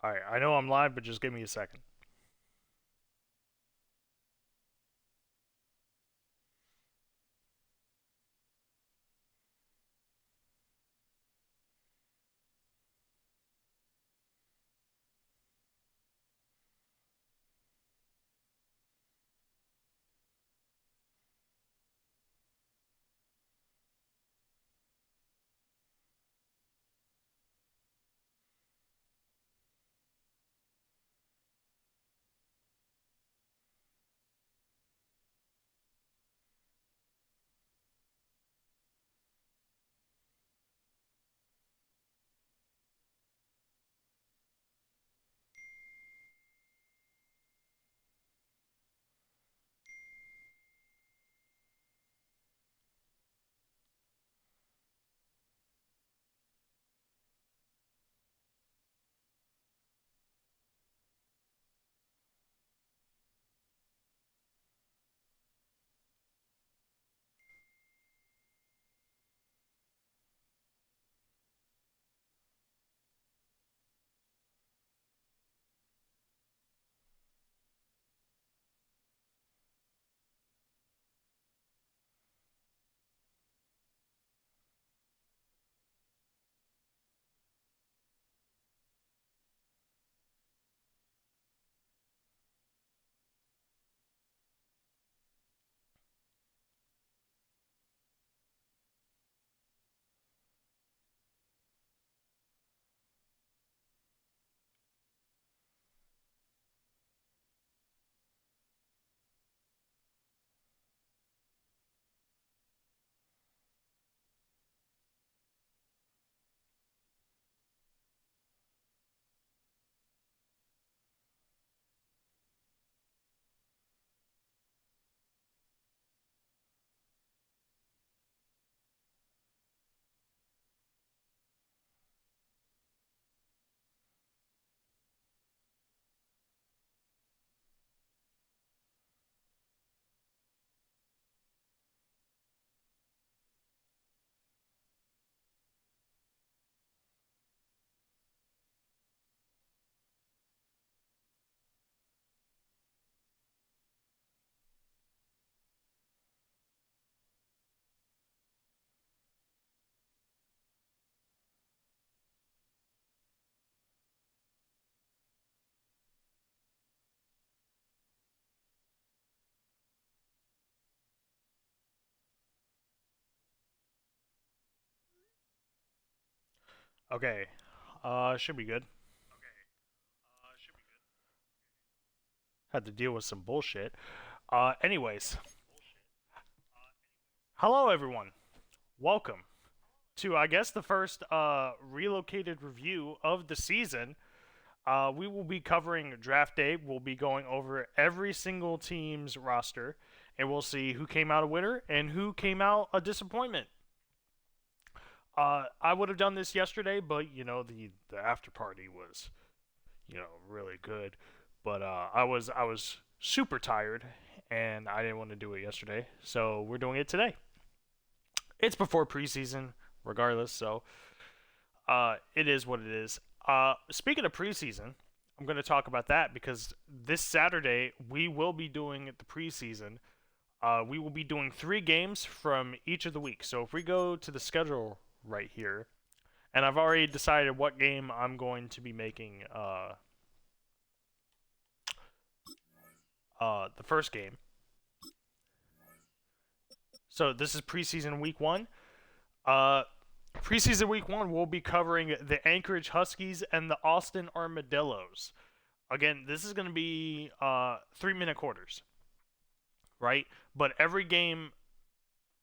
Alright, I know I'm live, but just give me a second. Okay, should be good. Had to deal with some bullshit. Anyways, hello everyone. Welcome to, I guess, the first relocated review of the season. We will be covering draft day. We'll be going over every single team's roster, and we'll see who came out a winner and who came out a disappointment. I would have done this yesterday, but the after party was really good. But I was super tired, and I didn't want to do it yesterday, so we're doing it today. It's before preseason, regardless, so it is what it is. Speaking of preseason, I'm going to talk about that because this Saturday we will be doing the preseason. We will be doing 3 games from each of the weeks. So if we go to the schedule right here, and I've already decided what game I'm going to be making the first game. So this is preseason week 1. Uh, Preseason week 1, we'll be covering the Anchorage Huskies and the Austin Armadillos. Again, this is going to be 3-minute quarters, right? But every game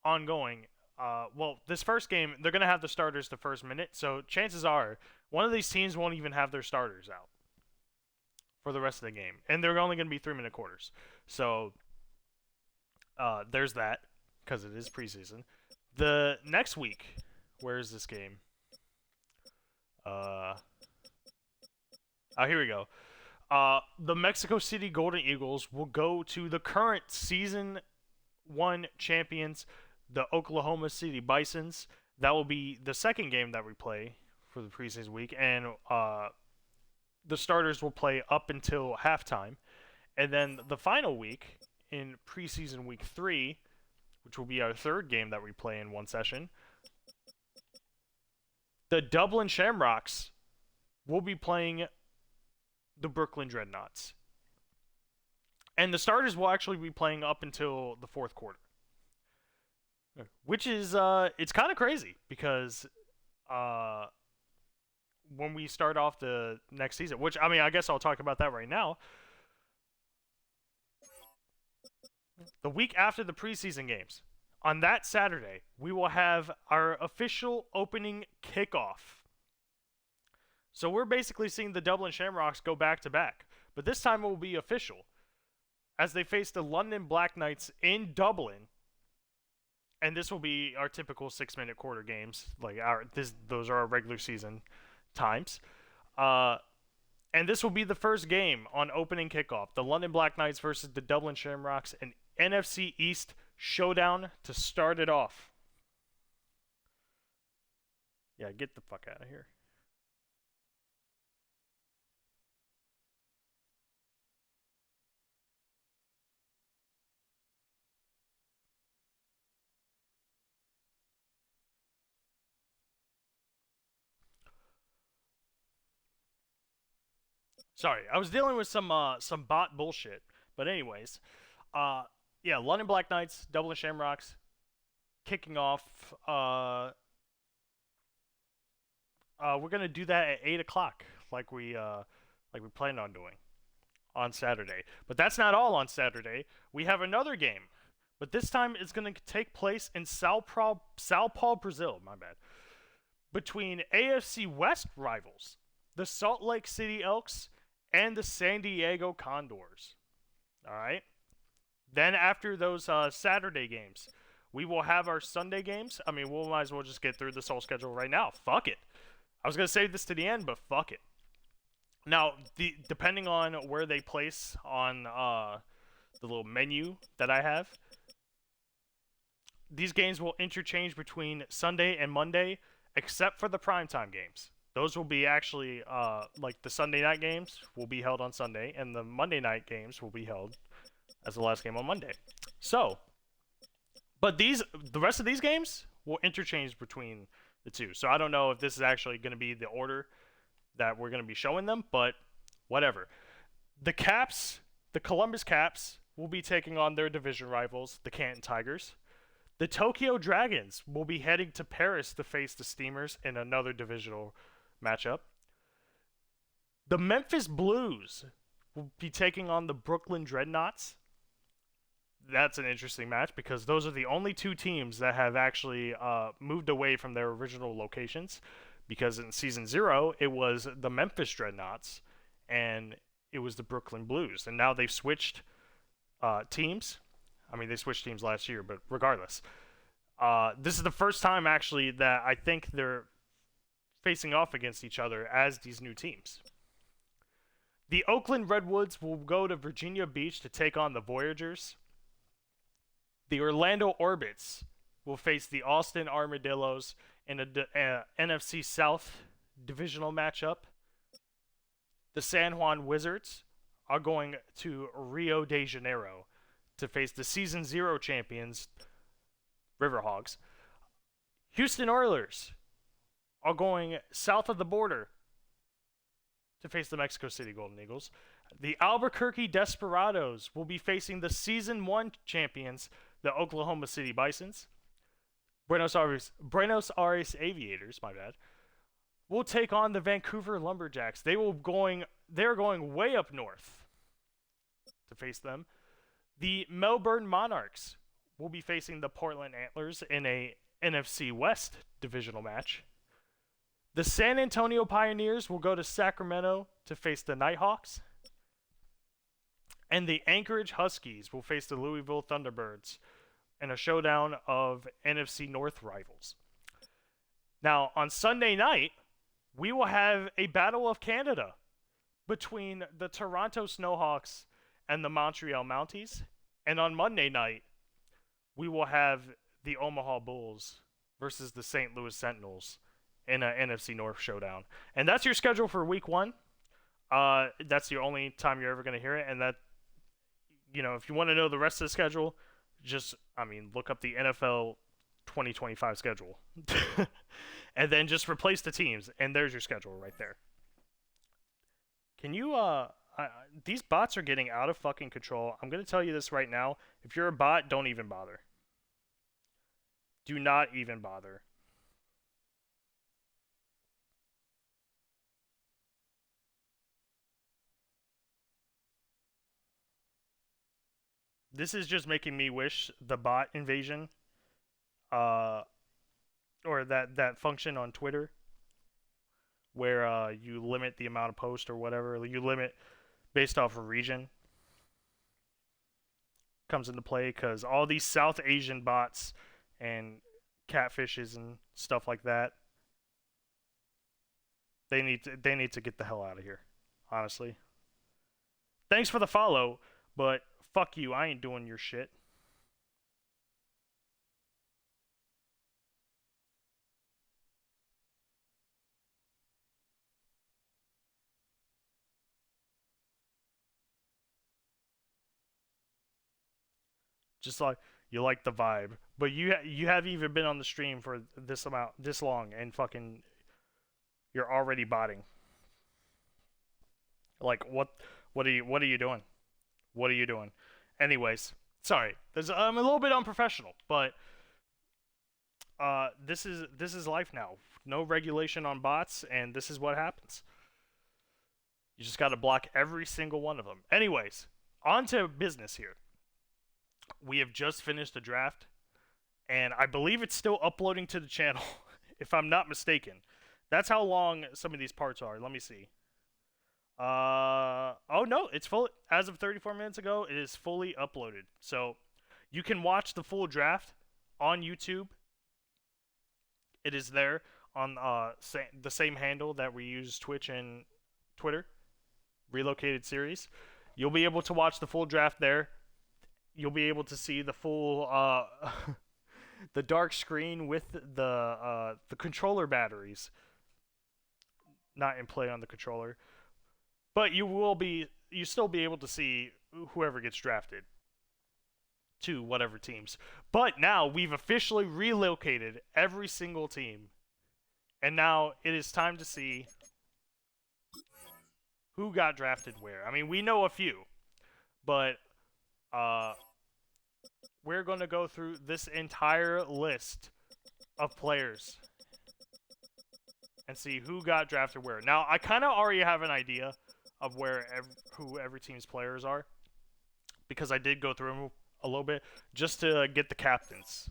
ongoing, this first game, they're going to have the starters the first minute. So chances are one of these teams won't even have their starters out for the rest of the game. And they're only going to be 3-minute quarters. So there's that because it is preseason. The next week, where is this game? Here we go. The Mexico City Golden Eagles will go to the current season 1 champions, the Oklahoma City Bisons. That will be the second game that we play for the preseason week, and the starters will play up until halftime. And then the final week, in preseason week 3, which will be our third game that we play in one session, the Dublin Shamrocks will be playing the Brooklyn Dreadnoughts. And the starters will actually be playing up until the fourth quarter. Which is, it's kind of crazy because when we start off the next season, which, I mean, I guess I'll talk about that right now. The week after the preseason games, on that Saturday, we will have our official opening kickoff. So we're basically seeing the Dublin Shamrocks go back to back. But this time it will be official, as they face the London Black Knights in Dublin. And this will be our typical 6-minute quarter games. Those are our regular season times. And this will be the first game on opening kickoff. The London Black Knights versus the Dublin Shamrocks, an NFC East showdown to start it off. Yeah, get the fuck out of here. Sorry, I was dealing with some bot bullshit. But anyways, yeah, London Black Knights, Dublin Shamrocks, kicking off. We're gonna do that at 8 o'clock, like we planned on doing on Saturday. But that's not all. On Saturday, we have another game, but this time it's gonna take place in Sao Paulo, Brazil. My bad. Between AFC West rivals, the Salt Lake City Elks and the San Diego Condors. All right. Then after those Saturday games, we will have our Sunday games. I mean, we might as well just get through this whole schedule right now. Fuck it. I was gonna save this to the end, but fuck it. Now, depending on where they place on the little menu that I have, these games will interchange between Sunday and Monday, except for the primetime games. Those will be actually, like the Sunday night games will be held on Sunday, and the Monday night games will be held as the last game on Monday. So, but the rest of these games will interchange between the two. So I don't know if this is actually going to be the order that we're going to be showing them, but whatever. The Caps, the Columbus Caps, will be taking on their division rivals, the Canton Tigers. The Tokyo Dragons will be heading to Paris to face the Steamers in another divisional matchup. The Memphis Blues will be taking on the Brooklyn Dreadnoughts. That's an interesting match because those are the only two teams that have actually moved away from their original locations. Because in Season 0, it was the Memphis Dreadnoughts and it was the Brooklyn Blues. And now they've switched teams. I mean, they switched teams last year, but regardless. This is the first time, actually, that I think they're facing off against each other as these new teams. The Oakland Redwoods will go to Virginia Beach to take on the Voyagers. The Orlando Orbits will face the Austin Armadillos in a NFC South divisional matchup. The San Juan Wizards are going to Rio de Janeiro to face the Season 0 champions, River Hogs. Houston Oilers are going south of the border to face the Mexico City Golden Eagles. The Albuquerque Desperados will be facing the Season 1 champions, the Oklahoma City Bisons. Buenos Aires Aviators, my bad, will take on the Vancouver Lumberjacks. They're going way up north to face them. The Melbourne Monarchs will be facing the Portland Antlers in a NFC West divisional match. The San Antonio Pioneers will go to Sacramento to face the Nighthawks. And the Anchorage Huskies will face the Louisville Thunderbirds in a showdown of NFC North rivals. Now, on Sunday night, we will have a Battle of Canada between the Toronto Snowhawks and the Montreal Mounties. And on Monday night, we will have the Omaha Bulls versus the St. Louis Sentinels in an NFC North showdown. And that's your schedule for Week 1. That's the only time you're ever going to hear it. And that, if you want to know the rest of the schedule, look up the NFL 2025 schedule. And then just replace the teams, and there's your schedule right there. Can you, these bots are getting out of fucking control. I'm going to tell you this right now. If you're a bot, don't even bother. Do not even bother. This is just making me wish the bot invasion, uh, or that function on Twitter where you limit the amount of posts or whatever, you limit based off of region, comes into play because all these South Asian bots and catfishes and stuff like that, they need to get the hell out of here. Honestly, thanks for the follow, but fuck you, I ain't doing your shit. Just like you like the vibe, but you haven't even been on the stream for this long, and fucking you're already botting. Like what are you doing? What are you doing? Anyways, sorry. I'm a little bit unprofessional, but this is life now. No regulation on bots, and this is what happens. You just got to block every single one of them. Anyways, on to business here. We have just finished the draft, and I believe it's still uploading to the channel, if I'm not mistaken. That's how long some of these parts are. Let me see. Oh no, it's full. As of 34 minutes ago, it is fully uploaded. So you can watch the full draft on YouTube. It is there on the same handle that we use Twitch and Twitter, Relocated series. You'll be able to watch the full draft there. You'll be able to see the full the dark screen with the controller batteries not in play on the controller. But you still be able to see whoever gets drafted to whatever teams. But now we've officially relocated every single team. And now it is time to see who got drafted where. I mean, we know a few, but we're going to go through this entire list of players and see who got drafted where. Now, I kind of already have an idea of who every team's players are, because I did go through them a little bit just to get the captains.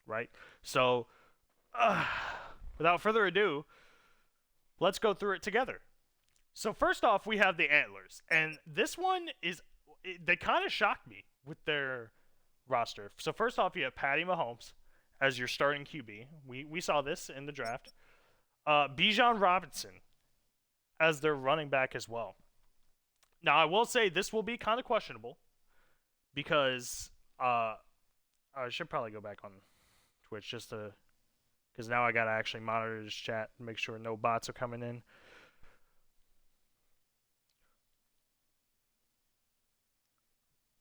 Right? So, without further ado, let's go through it together. So first off, we have the Antlers, and this one they kind of shocked me with their roster. So first off, you have Patty Mahomes as your starting QB. We saw this in the draft. Bijan Robinson as their running back as well. Now, I will say this will be kind of questionable because I should probably go back on Twitch just to, because now I gotta actually monitor this chat and make sure no bots are coming in.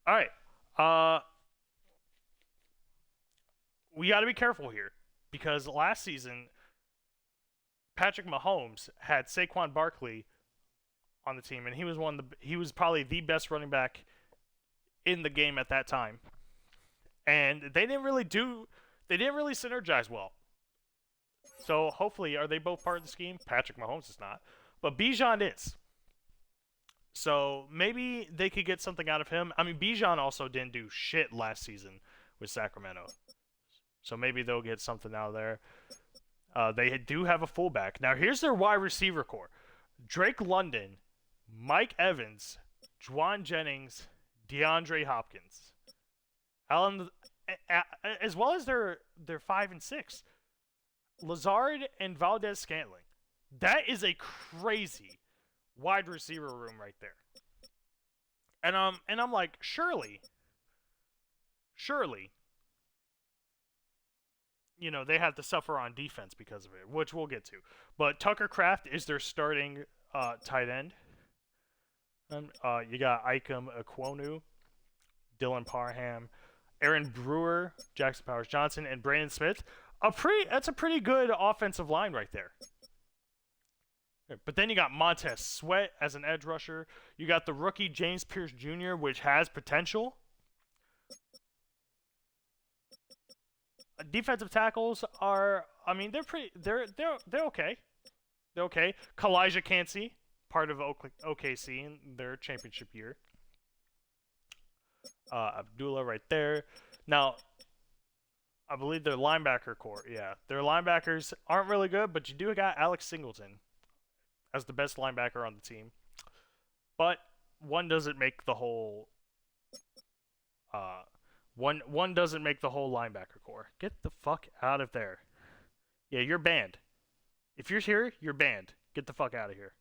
All right, we got to be careful here because last season Patrick Mahomes had Saquon Barkley on the team, and he was probably the best running back in the game at that time. And they didn't really synergize well. So hopefully, are they both part of the scheme? Patrick Mahomes is not, but Bijan is. So maybe they could get something out of him. I mean, Bijan also didn't do shit last season with Sacramento. So maybe they'll get something out of there. They do have a fullback. Now, here's their wide receiver core. Drake London, Mike Evans, Juwan Jennings, DeAndre Hopkins. As well as their 5 and 6. Lazard and Valdez Scantling. That is a crazy wide receiver room right there. And I'm like, surely, they have to suffer on defense because of it, which we'll get to. But Tucker Kraft is their starting tight end. You got Ikem Ekwonu, Dylan Parham, Aaron Brewer, Jackson Powers Johnson, and Brandon Smith. That's a pretty good offensive line right there. But then you got Montez Sweat as an edge rusher. You got the rookie James Pierce Jr., which has potential. Defensive tackles are, they're okay. They're okay. Kalijah Cansey, part of OKC in their championship year. Abdullah right there. Now, I believe their linebacker core, their linebackers aren't really good, but you do got Alex Singleton as the best linebacker on the team. But one doesn't make the whole one doesn't make the whole linebacker core. Get the fuck out of there. Yeah, you're banned. If you're here, you're banned. Get the fuck out of here.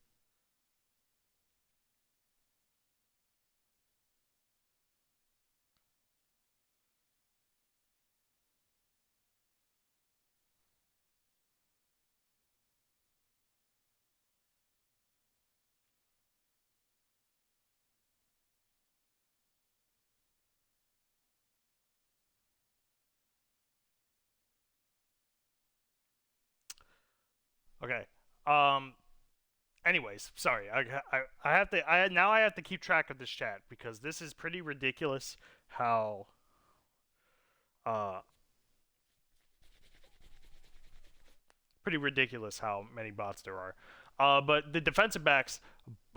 Okay. Anyways, sorry. I have to keep track of this chat because this is pretty ridiculous how many bots there are. But the defensive backs,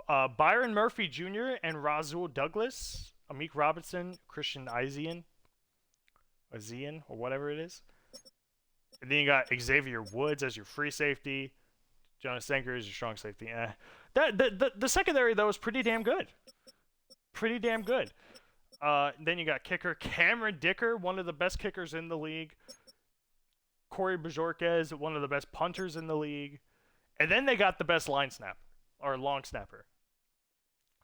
Byron Murphy Jr. and Razul Douglas, Amik Robinson, Christian Izian, or whatever it is. And then you got Xavier Woods as your free safety. Jonas Senker is your strong safety. The secondary, though, is pretty damn good. Then you got kicker Cameron Dicker, one of the best kickers in the league. Corey Bajorquez, one of the best punters in the league. And then they got the best long snapper.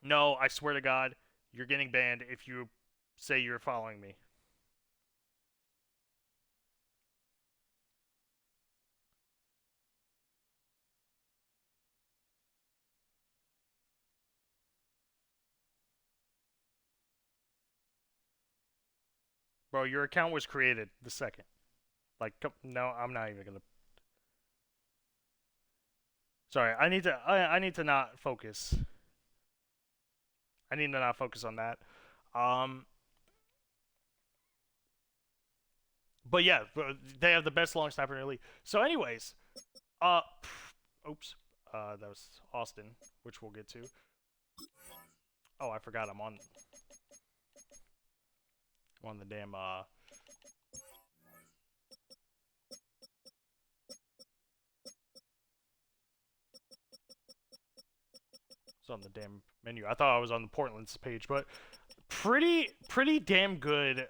No, I swear to God, you're getting banned if you say you're following me. Bro, your account was created the second. No, I'm not even gonna. Sorry, I need to not focus. I need to not focus on that. But yeah, they have the best long snapper in the league. So, anyways, oops, that was Austin, which we'll get to. Oh, I forgot I'm on the damn it's on the damn menu. I thought I was on the Portland's page, but pretty damn good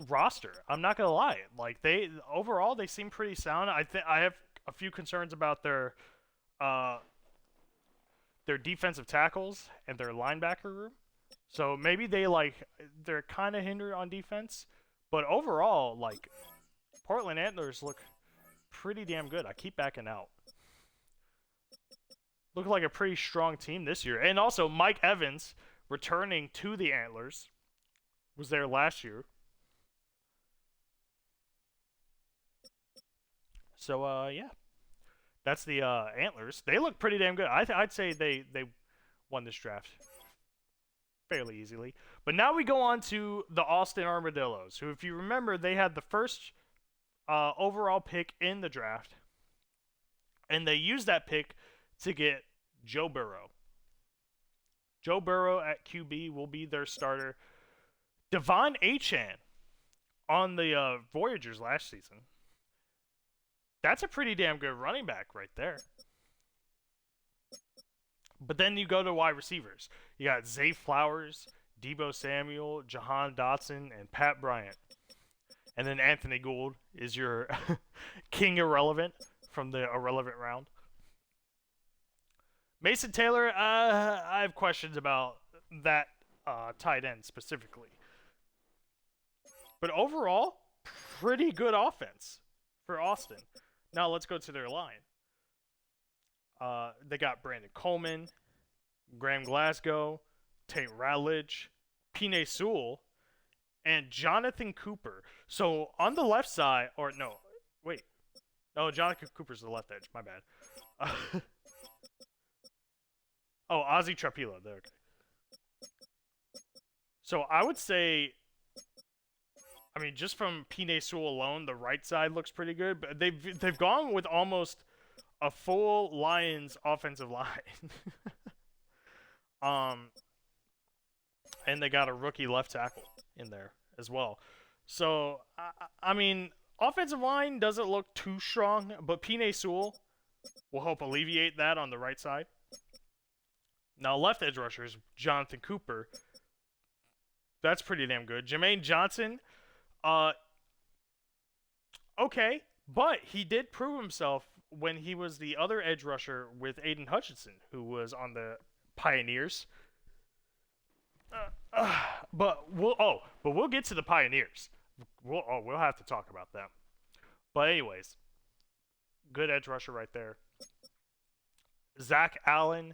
roster. I'm not gonna lie. Like they seem pretty sound. I have a few concerns about their defensive tackles and their linebacker room. So maybe they're kind of hindered on defense, but overall, like Portland Antlers look pretty damn good. I keep backing out. Look like a pretty strong team this year, and also Mike Evans returning to the Antlers was there last year. So yeah, that's the Antlers. They look pretty damn good. I'd say they won this draft fairly easily. But now we go on to the Austin Armadillos, who, if you remember, they had the first overall pick in the draft, and they used that pick to get Joe Burrow. Joe Burrow at QB will be their starter. Devon Achane on the Voyagers last season. That's a pretty damn good running back right there. But then you go to wide receivers. You got Zay Flowers, Debo Samuel, Jahan Dotson, and Pat Bryant. And then Anthony Gould is your King Irrelevant from the Irrelevant round. Mason Taylor, I have questions about that tight end specifically. But overall, pretty good offense for Austin. Now let's go to their line. They got Brandon Coleman, Graham Glasgow, Tate Ratledge, Pine Sewell, and Jonathan Cooper. So on the left side, or no, wait. No, Jonathan Cooper's the left edge. My bad. Oh, Ozzy Trapilo. There. Okay. So I would say, I mean, just from Pine Sewell alone, the right side looks pretty good. But they've gone with almost a full Lions offensive line. And they got a rookie left tackle in there as well. So I mean, offensive line doesn't look too strong, but Pine Sewell will help alleviate that on the right side. Now, left edge rushers, Jonathan Cooper. That's pretty damn good. Jermaine Johnson, okay, but he did prove himself when he was the other edge rusher with Aiden Hutchinson, who was on the Pioneers. But we'll get to the Pioneers. We'll have to talk about them. But anyways, good edge rusher right there. Zach Allen,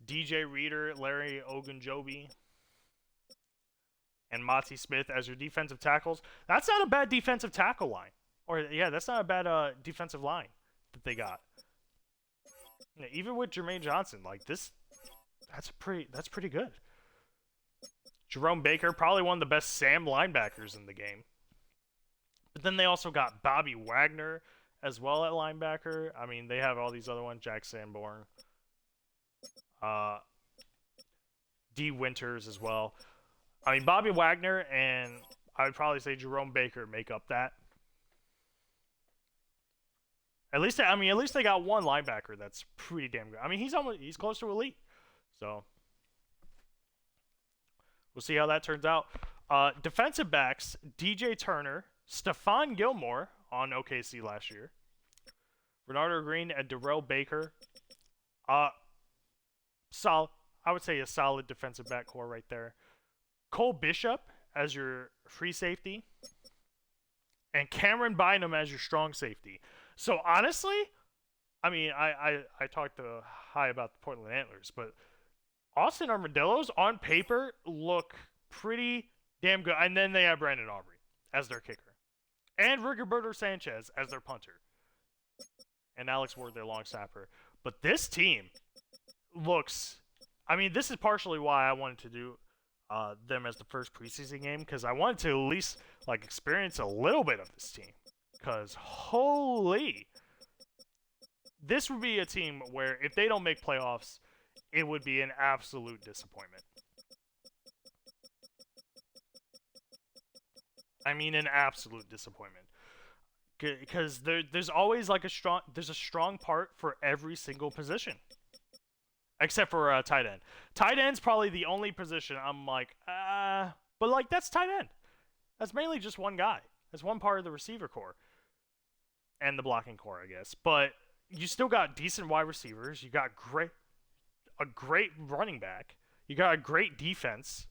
DJ Reader, Larry Ogunjobi, and Monty Smith as your defensive tackles. That's not a bad defensive tackle line. Or yeah, that's not a bad defensive line that they got. Yeah, even with Jermaine Johnson, like this, that's pretty good. Jerome Baker, probably one of the best Sam linebackers in the game. But then they also got Bobby Wagner as well at linebacker. I mean, they have all these other ones, Jack Sanborn, D. Winters as well. I mean, Bobby Wagner and I would probably say Jerome Baker make up that. At least they got one linebacker that's pretty damn good. I mean, he's close to elite. So we'll see how that turns out. Defensive backs, DJ Turner, Stephon Gilmore on OKC last year, Renardo Green and Darrell Baker. Solid. I would say a solid defensive back core right there. Cole Bishop as your free safety, and Cameron Bynum as your strong safety. So honestly, I mean, I talked high about the Portland Antlers, but Austin Armadillos on paper look pretty damn good. And then they have Brandon Aubrey as their kicker, and Rigoberto Sanchez as their punter, and Alex Ward their long snapper. But this team looks. I mean, this is partially why I wanted to do them as the first preseason game, because I wanted to at least like experience a little bit of this team. Because holy, this would be a team where if they don't make playoffs, it would be an absolute disappointment. I mean, an absolute disappointment. Because there's always like a strong part for every single position. Except for tight end. Tight end's probably the only position I'm like, but like that's tight end. That's mainly just one guy. That's one part of the receiver core. And the blocking core, I guess. But you still got decent wide receivers. You got a great running back. You got a great defense.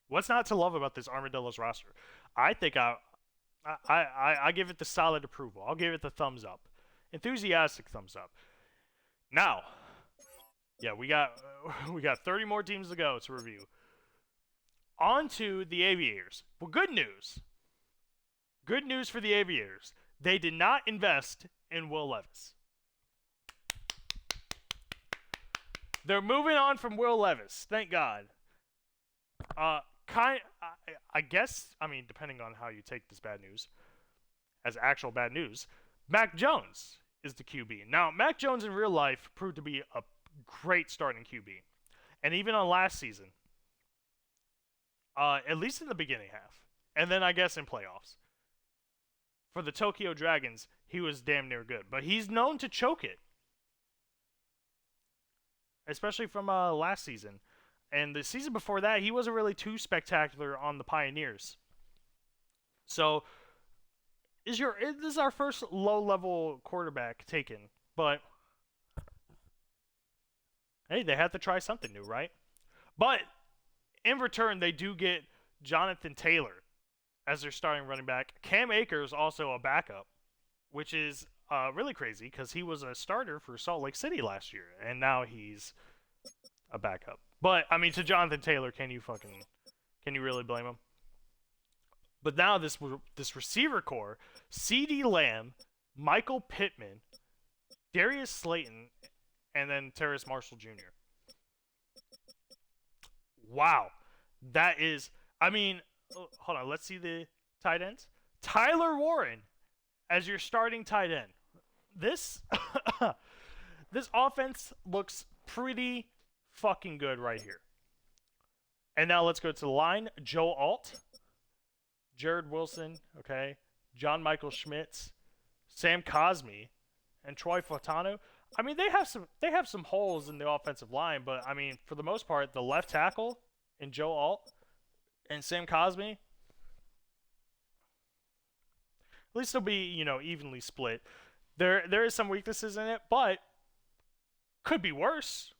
What's not to love about this Armadillos roster? I think I give it the solid approval. I'll give it the thumbs up. Enthusiastic thumbs up. Now, yeah, we got 30 more teams to go to review. On to the Aviators. Well, good news. Good news for the Aviators. They did not invest in Will Levis. They're moving on from Will Levis. Thank God. I guess, I mean, depending on how you take this bad news as actual bad news, Mac Jones is the QB. Now, Mac Jones in real life proved to be a great starting QB. And even on last season, at least in the beginning half, and then I guess in playoffs, for the Tokyo Dragons, he was damn near good. But he's known to choke it. Especially from last season. And the season before that, he wasn't really too spectacular on the Pioneers. So this is our first low-level quarterback taken. But hey, they had to try something new, right? But in return, they do get Jonathan Taylor as their starting running back. Cam Akers also a backup, which is really crazy because he was a starter for Salt Lake City last year, and now he's a backup. But I mean, to Jonathan Taylor, can you really blame him? But now this receiver core: CeeDee Lamb, Michael Pittman, Darius Slayton, and then Terrace Marshall Jr. Wow, that is. I mean, hold on. Let's see the tight ends. Tyler Warren as your starting tight end. This this offense looks pretty fucking good right here. And now let's go to the line. Joe Alt, Jared Wilson, okay, John Michael Schmitz, Sam Cosmi, and Troy Fotano. I mean, they have some holes in the offensive line, but I mean, for the most part, the left tackle in Joe Alt and Sam Cosmi, at least they'll be, evenly split. There is some weaknesses in it, but could be worse.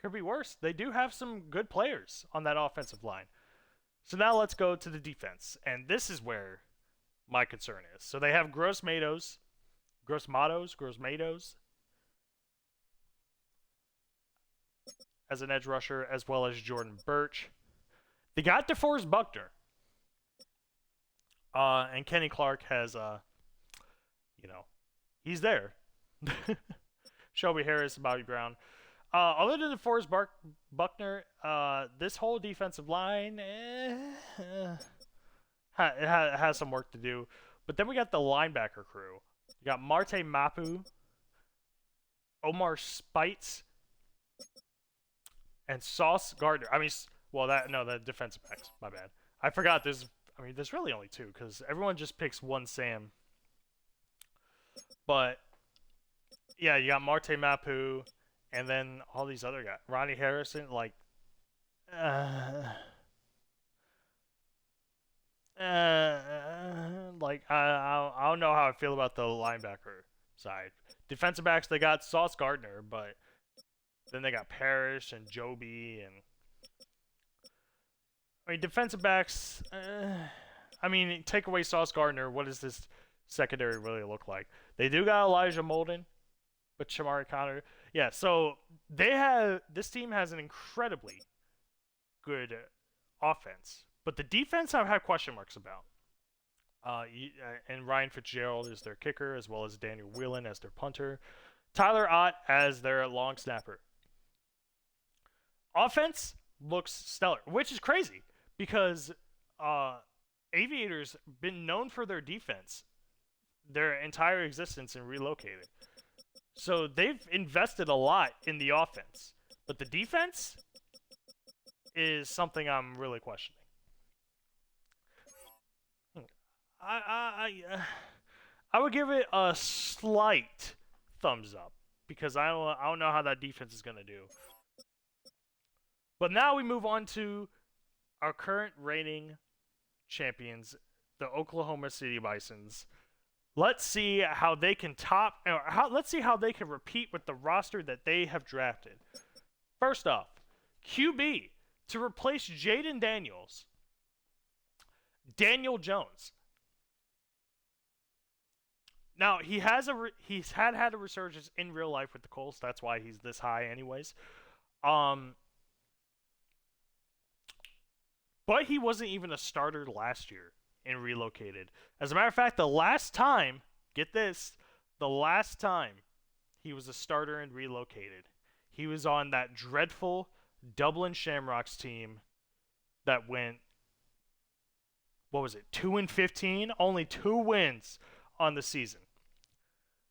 Could be worse. They do have some good players on that offensive line. So now let's go to the defense, and this is where my concern is. So they have Gross Matos as an edge rusher, as well as Jordan Birch. They got DeForest Buckner. And Kenny Clark has, he's there. Shelby Harris, Bobby Brown. Other than DeForest Buckner, this whole defensive line has some work to do. But then we got the linebacker crew. You got Marte Mapu, Omar Spites, and Sauce Gardner. I mean, the defensive backs. My bad. I forgot there's really only two because everyone just picks one Sam. But yeah, you got Marte Mapu, and then all these other guys. Ronnie Harrison, I don't know how I feel about the linebacker side. Defensive backs, they got Sauce Gardner, but then they got Parrish and Joby, and defensive backs. Take away Sauce Gardner, what does this secondary really look like? They do got Elijah Molden, but Shamari Connor. Yeah, so this team has an incredibly good offense, but the defense I've had question marks about. And Ryan Fitzgerald is their kicker, as well as Daniel Whelan as their punter, Tyler Ott as their long snapper. Offense looks stellar, which is crazy because Aviators been known for their defense their entire existence and Relocated. So they've invested a lot in the offense, but the defense is something I'm really questioning. I would give it a slight thumbs up because I don't know how that defense is gonna do. But now we move on to our current reigning champions, the Oklahoma City Bisons. Let's see how they can let's see how they can repeat with the roster that they have drafted. First off, QB to replace Jaden Daniels, Daniel Jones. Now he's had a resurgence in real life with the Colts. That's why he's this high, anyways. But he wasn't even a starter last year in Relocated. As a matter of fact, the last time he was a starter in Relocated, he was on that dreadful Dublin Shamrocks team that went, 2-15? Only 2 wins on the season.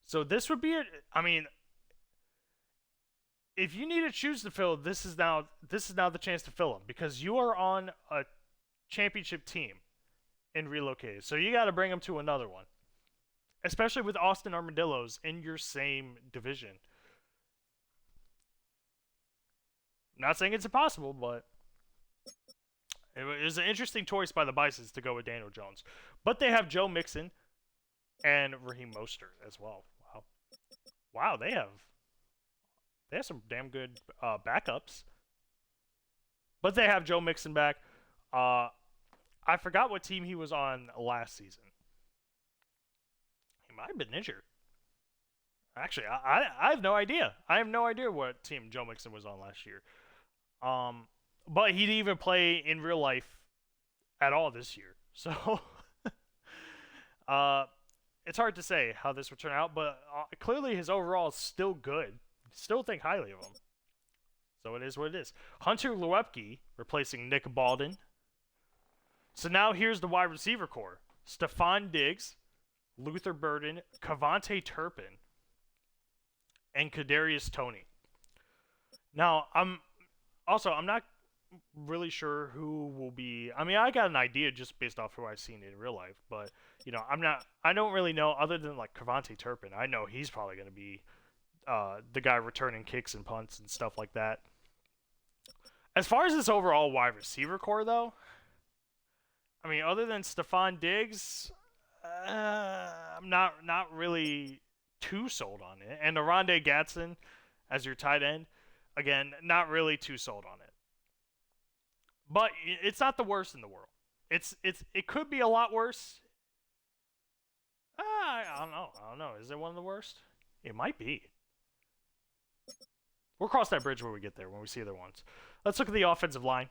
So this would be if you need to choose to fill, this is now the chance to fill them because you are on a championship team in Relocated. So you got to bring them to another one, especially with Austin Armadillos in your same division. I'm not saying it's impossible, but it was an interesting choice by the Bisons to go with Daniel Jones. But they have Joe Mixon and Raheem Mostert as well. Wow, they have some damn good backups. But they have Joe Mixon back. I I forgot what team he was on last season. He might have been injured. Actually, I have no idea. I have no idea what team Joe Mixon was on last year. But he didn't even play in real life at all this year. So, it's hard to say how this would turn out, but clearly his overall is still good. Still think highly of him. So it is what it is. Hunter Luepke replacing Nick Baldwin. So now here's the wide receiver core. Stephon Diggs, Luther Burden, Cavante Turpin, and Kadarius Toney. Now, I'm not really sure who will be. I mean, I got an idea just based off who I've seen in real life, but I don't really know other than like Cavante Turpin. I know he's probably going to be the guy returning kicks and punts and stuff like that. As far as this overall wide receiver core, though, I mean, other than Stephon Diggs, I'm not really too sold on it. And Arondé Gatson as your tight end, again, not really too sold on it. But it's not the worst in the world. It could be a lot worse. I don't know. Is it one of the worst? It might be. We'll cross that bridge when we get there, when we see other ones. Let's look at the offensive line.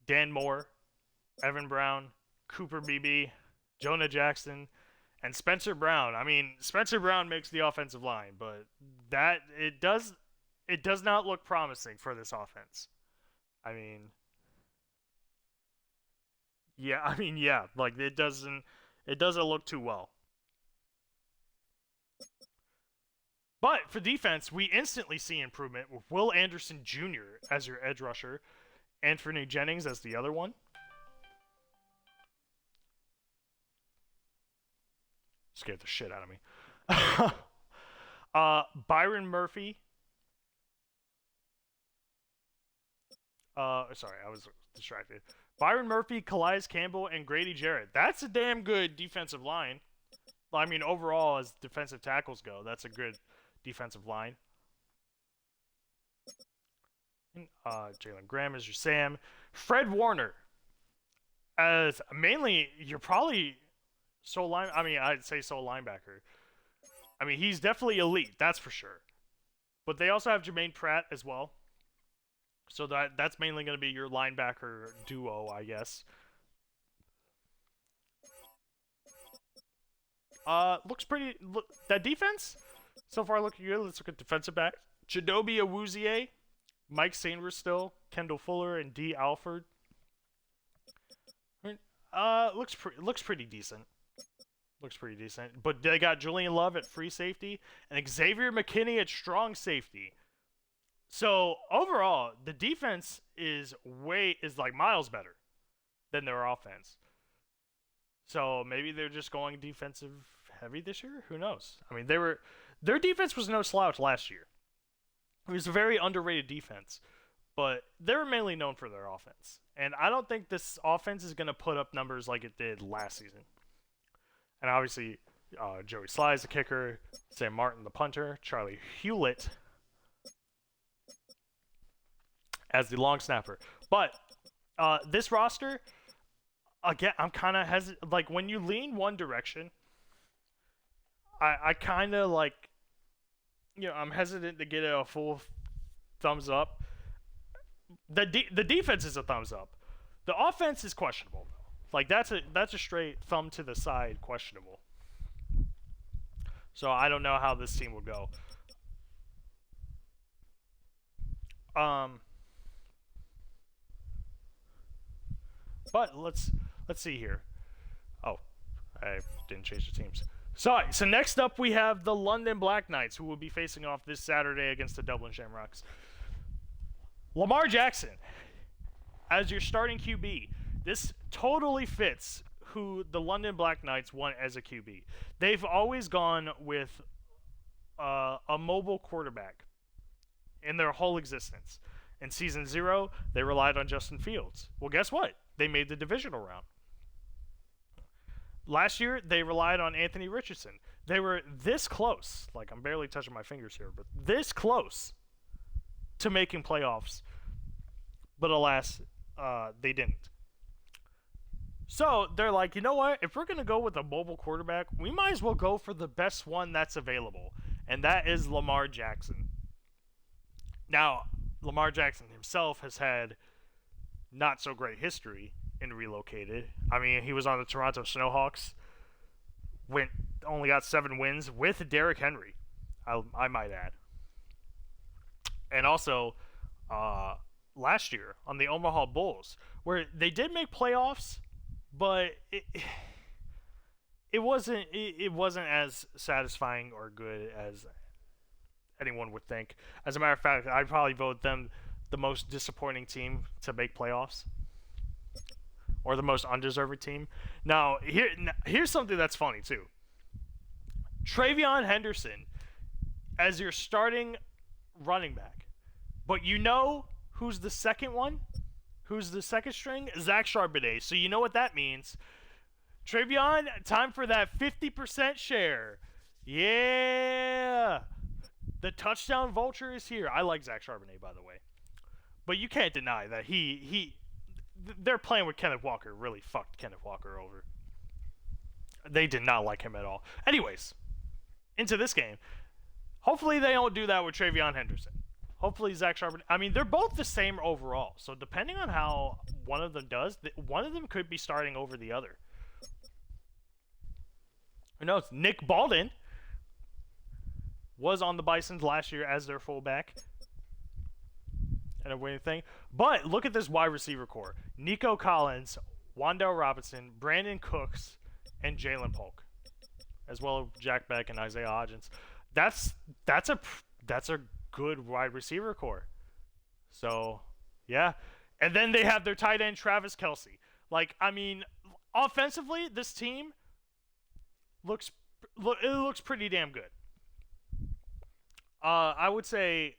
Dan Moore, Evan Brown, Cooper Beebe, Jonah Jackson, and Spencer Brown. I mean, Spencer Brown makes the offensive line, but it does not look promising for this offense. I mean, yeah, like it doesn't look too well. But for defense, we instantly see improvement with Will Anderson Jr. as your edge rusher, Anthony Jennings as the other one. Scared the shit out of me. Byron Murphy. Sorry, I was distracted. Byron Murphy, Calais Campbell, and Grady Jarrett. That's a damn good defensive line. I mean, overall, as defensive tackles go, that's a good defensive line. Jalen Graham is your Sam. Fred Warner as mainly, you're probably sole line. I mean, I'd say sole linebacker. I mean, he's definitely elite, that's for sure. But they also have Jermaine Pratt as well. So that's mainly going to be your linebacker duo, I guess. Looks pretty. That defense so far looking good. Let's look at defensive back. Chidobe Awuzie, Mike Sainristil, Kendall Fuller, and D. Alford. Looks pretty decent. Looks pretty decent. But they got Julian Love at free safety and Xavier McKinney at strong safety. So overall, the defense is like miles better than their offense. So maybe they're just going defensive heavy this year. Who knows? I mean, their defense was no slouch last year. It was a very underrated defense, but they were mainly known for their offense. And I don't think this offense is going to put up numbers like it did last season. And obviously, Joey Sly's the kicker, Sam Martin the punter, Charlie Hewlett as the long snapper. But this roster, again, I'm kind of hesitant. Like, when you lean one direction, I kind of like, I'm hesitant to get a full thumbs up. The defense is a thumbs up. The offense is questionable, though. Like, that's a straight thumb to the side questionable. So I don't know how this team will go. But let's see here. Oh, I didn't change the teams. So next up we have the London Black Knights, who will be facing off this Saturday against the Dublin Shamrocks. Lamar Jackson as your starting QB. This totally fits who the London Black Knights want as a QB. They've always gone with a mobile quarterback in their whole existence. In Season 0, they relied on Justin Fields. Well, guess what? They made the divisional round. Last year, they relied on Anthony Richardson. They were this close. Like, I'm barely touching my fingers here, but this close to making playoffs. But alas, they didn't. So they're like, you know what? If we're going to go with a mobile quarterback, we might as well go for the best one that's available. And that is Lamar Jackson. Now, Lamar Jackson himself has had not so great history in Relocated. I mean, he was on the Toronto Snowhawks, only got 7 wins with Derrick Henry, I might add. And also, last year on the Omaha Bulls, where they did make playoffs, but it wasn't as satisfying or good as anyone would think. As a matter of fact, I'd probably vote them the most disappointing team to make playoffs, or the most undeserving team. Now, here's something that's funny too. Travion Henderson as your starting running back, but you know who's the second one? Who's the second string? Zach Charbonnet. So you know what that means. Travion, time for that 50% share. Yeah. The touchdown vulture is here. I like Zach Charbonnet, by the way. But you can't deny that they're playing with Kenneth Walker. Really fucked Kenneth Walker over. They did not like him at all. Anyways, into this game. Hopefully they don't do that with Travion Henderson. Hopefully Zach Charbonnet. I mean, they're both the same overall. So depending on how one of them does, one of them could be starting over the other. Who knows? Nick Baldwin was on the Bisons last year as their fullback and a winning thing. But look at this wide receiver core. Nico Collins, Wan'Dale Robinson, Brandon Cooks, and Jalen Polk, as well as Jack Beck and Isaiah Hodgins. That's a good wide receiver core. So, yeah. And then they have their tight end, Travis Kelce. Like, I mean, offensively, this team looks pretty damn good. I would say,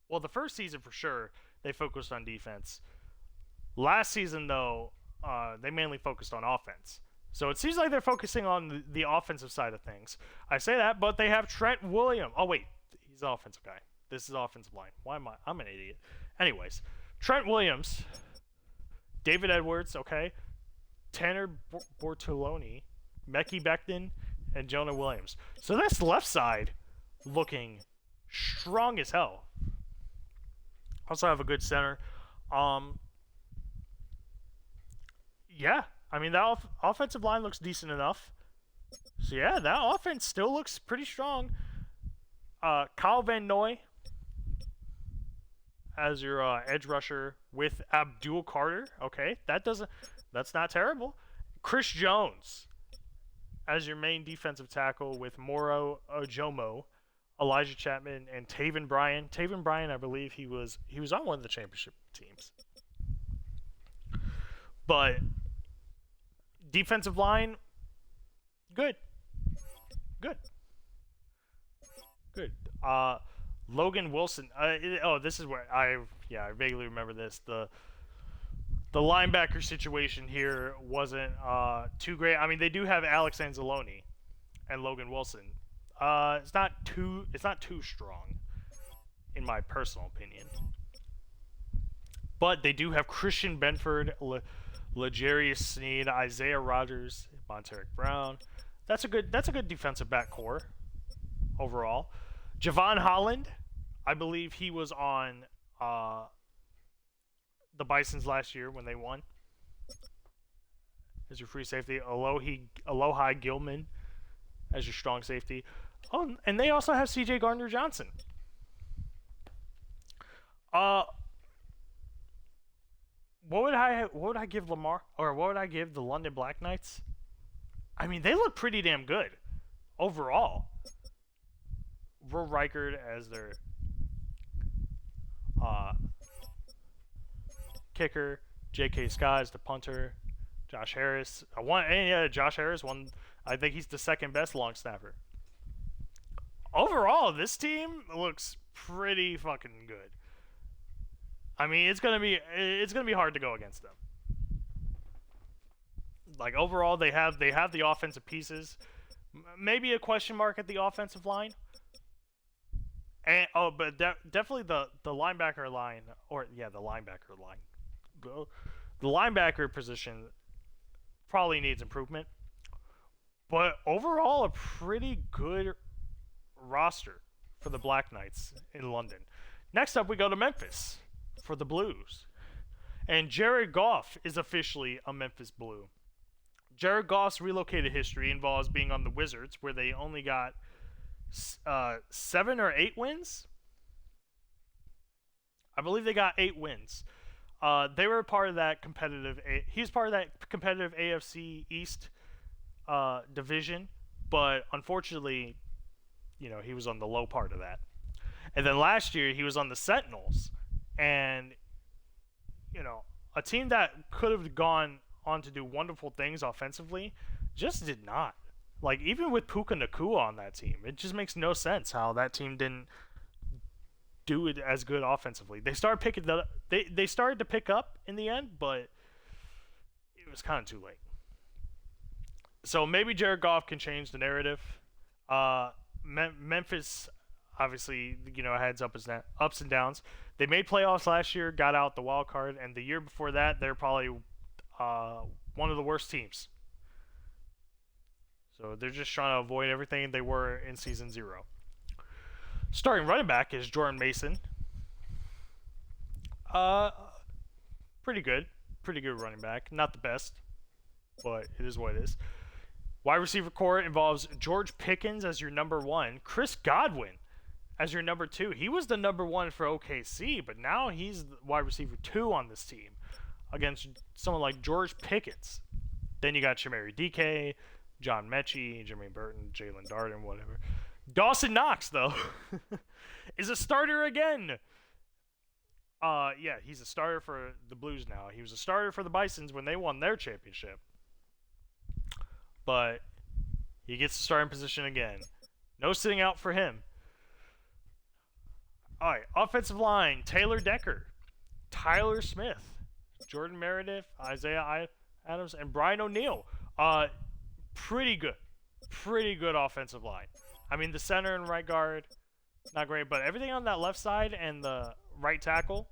well, the first season for sure, they focused on defense. Last season, though, they mainly focused on offense. So it seems like they're focusing on the offensive side of things. I say that, but they have Trent Williams. Oh, wait. He's an offensive guy. This is offensive line. Why am I? I'm an idiot. Anyways, Trent Williams, David Edwards, okay, Tanner Bortoloni, Mekhi Becton, and Jonah Williams. So that's left side looking strong as hell. Also have a good center. Yeah, I mean, that offensive line looks decent enough. So yeah, that offense still looks pretty strong. Kyle Van Noy as your edge rusher with Abdul Carter. Okay, that's not terrible. Chris Jones as your main defensive tackle with Moro Ojomo, Elijah Chapman, and Taven Bryan. Taven Bryan, I believe he was on one of the championship teams. But defensive line, good. Logan Wilson. This is where I vaguely remember this. The linebacker situation here wasn't too great. I mean, they do have Alex Anzalone and Logan Wilson. It's not too strong, in my personal opinion. But they do have Christian Benford, L'Jarius Sneed, Isaiah Rodgers, Monteric Brown. That's a good defensive back core overall. Javon Holland, I believe he was on the Bisons last year when they won. As your free safety. Alohi Gilman as your strong safety. Oh, and they also have C.J. Gardner-Johnson. What would I give Lamar, or what would I give the London Black Knights? I mean, they look pretty damn good overall. Will Reichard as their kicker, J.K. Scott as the punter, Josh Harris. Josh Harris won. I think he's the second best long snapper. Overall, this team looks pretty fucking good. I mean, it's gonna be hard to go against them. Like overall, they have the offensive pieces. Maybe a question mark at the offensive line. And but definitely the linebacker line, the linebacker line. The linebacker position probably needs improvement. But overall, a pretty good roster for the Black Knights in London. Next up, we go to Memphis for the Blues. And Jared Goff is officially a Memphis Blue. Jared Goff's relocated history involves being on the Wizards, where they only got 7 or 8 wins. I believe they got 8 wins. They were part of that competitive. He's part of that competitive AFC East division, but unfortunately, he was on the low part of that. And then last year he was on the Sentinels, and a team that could have gone on to do wonderful things offensively just did not. Like, even with Puka Nacua on that team, it just makes no sense how that team didn't do it as good offensively. They started they started to pick up in the end, but it was kind of too late. So maybe Jared Goff can change the narrative. Memphis, obviously, has ups and downs. They made playoffs last year, got out the wild card, and the year before that, they're probably one of the worst teams. So they're just trying to avoid everything they were in season 0. Starting running back is Jordan Mason. Pretty good running back. Not the best, but it is what it is. Wide receiver core involves George Pickens as your number 1, Chris Godwin as your number 2. He was the number 1 for OKC, but now he's the wide receiver 2 on this team against someone like George Pickens. Then you got Shamari DK, John Mechie, Jermaine Burton, Jalen Darden, whatever. Dawson Knox, though, is a starter again. Yeah, he's a starter for the Blues now. He was a starter for the Bisons when they won their championship. But he gets the starting position again. No sitting out for him. All right, offensive line, Taylor Decker, Tyler Smith, Jordan Meredith, Isaiah Adams, and Brian O'Neill. Pretty good offensive line. I mean, the center and right guard, not great, but everything on that left side and the right tackle,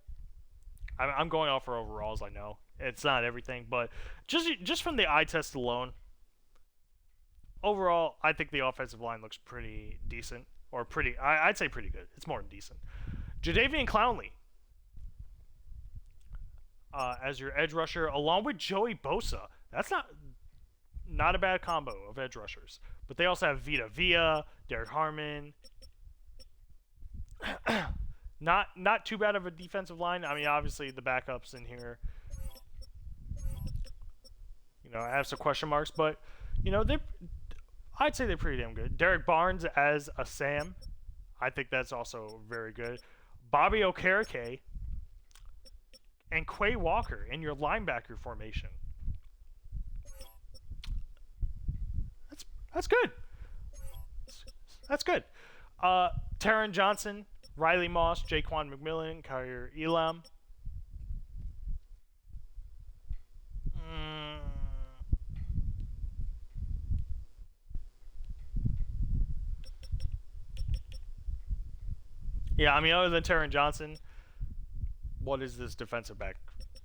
I'm going off for overalls, I know. It's not everything, but just from the eye test alone, overall, I think the offensive line looks pretty decent. Or I'd say pretty good. It's more than decent. Jadeveon Clowney as your edge rusher, along with Joey Bosa. That's not a bad combo of edge rushers. But they also have Vita Vea, Derek Harmon. Not too bad of a defensive line. I mean, obviously the backups in here, I have some question marks, but I'd say they're pretty damn good. Derek Barnes as a Sam, I think that's also very good. Bobby Okereke and Quay Walker in your linebacker formation. That's good. That's good. Taron Johnson, Riley Moss, Jaquan McMillan, Kyrie Elam. Yeah, I mean, other than Taron Johnson, what is this defensive back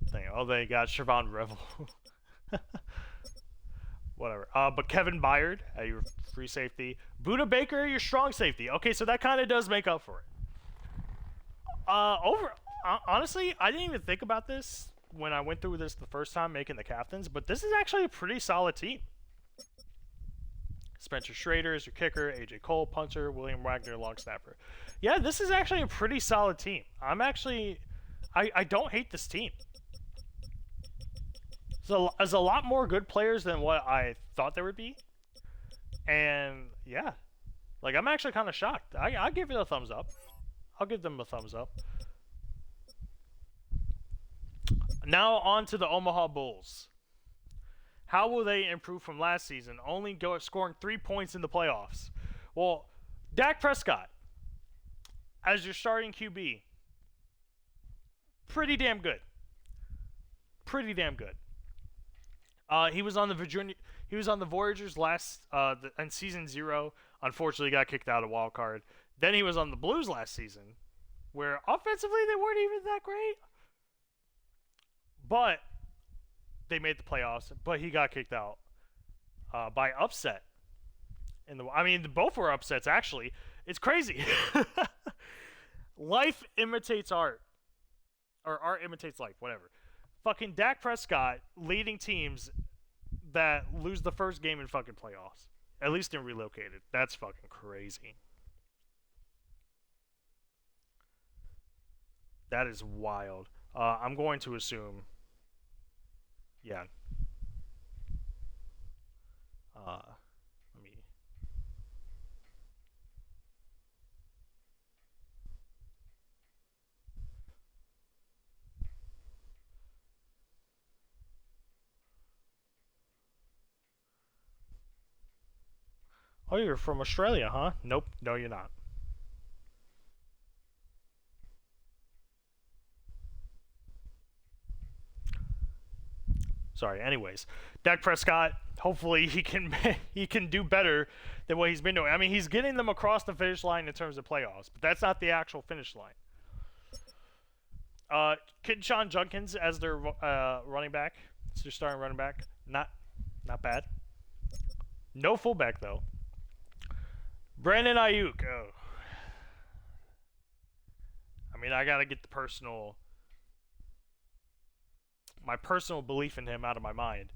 thing? Oh, they got Siobhan Revel. Whatever. But Kevin Byard, your free safety. Buda Baker, your strong safety. Okay, so that kind of does make up for it. Honestly, I didn't even think about this when I went through this the first time making the captains, but this is actually a pretty solid team. Spencer Schrader is your kicker, AJ Cole, punter, William Wagner, long snapper. Yeah, this is actually a pretty solid team. I don't hate this team. So there's a lot more good players than what I thought there would be. And yeah, I'm actually kind of shocked. I'll give it a thumbs up. I'll give them a thumbs up. Now on to the Omaha Bulls. How will they improve from last season, only scoring 3 points in the playoffs? Well, Dak Prescott, as your starting QB, pretty damn good. Pretty damn good. He was on the Voyagers last in season 0. Unfortunately, got kicked out of wild card. Then he was on the Blues last season, where offensively they weren't even that great. But they made the playoffs, but he got kicked out by upset. I mean, both were upsets actually. It's crazy. Life imitates art, or art imitates life. Whatever. Fucking Dak Prescott leading teams that lose the first game in fucking playoffs. At least in Relocated. That's fucking crazy. That is wild. I'm going to assume. Yeah. Let me. Oh, you're from Australia, huh? Nope. No, you're not. Sorry. Anyways, Dak Prescott. Hopefully he can do better than what he's been doing. I mean, he's getting them across the finish line in terms of playoffs, but that's not the actual finish line. Kinshawn Junkins as their running back. It's their starting running back. Not bad. No fullback though. Brandon Ayuk. Oh. I mean, I gotta get my personal belief in him out of my mind.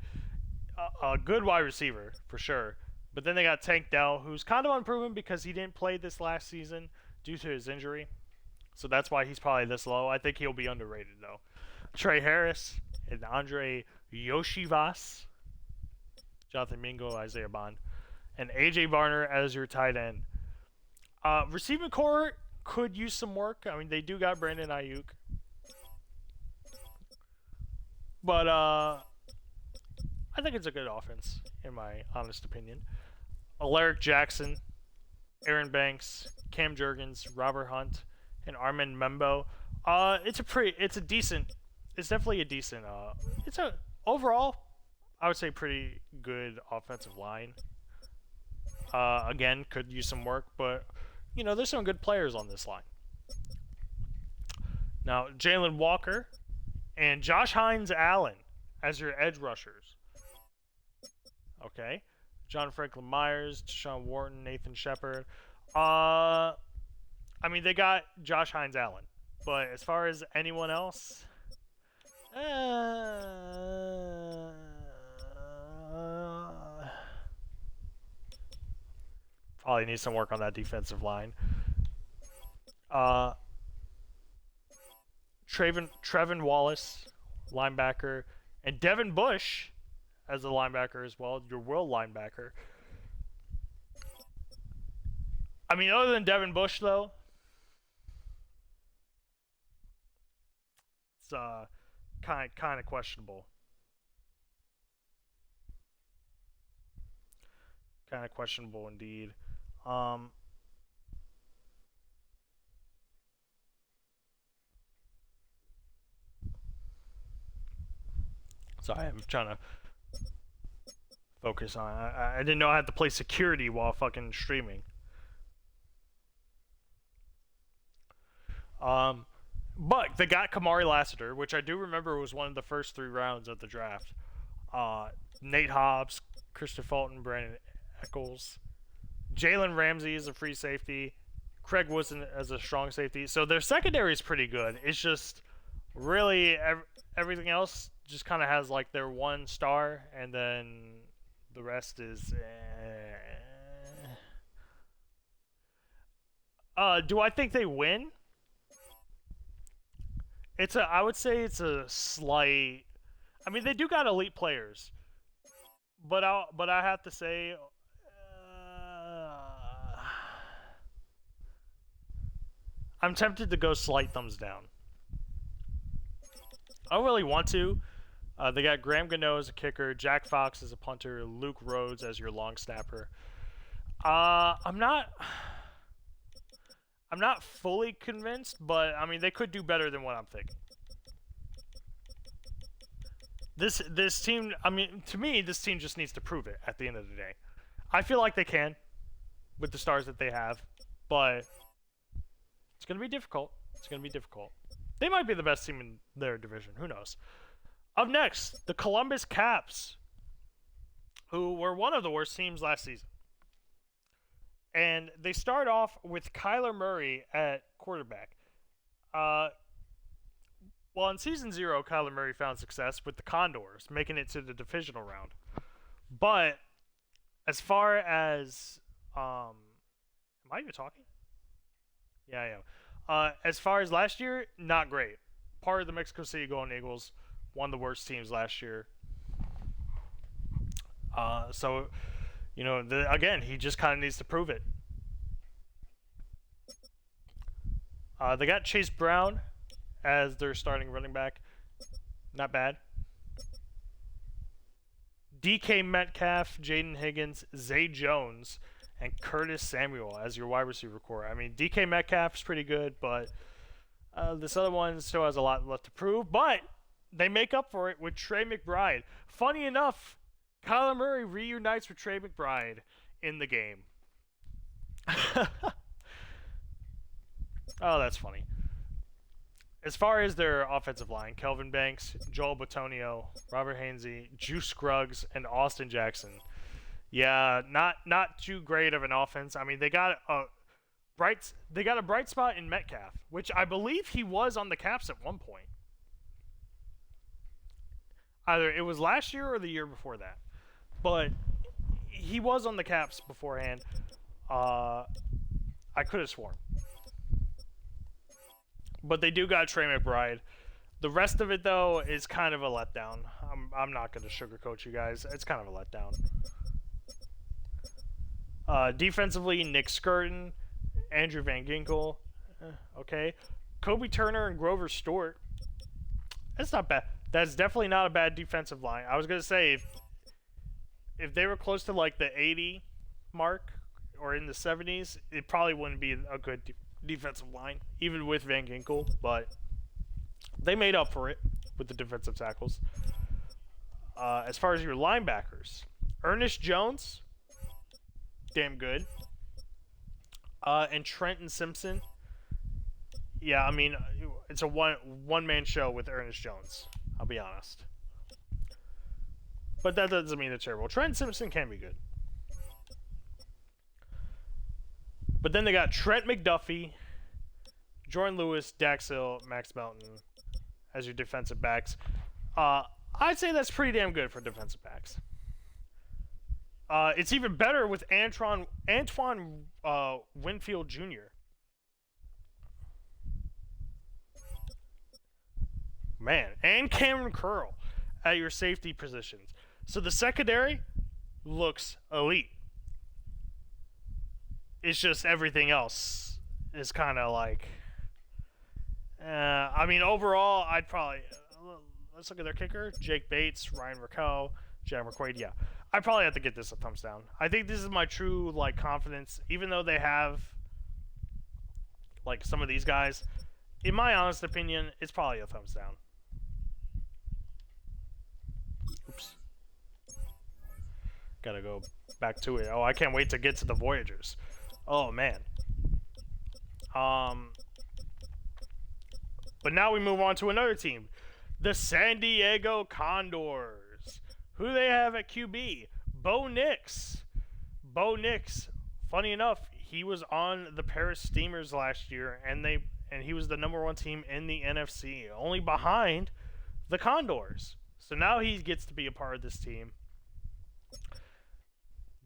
A good wide receiver for sure, but then they got Tank Dell, who's kind of unproven because he didn't play this last season due to his injury, so that's why he's probably this low. I think he'll be underrated though. Trey Harris and Andre Yoshivas, Jonathan Mingo, Isaiah Bond, and AJ Varner as your tight end. Receiving core could use some work. I mean, they do got Brandon Ayuk. But I think it's a good offense, in my honest opinion. Alaric Jackson, Aaron Banks, Cam Jurgens, Robert Hunt, and Armin Membo. It's definitely a decent. Overall, I would say pretty good offensive line. Again, could use some work, but there's some good players on this line. Now, Jalen Walker and Josh Hines Allen as your edge rushers. Okay. John Franklin Myers, Deshaun Wharton, Nathan Shepard. I mean, they got Josh Hines Allen. But as far as anyone else, probably needs some work on that defensive line. Trevin Wallace, linebacker, and Devin Bush as a linebacker as well, your will linebacker. I mean, other than Devin Bush, though, it's kind of questionable. Kind of questionable indeed. Sorry, I'm trying to focus on. I didn't know I had to play security while fucking streaming. But they got Kamari Lassiter, which I do remember was one of the first 3 rounds of the draft. Nate Hobbs, Christopher Fulton, Brandon Eccles, Jalen Ramsey is a free safety, Craig Woodson as a strong safety. So their secondary is pretty good. It's just really everything else just kind of has like their one star, and then the rest is. Do I think they win? I would say it's a slight. I mean, they do got elite players, but I have to say, I'm tempted to go slight thumbs down. I don't really want to. They got Graham Gano as a kicker, Jack Fox as a punter, Luke Rhodes as your long snapper. I'm not fully convinced, but I mean they could do better than what I'm thinking. This team, I mean, to me, this team just needs to prove it at the end of the day. I feel like they can with the stars that they have, but it's going to be difficult. It's going to be difficult. They might be the best team in their division. Who knows? Up next, the Columbus Caps, who were one of the worst teams last season. And they start off with Kyler Murray at quarterback. Well, in Season 0, Kyler Murray found success with the Condors, making it to the divisional round. But as far as... am I even talking? Yeah, I am. As far as last year, not great. Part of the Mexico City Golden Eagles, one of the worst teams last year. So, you know, again, he just kind of needs to prove it. They got Chase Brown as their starting running back. Not bad. DK Metcalf, Jaden Higgins, Zay Jones, and Curtis Samuel as your wide receiver core. I mean, DK Metcalf's pretty good, but this other one still has a lot left to prove. But they make up for it with Trey McBride. Funny enough, Kyler Murray reunites with Trey McBride in the game. Oh, that's funny. As far as their offensive line, Kelvin Banks, Joel Bitonio, Robert Hainsey, Juice Scruggs, and Austin Jackson. Yeah, not too great of an offense. I mean, they got a bright spot in Metcalf, which I believe he was on the Caps at one point. Either it was last year or the year before that. But he was on the Caps beforehand. I could have sworn. But they do got Trey McBride. The rest of it, though, is kind of a letdown. I'm not going to sugarcoat you guys. It's kind of a letdown. Defensively, Nick Skirton, Andrew Van Ginkel. Okay. Kobe Turner and Grover Stewart. That's not bad. That's definitely not a bad defensive line. I was going to say, if they were close to like the 80 mark or in the 70s, it probably wouldn't be a good defensive line, even with Van Ginkel, but they made up for it with the defensive tackles. As far as your linebackers, Ernest Jones, damn good. And Trenton Simpson. Yeah, I mean, it's a one-man show with Ernest Jones, I'll be honest. But that doesn't mean it's terrible. Trenton Simpson can be good. But then they got Trent McDuffie, Jordan Lewis, Dax Hill, Max Melton as your defensive backs. I'd say that's pretty damn good for defensive backs. It's even better with Antoine Winfield Jr. Man, and Cameron Curl at your safety positions. So the secondary looks elite. It's just everything else is kind of like... I mean, overall, I'd probably... let's look at their kicker. Jake Bates, Ryan Raquel, Jack McQuaid. Yeah, I'd probably have to get this a thumbs down. I think this is my true like confidence. Even though they have like some of these guys, in my honest opinion, it's probably a thumbs down. Oops. Gotta go back to it. Oh, I can't wait to get to the Voyagers. Oh, man. But now we move on to another team. The San Diego Condors. Who do they have at QB? Bo Nix. Bo Nix, funny enough, he was on the Paris Steamers last year, and he was the #1 team in the NFC, only behind the Condors. So now he gets to be a part of this team.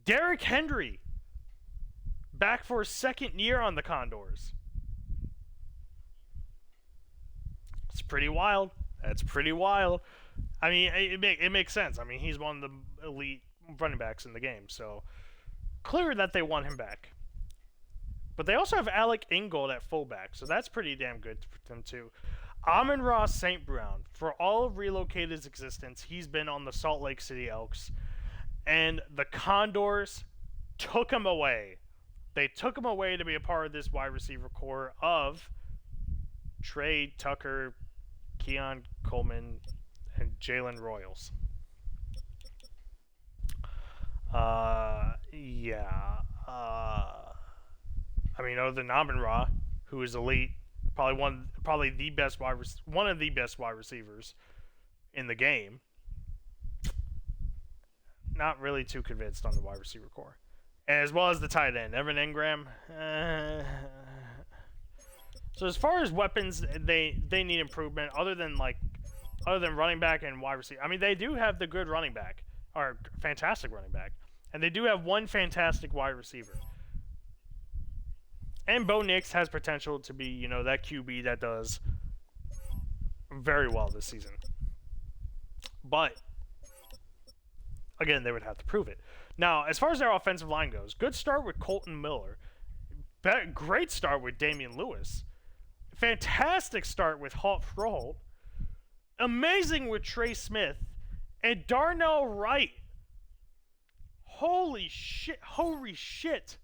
Derrick Henry, back for his second year on the Condors. It's pretty wild. That's pretty wild. I mean, it makes sense. I mean, he's one of the elite running backs in the game, so clear that they want him back. But they also have Alec Ingold at fullback, so that's pretty damn good for them too. Amon-Ra St. Brown, for all of Relocated's existence, he's been on the Salt Lake City Elks, and the Condors took him away. They took him away to be a part of this wide receiver core of Trey Tucker, Keon Coleman, and Jalen Royals. I mean, other than Amon-Ra, who is elite, one of the best wide receivers in the game. Not really too convinced on the wide receiver core. And as well as the tight end, Evan Engram. So as far as weapons, they need improvement other than running back and wide receiver. I mean, they do have the good running back, or fantastic running back. And they do have one fantastic wide receiver. And Bo Nix has potential to be, you know, that QB that does very well this season. But again, they would have to prove it. Now, as far as their offensive line goes, good start with Colton Miller. Great start with Damian Lewis. Fantastic start with Halt Froholt. Amazing with Trey Smith. And Darnell Wright. Holy shit. Holy shit.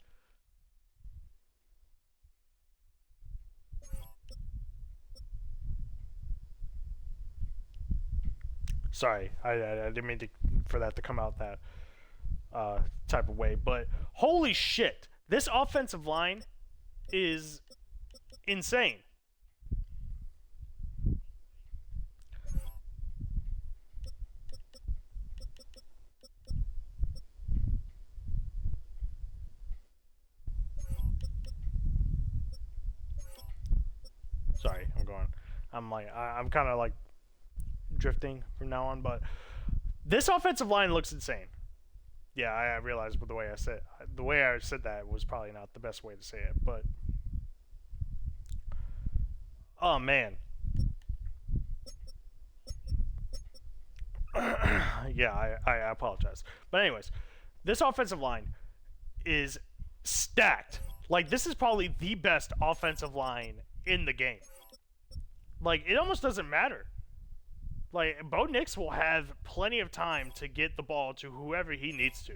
Sorry, I didn't mean for that to come out that type of way, but holy shit, this offensive line is insane. Sorry, I'm kind of like drifting from now on, but this offensive line looks insane. Yeah, I realized the way I said that was probably not the best way to say it, but oh man. Yeah, I apologize. But anyways, this offensive line is stacked. Like, this is probably the best offensive line in the game. Like, it almost doesn't matter. Like, Bo Nix will have plenty of time to get the ball to whoever he needs to.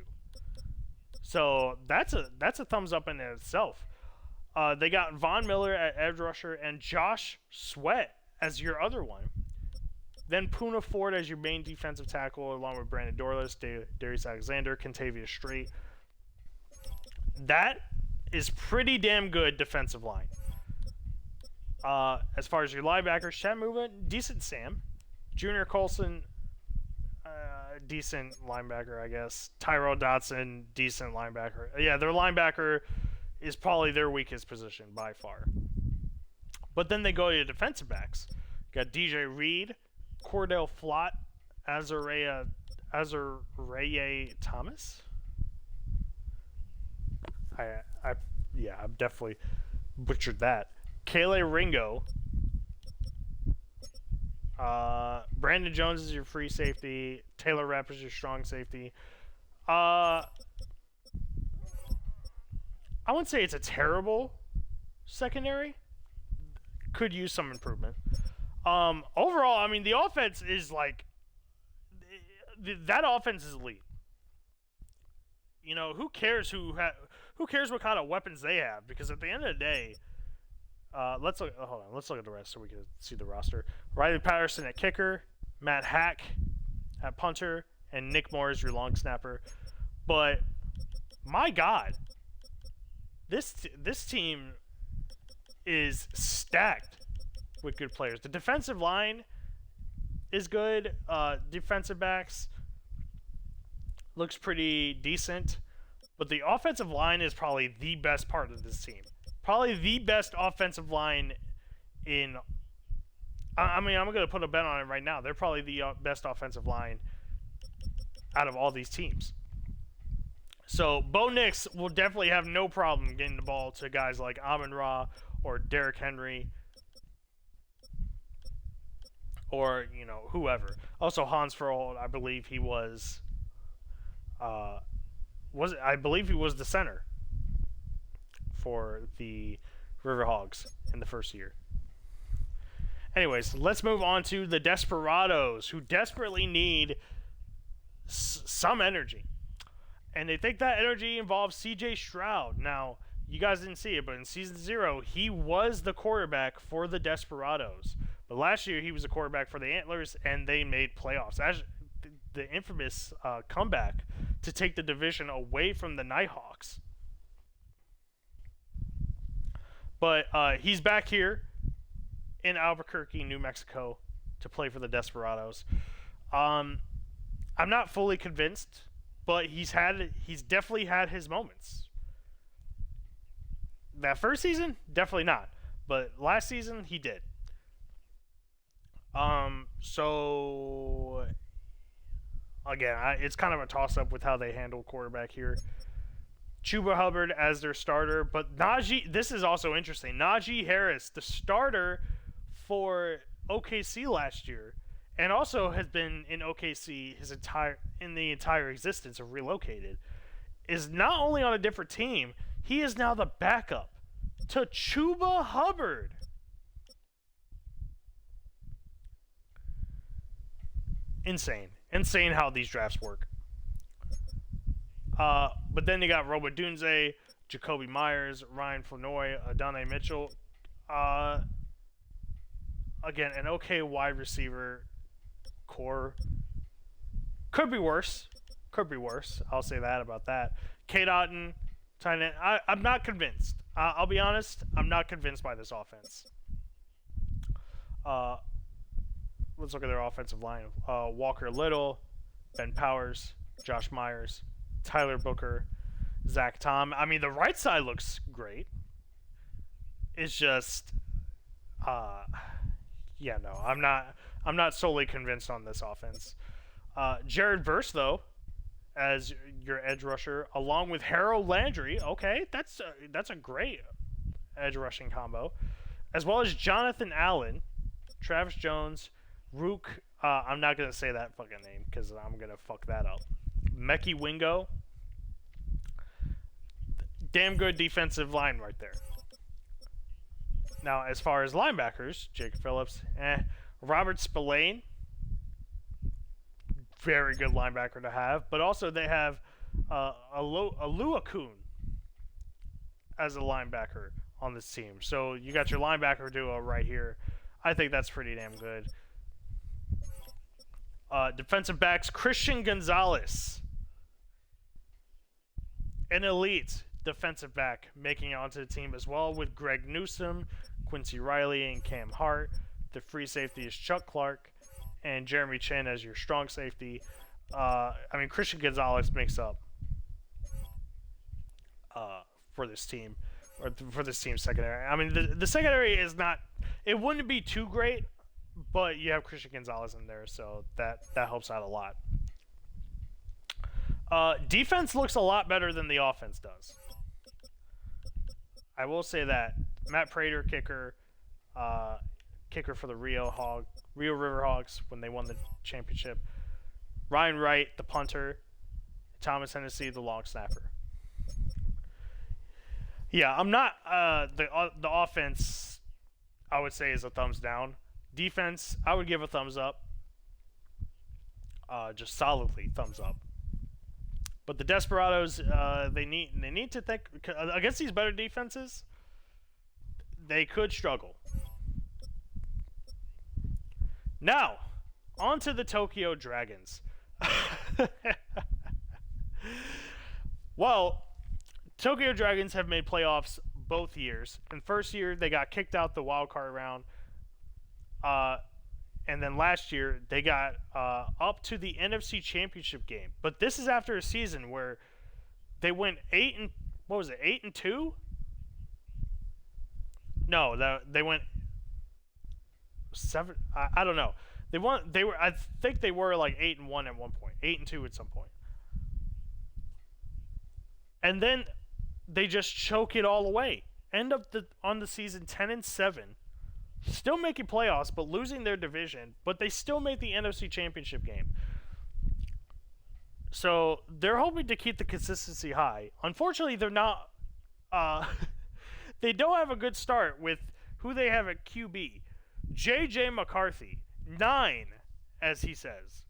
So that's a thumbs up in itself. They got Von Miller at edge rusher and Josh Sweat as your other one. Then Poona Ford as your main defensive tackle, along with Brandon Dorless, Darius Alexander, Kentavious Street. That is pretty damn good defensive line. As far as your linebackers, Chattanooga, decent Sam. Junior Colson, decent linebacker, I guess. Tyrell Dotson, decent linebacker. Yeah, their linebacker is probably their weakest position by far. But then they go to defensive backs. You got DJ Reed, Cordell Flott, Azariah Thomas. I've definitely butchered that. Kayla Ringo. Brandon Jones is your free safety. Taylor Rapp is your strong safety. I wouldn't say it's a terrible secondary. Could use some improvement. Overall, I mean, the offense is like... that offense is elite. You know, who cares what kind of weapons they have? Because at the end of the day... let's look at the rest so we can see the roster. Riley Patterson at kicker, Matt Hack at punter, and Nick Moore is your long snapper. But my God, this team is stacked with good players. The defensive line is good. Defensive backs looks pretty decent, but the offensive line is probably the best part of this team. Probably the best offensive line in... I mean, I'm going to put a bet on it right now. They're probably the best offensive line out of all these teams. So, Bo Nix will definitely have no problem getting the ball to guys like Amon-Ra or Derrick Henry or, you know, whoever. Also, Hans Froholt, I believe he was... I believe he was the center for the River Hogs in the first year. Anyways, let's move on to the Desperados, who desperately need some energy. And they think that energy involves CJ Stroud. Now, you guys didn't see it, but in Season 0, he was the quarterback for the Desperados. But last year, he was the quarterback for the Antlers, and they made playoffs. The infamous comeback to take the division away from the Nighthawks. But he's back here in Albuquerque, New Mexico, to play for the Desperados. I'm not fully convinced, but he's definitely had his moments. That first season, definitely not, but last season he did. So again, it's kind of a toss-up with how they handle quarterback here. Chuba Hubbard as their starter, but Najee. This is also interesting. Najee Harris, the starter for OKC last year, and also has been in OKC in the entire existence of Relocated, is not only on a different team, he is now the backup to Chuba Hubbard. Insane how these drafts work. But then you got Robert Dunze, Jacoby Myers, Ryan Flournoy, Adonai Mitchell. Again, an okay wide receiver core. Could be worse. I'll say that about that. Kate Otten, tight end. I'm not convinced. I'll be honest. I'm not convinced by this offense. Let's look at their offensive line. Walker Little, Ben Powers, Josh Myers, Tyler Booker, Zach Tom. I mean, the right side looks great. It's just, yeah, no, I'm not solely convinced on this offense. Jared Verse, though, as your edge rusher, along with Harold Landry. Okay, that's a great edge rushing combo, as well as Jonathan Allen, Travis Jones, Rook. I'm not gonna say that fucking name because I'm gonna fuck that up. Mekhi Wingo. Damn good defensive line right there. Now, as far as linebackers, Jacob Phillips, Robert Spillane, very good linebacker to have. But also they have Aluakun as a linebacker on this team. So you got your linebacker duo right here. I think that's pretty damn good. Defensive backs, Christian Gonzalez, an elite defensive back, making it onto the team as well, with Greg Newsome, Quincy Riley, and Cam Hart. The free safety is Chuck Clark, and Jeremy Chin as your strong safety. I mean, Christian Gonzalez makes up for this team, or for this team's secondary. I mean, the secondary is not, it wouldn't be too great, but you have Christian Gonzalez in there, so that helps out a lot. Defense looks a lot better than the offense does. I will say that. Matt Prater, kicker for the Rio River Hogs when they won the championship. Ryan Wright, the punter. Thomas Hennessy, the long snapper. Yeah, I'm not the offense, I would say, is a thumbs down. Defense, I would give a thumbs up. Just solidly thumbs up. But the Desperados, they need to think against these better defenses. They could struggle. Now, on to the Tokyo Dragons. Well, Tokyo Dragons have made playoffs both years. In first year, they got kicked out the wild card round. And then last year, they got up to the NFC Championship game. But this is after a season where they went 8-2? No, they went 7. I don't know. I think they were like 8-1 at one point, 8-2 at some point. And then they just choke it all away. End up on the season 10-7. Still making playoffs, but losing their division. But they still made the NFC Championship game. So they're hoping to keep the consistency high. Unfortunately, they're not. They don't have a good start with who they have at QB. J.J. McCarthy, 9, as he says.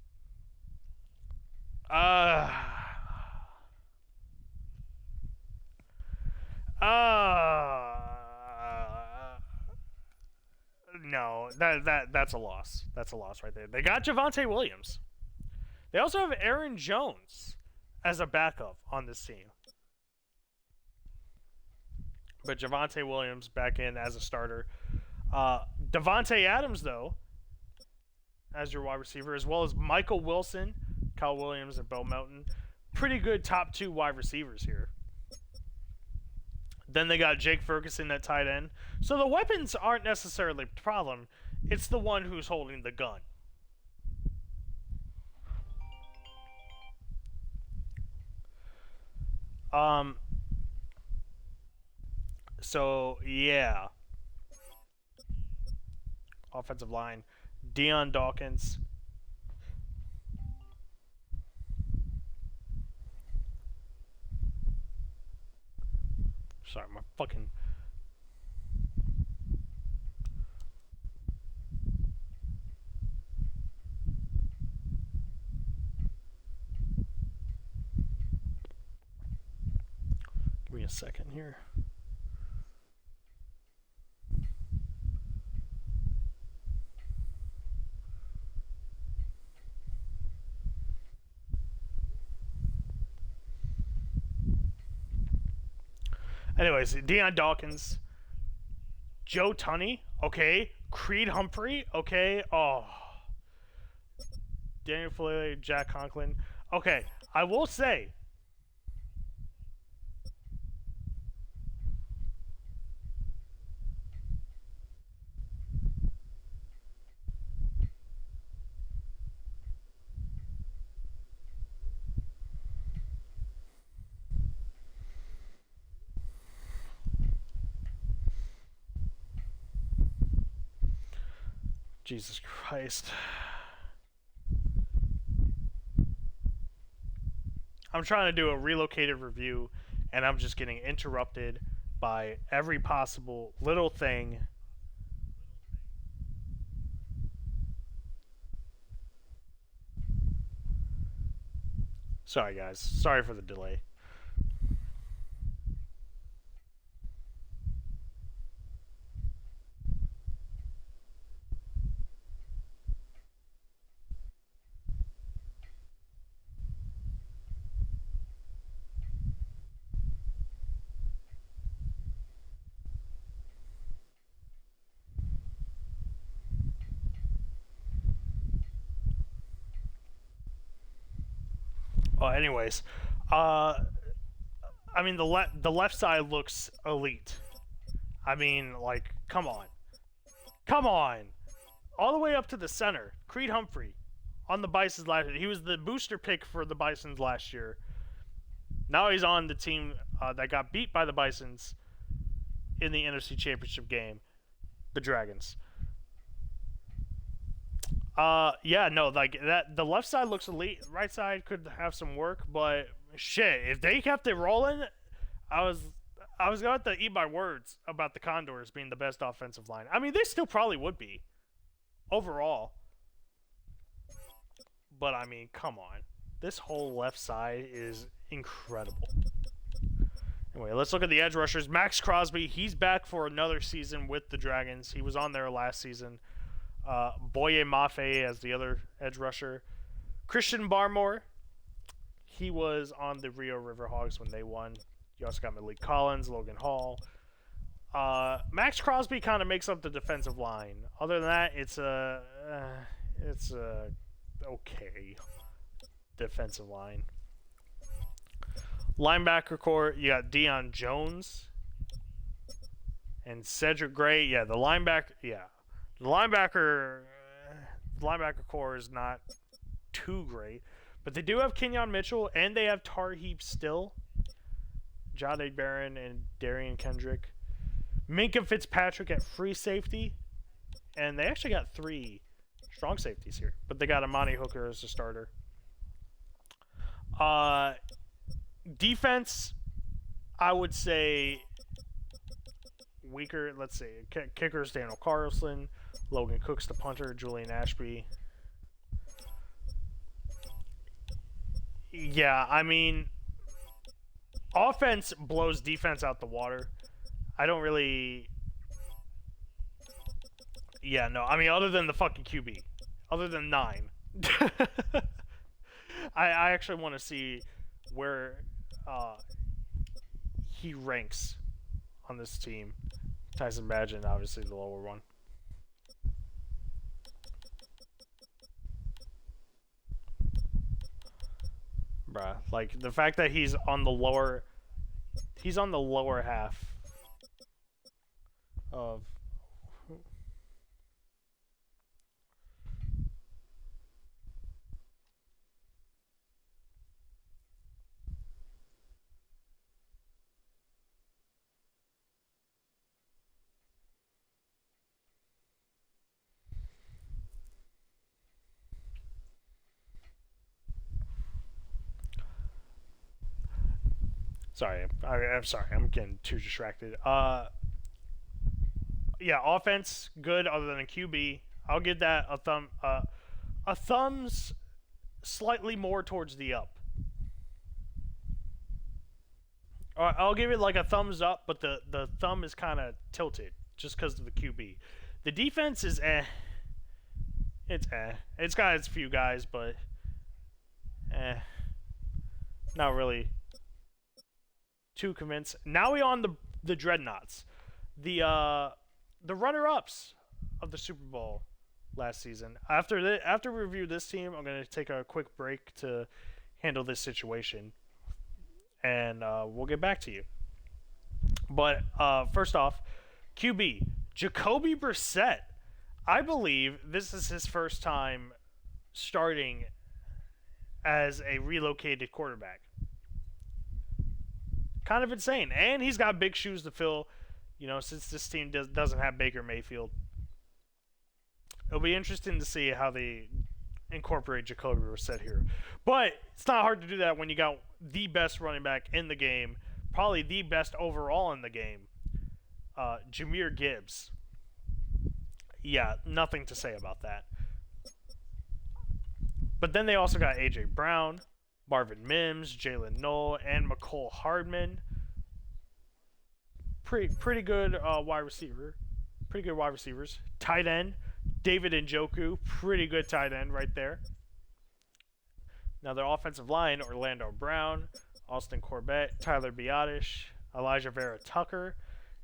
No, that's a loss. That's a loss right there. They got Javonte Williams. They also have Aaron Jones as a backup on this team. But Javonte Williams back in as a starter. Devontae Adams, though, as your wide receiver, as well as Michael Wilson, Kyle Williams, and Bo Melton. Pretty good top 2 wide receivers here. Then they got Jake Ferguson at tight end. So the weapons aren't necessarily the problem. It's the one who's holding the gun. So, yeah. Offensive line. Dion Dawkins. Sorry, my fucking... Give me a second here. Anyways, Dion Dawkins, Joe Tunney, okay, Creed Humphrey, okay, oh, Daniel Fillet, Jack Conklin, okay, I will say, Jesus Christ. I'm trying to do a Relocated review, and I'm just getting interrupted by every possible little thing. Sorry, guys. Sorry for the delay. Anyways, I mean the left side looks elite. I mean, like, come on, all the way up to the center. Creed Humphrey on the Bisons last year. He was the booster pick for the Bisons last year. Now he's on the team that got beat by the Bisons in the NFC Championship game, the Dragons. Yeah, no, like that. The left side looks elite. Right side could have some work, but shit, if they kept it rolling, I was going to have to eat my words about the Condors being the best offensive line. I mean, they still probably would be overall, but I mean, come on, this whole left side is incredible. Anyway, let's look at the edge rushers. Max Crosby, he's back for another season with the Dragons. He was on there last season. Boye Mafe as the other edge rusher. Christian Barmore, he was on the Rio River Hogs when they won. You also got Malik Collins, Logan Hall. Max Crosby kind of makes up the defensive line. Other than that, it's a okay defensive line. Linebacker core, you got Deion Jones and Cedric Gray. Yeah, the linebacker. Yeah. The linebacker core is not too great, but they do have Kenyon Mitchell, and they have Tar Heap Still, Jahdae Barron, and Darian Kendrick. Minka Fitzpatrick at free safety, and they actually got 3 strong safeties here, but they got Amani Hooker as a starter. Defense, I would say weaker. Let's see. Kickers, Daniel Carlson. Logan Cook's the punter. Julian Ashby. Yeah, I mean, offense blows defense out the water. I don't really... Yeah, no. I mean, other than the fucking QB. Other than 9. I actually want to see where he ranks on this team. Tyson Badgett, obviously the lower one. bruh. Like the fact that he's on the lower half of. Sorry, I'm sorry. I'm getting too distracted. Yeah, offense good other than a QB. I'll give that a thumb. A thumbs slightly more towards the up. I'll give it like a thumbs up, but the thumb is kind of tilted just because of the QB. The defense is eh. It's eh. It's got its few guys, but eh. Not really too convinced. Now we on the Dreadnoughts, the runner-ups of the Super Bowl last season. After we review this team, I'm gonna take a quick break to handle this situation, and we'll get back to you. But first off, QB Jacoby Brissett. I believe this is his first time starting as a relocated quarterback. Kind of insane. And he's got big shoes to fill, since this team doesn't have Baker Mayfield. It'll be interesting to see how they incorporate Jacoby Brissett here. But it's not hard to do that when you got the best running back in the game, probably the best overall in the game, Jahmyr Gibbs. Yeah, nothing to say about that. But then they also got A.J. Brown, Marvin Mims, Jalen Noel, and McCole Hardman. Pretty good wide receiver. Pretty good wide receivers. Tight end, David Njoku. Pretty good tight end right there. Now their offensive line, Orlando Brown, Austin Corbett, Tyler Biotish, Elijah Vera Tucker,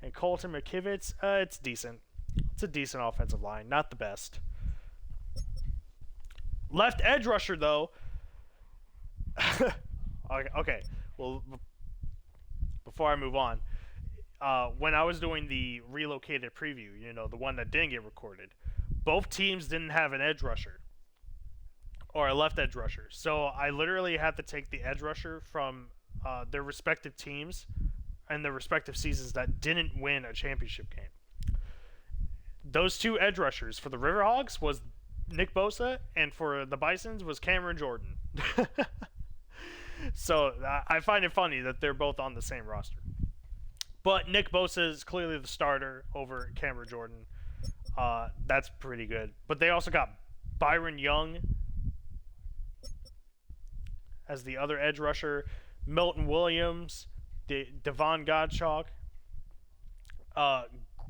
and Colton McKivitz. It's decent. It's a decent offensive line. Not the best. Left edge rusher, though. Okay. Well, before I move on, when I was doing the relocated preview, the one that didn't get recorded, both teams didn't have an edge rusher or a left edge rusher. So I literally had to take the edge rusher from their respective teams and their respective seasons that didn't win a championship game. Those two edge rushers for the Riverhawks was Nick Bosa, and for the Bisons was Cameron Jordan. So I find it funny that they're both on the same roster. But Nick Bosa is clearly the starter over Cameron Jordan. That's pretty good. But they also got Byron Young as the other edge rusher, Milton Williams, Devon Godchalk.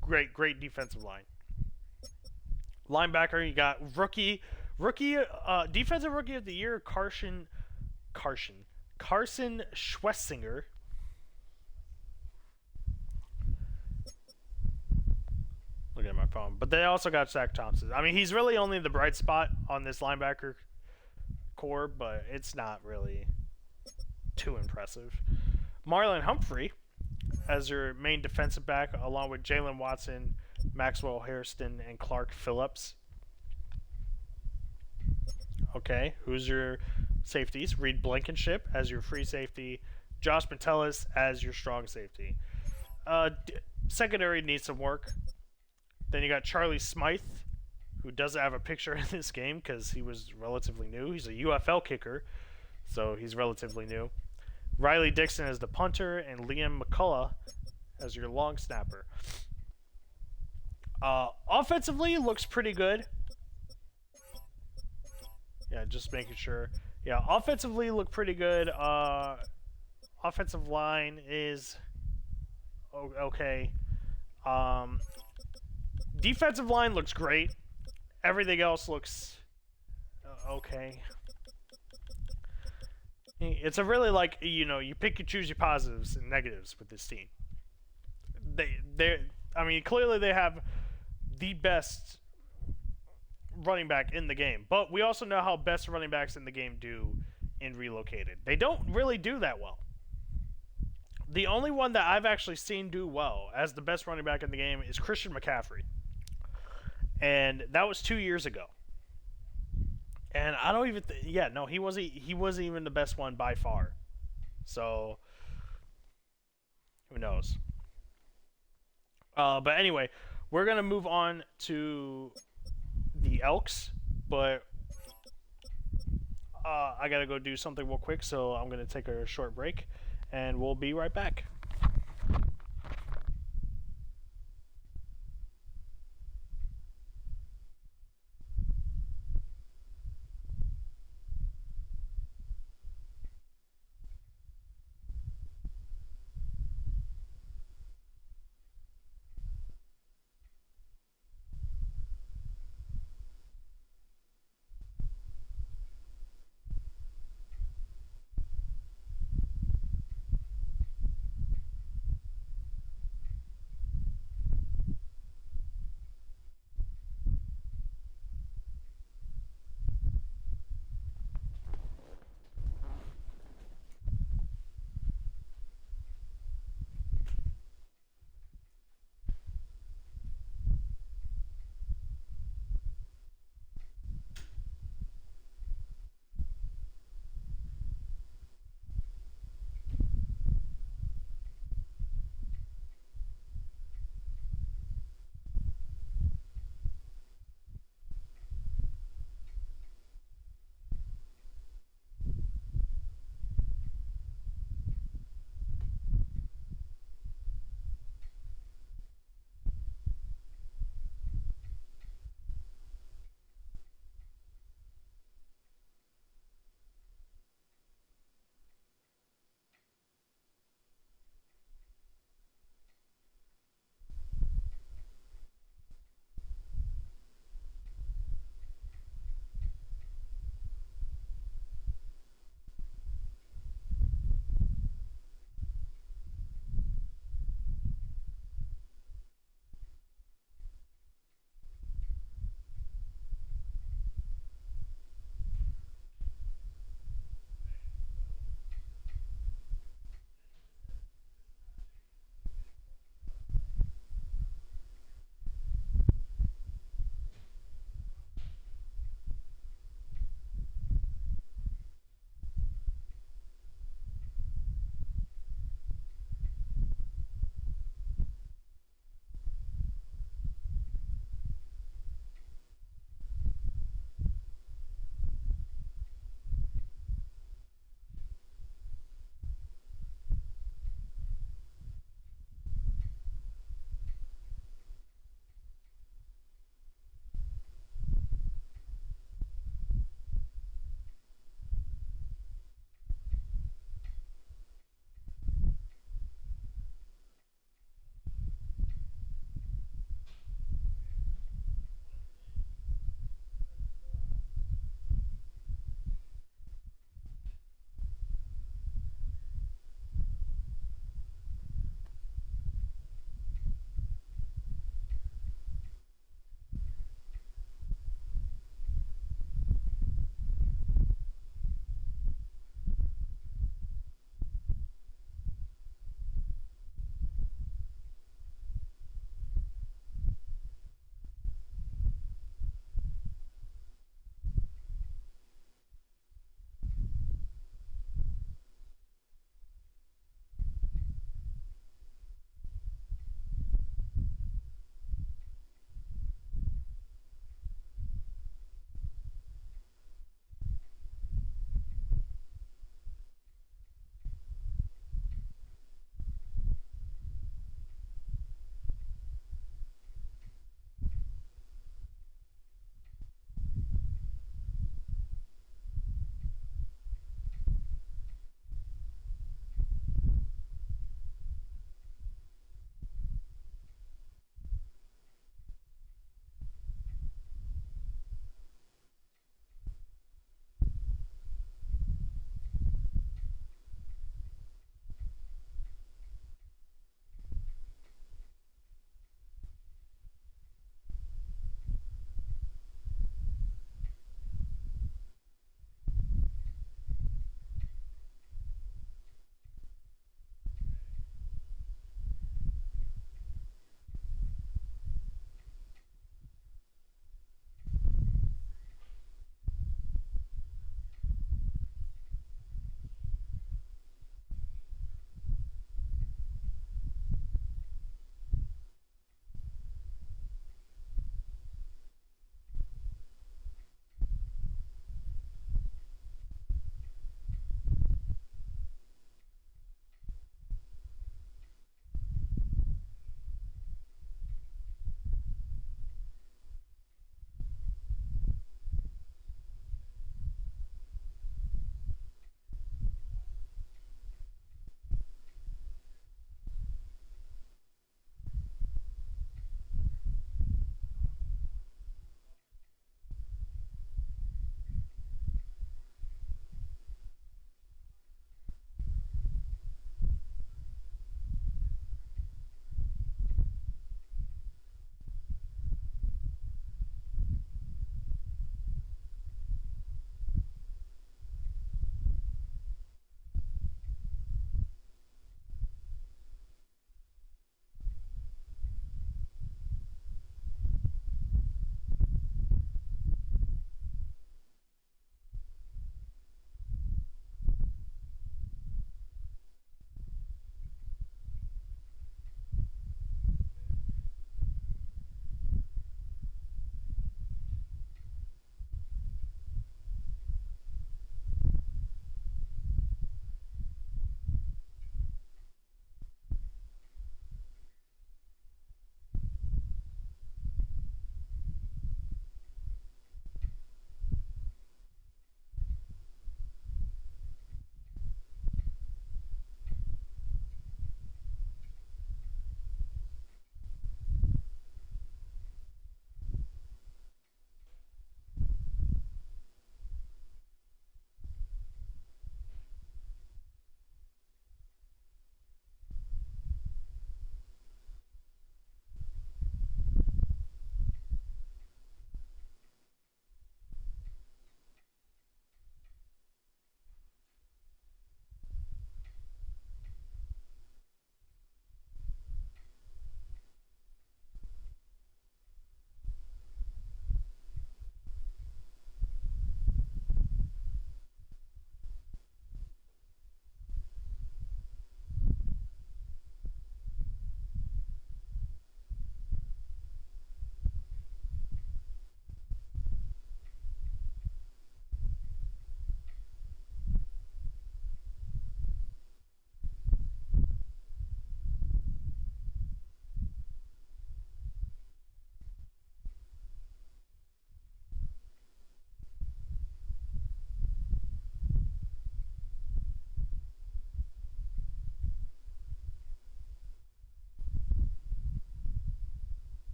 Great defensive line. Linebacker, you got defensive rookie of the year, Carson Schwessinger. Looking at my phone. But they also got Zach Thompson. I mean, he's really only the bright spot on this linebacker core, but it's not really too impressive. Marlon Humphrey as your main defensive back, along with Jalen Watson, Maxwell Hairston, and Clark Phillips. Okay, who's your safeties? Reed Blankenship as your free safety, Josh Metellus as your strong safety. Secondary needs some work. Then you got Charlie Smythe, who doesn't have a picture in this game because he was relatively new. He's a UFL kicker, so he's relatively new. Riley Dixon as the punter, and Liam McCullough as your long snapper. Offensively, looks pretty good. Yeah, just making sure. Yeah, offensively look pretty good. Offensive line is okay. Defensive line looks great. Everything else looks okay. It's a really you pick and choose your positives and negatives with this team. Clearly they have the best running back in the game, but we also know how best running backs in the game do in Relocated. They don't really do that well. The only one that I've actually seen do well as the best running back in the game is Christian McCaffrey. And that was 2 years ago. And I don't even he wasn't even the best one by far. So who knows? But anyway, we're gonna move on to the Elks, but I gotta go do something real quick, so I'm gonna take a short break, and we'll be right back.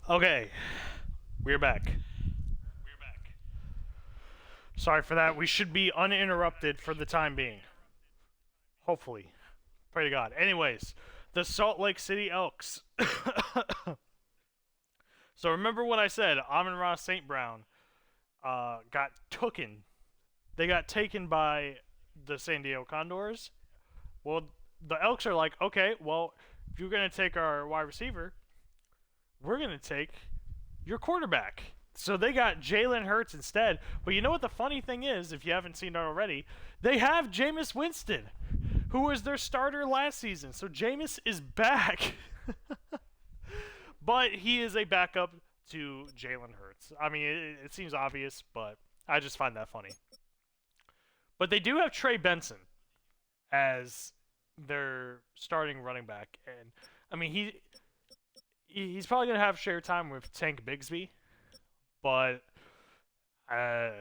Okay, we're back. Sorry for that. We should be uninterrupted for the time being. Hopefully. Pray to God. Anyways, the Salt Lake City Elks. So remember what I said, Amon-Ra St. Brown got tooken. They got taken by the San Diego Condors. Well, the Elks are like, okay, well, if you're going to take our wide receiver, we're going to take your quarterback. So they got Jalen Hurts instead. But you know what the funny thing is, if you haven't seen it already? They have Jameis Winston, who was their starter last season. So Jameis is back. But he is a backup to Jalen Hurts. I mean, it seems obvious, but I just find that funny. But they do have Trey Benson as their starting running back. And, I mean, he's probably going to have shared time with Tank Bigsby. But I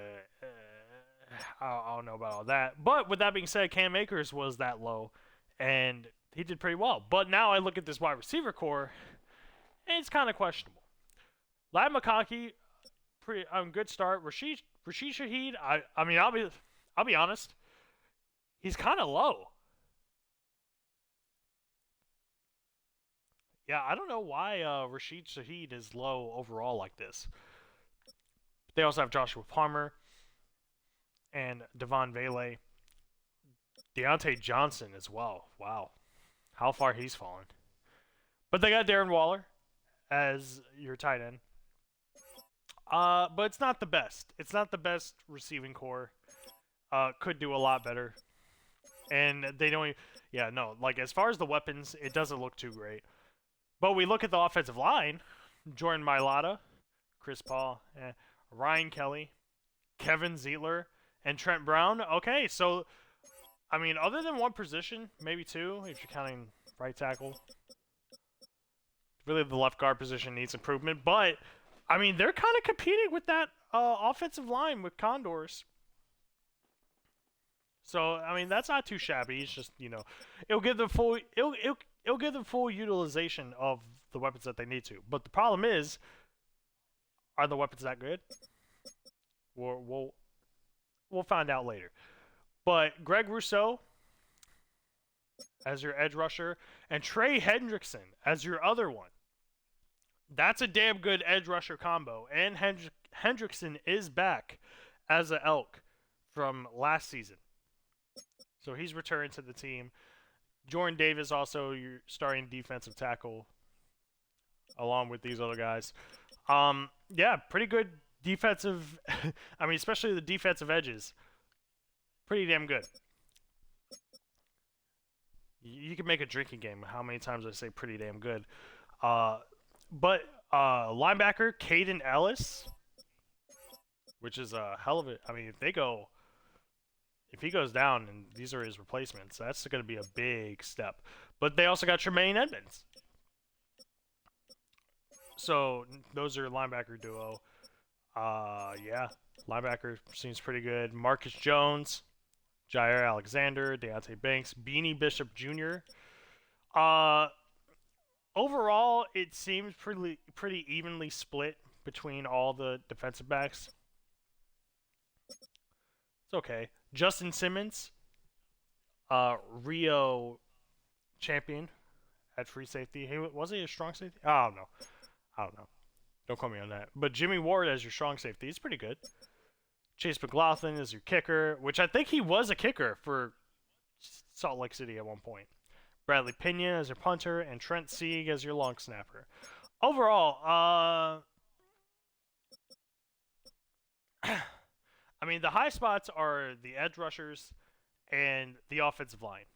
don't know about all that. But with that being said, Cam Akers was that low, and he did pretty well. But now I look at this wide receiver core, and it's kind of questionable. Ladd McConkey, pretty good start. Rashid Shaheed, I mean, I'll be honest, he's kind of low. Yeah, I don't know why Rashid Shaheed is low overall like this. They also have Joshua Palmer and Devon Vele. Deontay Johnson as well. Wow. How far he's fallen. But they got Darren Waller as your tight end. But it's not the best. It's not the best receiving core. Could do a lot better. And they don't... Yeah, no. Like, as far as the weapons, it doesn't look too great. But we look at the offensive line. Jordan Mailata, Chris Paul, Ryan Kelly, Kevin Zeitler, and Trent Brown. Okay, so, I mean, other than one position, maybe two, if you're counting right tackle. Really, the left guard position needs improvement. But, I mean, they're kind of competing with that offensive line with Condors. So, I mean, that's not too shabby. It's just, you know, it'll give them full utilization of the weapons that they need to. But the problem is, are the weapons that good? We'll find out later. But Greg Rousseau as your edge rusher and Trey Hendrickson as your other one. That's a damn good edge rusher combo. And Hendrickson is back as an Elk from last season. So he's returned to the team. Jordan Davis also your starting defensive tackle along with these other guys. Yeah, pretty good defensive. I mean, especially the defensive edges. Pretty damn good. You can make a drinking game. How many times I say pretty damn good? But linebacker Caden Ellis, which is a hell of it. I mean, if he goes down and these are his replacements, that's going to be a big step. But they also got Tremaine Edmonds. So those are linebacker duo. Yeah, linebacker seems pretty good. Marcus Jones, Jair Alexander, Deontay Banks, Beanie Bishop Jr. Overall, it seems pretty evenly split between all the defensive backs. It's okay. Justin Simmons, Rio champion at free safety. Was he a strong safety? I don't know. Don't quote me on that. But Jimmy Ward as your strong safety is pretty good. Chase McLaughlin is your kicker, which I think he was a kicker for Salt Lake City at one point. Bradley Pena as your punter, and Trent Sieg as your long snapper. Overall, I mean, the high spots are the edge rushers and the offensive line.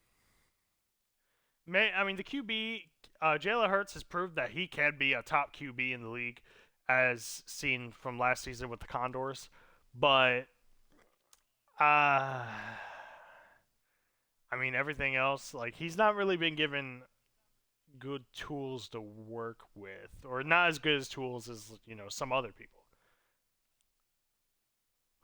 I mean, the QB, Jalen Hurts has proved that he can be a top QB in the league, as seen from last season with the Condors. But, I mean, everything else, like, he's not really been given good tools to work with, or not as good as tools as, you know, some other people.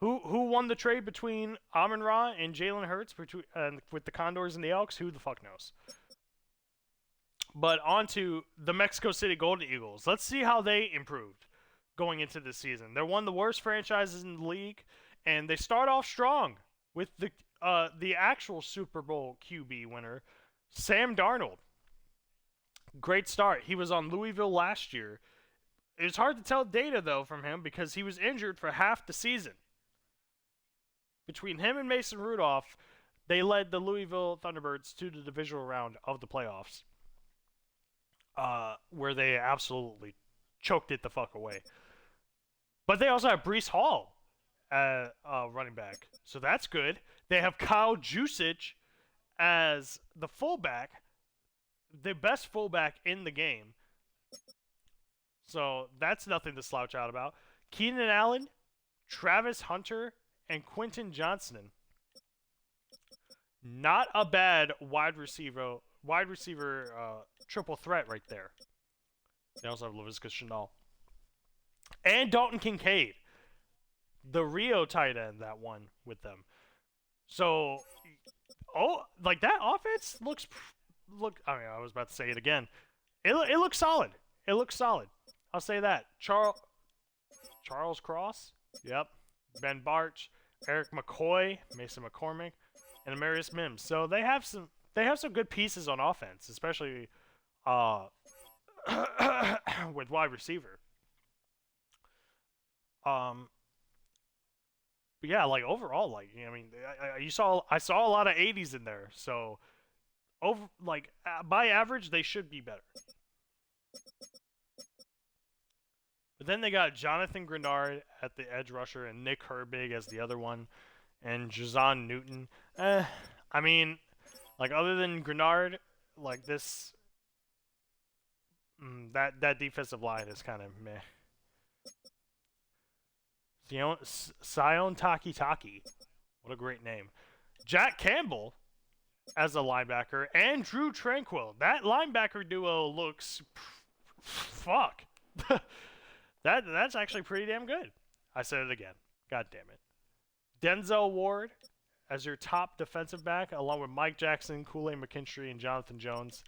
Who won the trade between Amon-Ra and Jalen Hurts with the Condors and the Elks? Who the fuck knows? But on to the Mexico City Golden Eagles. Let's see how they improved going into this season. They're one of the worst franchises in the league, and they start off strong with the actual Super Bowl QB winner, Sam Darnold. Great start. He was on Louisville last year. It was hard to tell data, though, from him because he was injured for half the season. Between him and Mason Rudolph, they led the Louisville Thunderbirds to the divisional round of the playoffs, where they absolutely choked it the fuck away. But they also have Breece Hall running back, so that's good. They have Kyle Juszczyk as the fullback, the best fullback in the game. So that's nothing to slouch out about. Keenan Allen, Travis Hunter, and Quentin Johnston. Not a bad wide receiver triple threat right there. They also have Laviska Shenault. And Dalton Kincaid, the Rio tight end that won with them. So, like that offense I was about to say it again. It looks solid. It looks solid. I'll say that. Charles Cross, yep. Ben Barch, Eric McCoy, Mason McCormick, and Amarius Mims. So they have some good pieces on offense, especially with wide receiver. But yeah, like overall, like I mean, I saw a lot of 80s in there. So by average, they should be better. But then they got Jonathan Grenard at the edge rusher and Nick Herbig as the other one, and Jazon Newton. I mean, like other than Grenard, like this, that defensive line is kind of meh. Sion Taki. What a great name. Jack Campbell as a linebacker and Drew Tranquil. That linebacker duo looks fuck. That's actually pretty damn good. I said it again. God damn it. Denzel Ward as your top defensive back, along with Mike Jackson, Kool-Aid McKinstry, and Jonathan Jones.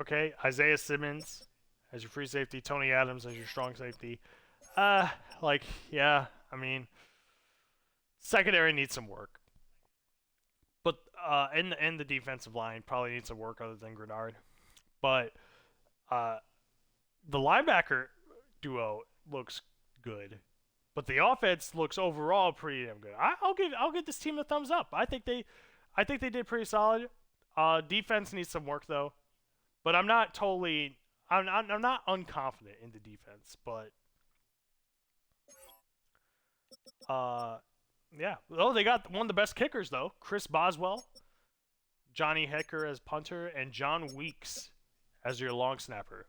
Okay, Isaiah Simmons as your free safety, Tony Adams as your strong safety. Yeah, I mean, secondary needs some work. But in the defensive line probably needs some work other than Grenard. But the linebacker duo looks good, but the offense looks overall pretty damn good. I'll give this team a thumbs up. I think they did pretty solid. Defense needs some work though, but I'm not unconfident in the defense. But yeah. Oh, they got one of the best kickers though, Chris Boswell, Johnny Hecker as punter, and John Weeks as your long snapper.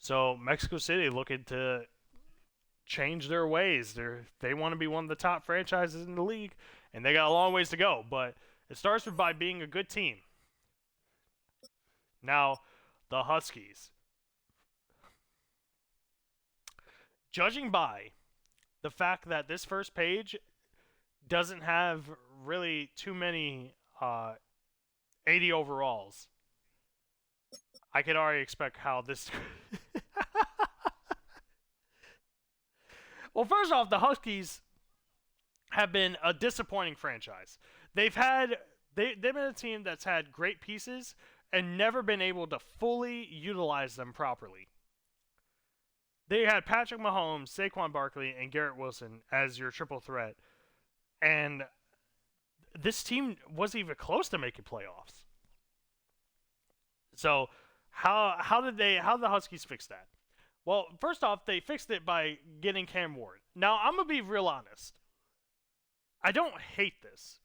So Mexico City looking to change their ways. They want to be one of the top franchises in the league, and they got a long ways to go. But it starts by being a good team. Now, the Huskies. Judging by the fact that this first page doesn't have really too many 80 overalls, I could already expect how this... Well, first off, the Huskies have been a disappointing franchise. They've been a team that's had great pieces and never been able to fully utilize them properly. They had Patrick Mahomes, Saquon Barkley, and Garrett Wilson as your triple threat, and this team wasn't even close to making playoffs. So how did the Huskies fix that? Well, first off, they fixed it by getting Cam Ward. Now, I'm going to be real honest. I don't hate this.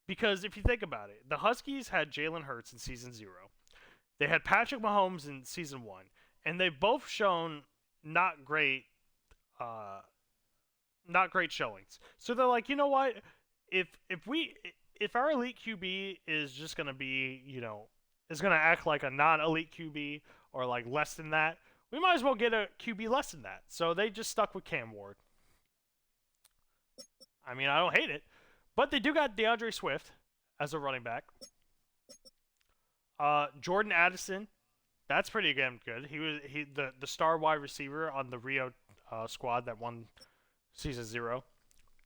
Because if you think about it, the Huskies had Jalen Hurts in Season 0. They had Patrick Mahomes in Season 1. And they've both shown not great showings. So they're like, you know what? If our elite QB is just going to be, is going to act like a non-elite QB or like less than that, we might as well get a QB less than that. So they just stuck with Cam Ward. I mean, I don't hate it. But they do got DeAndre Swift as a running back. Jordan Addison, that's pretty damn good. He was the star wide receiver on the Rio squad that won season 0.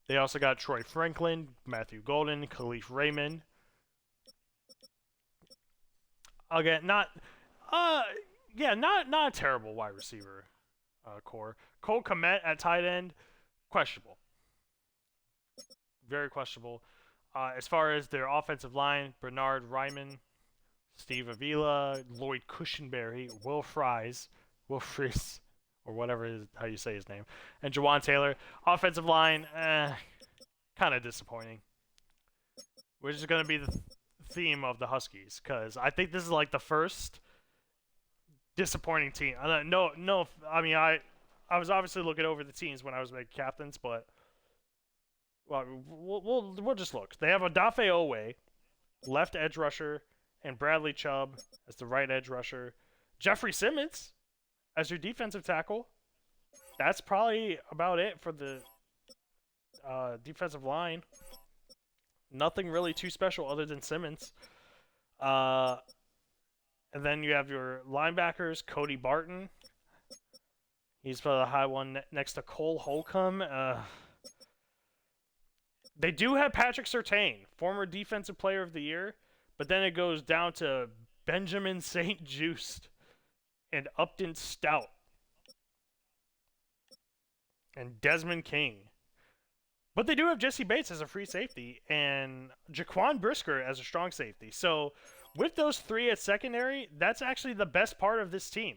They also got Troy Franklin, Matthew Golden, Khalif Raymond. Again, not a terrible wide receiver core. Cole Kmet at tight end, questionable, very questionable. As far as their offensive line, Bernard Ryman, Steve Avila, Lloyd Cushenberry, Will Fries, or whatever is how you say his name, and Jawan Taylor. Offensive line, kind of disappointing. Which is going to be the theme of the Huskies, because I think this is like the first disappointing team. No, I mean I was obviously looking over the teams when I was making captains, but well, we'll just look. They have Odafe Owe, left edge rusher, and Bradley Chubb as the right edge rusher. Jeffrey Simmons as your defensive tackle. That's probably about it for the defensive line. Nothing really too special other than Simmons. And then you have your linebackers, Cody Barton. He's probably the high one next to Cole Holcomb. They do have Patrick Surtain, former Defensive Player of the Year, but then it goes down to Benjamin St. Just and Upton Stout and Desmond King. But they do have Jesse Bates as a free safety and Jaquan Brisker as a strong safety. So with those 3 at secondary, that's actually the best part of this team.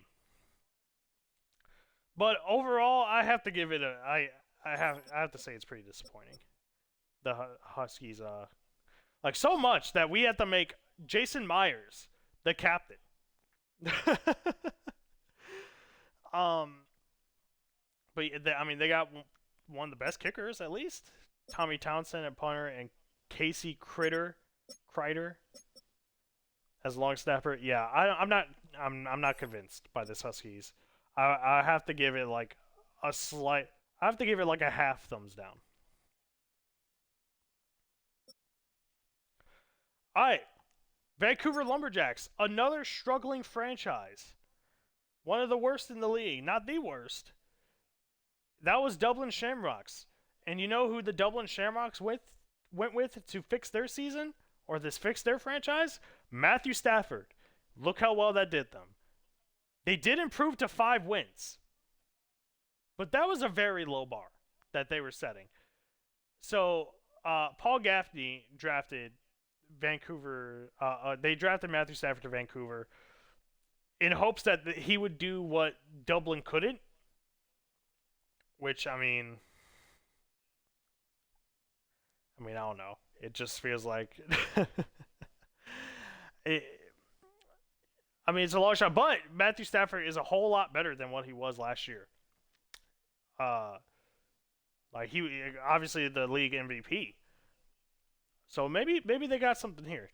But overall, I have to give it I have to say it's pretty disappointing. The Huskies, like so much that we had to make Jason Myers the captain. But I mean, they got one of the best kickers at least. Tommy Townsend at punter and Casey Kreider as long snapper. Yeah, I'm not convinced by this Huskies. I have to give it like a slight. I have to give it like a half thumbs down. All right, Vancouver Lumberjacks, another struggling franchise. One of the worst in the league, not the worst. That was Dublin Shamrocks. And you know who the Dublin Shamrocks went with to fix their season? Or this fix their franchise? Matthew Stafford. Look how well that did them. They did improve to 5 wins. But that was a very low bar that they were setting. So, Paul Gaffney drafted Vancouver. They drafted Matthew Stafford to Vancouver in hopes that he would do what Dublin couldn't. Which, I mean, I don't know. It just feels like it's a long shot, but Matthew Stafford is a whole lot better than what he was last year. Like he obviously the league MVP. So maybe they got something here.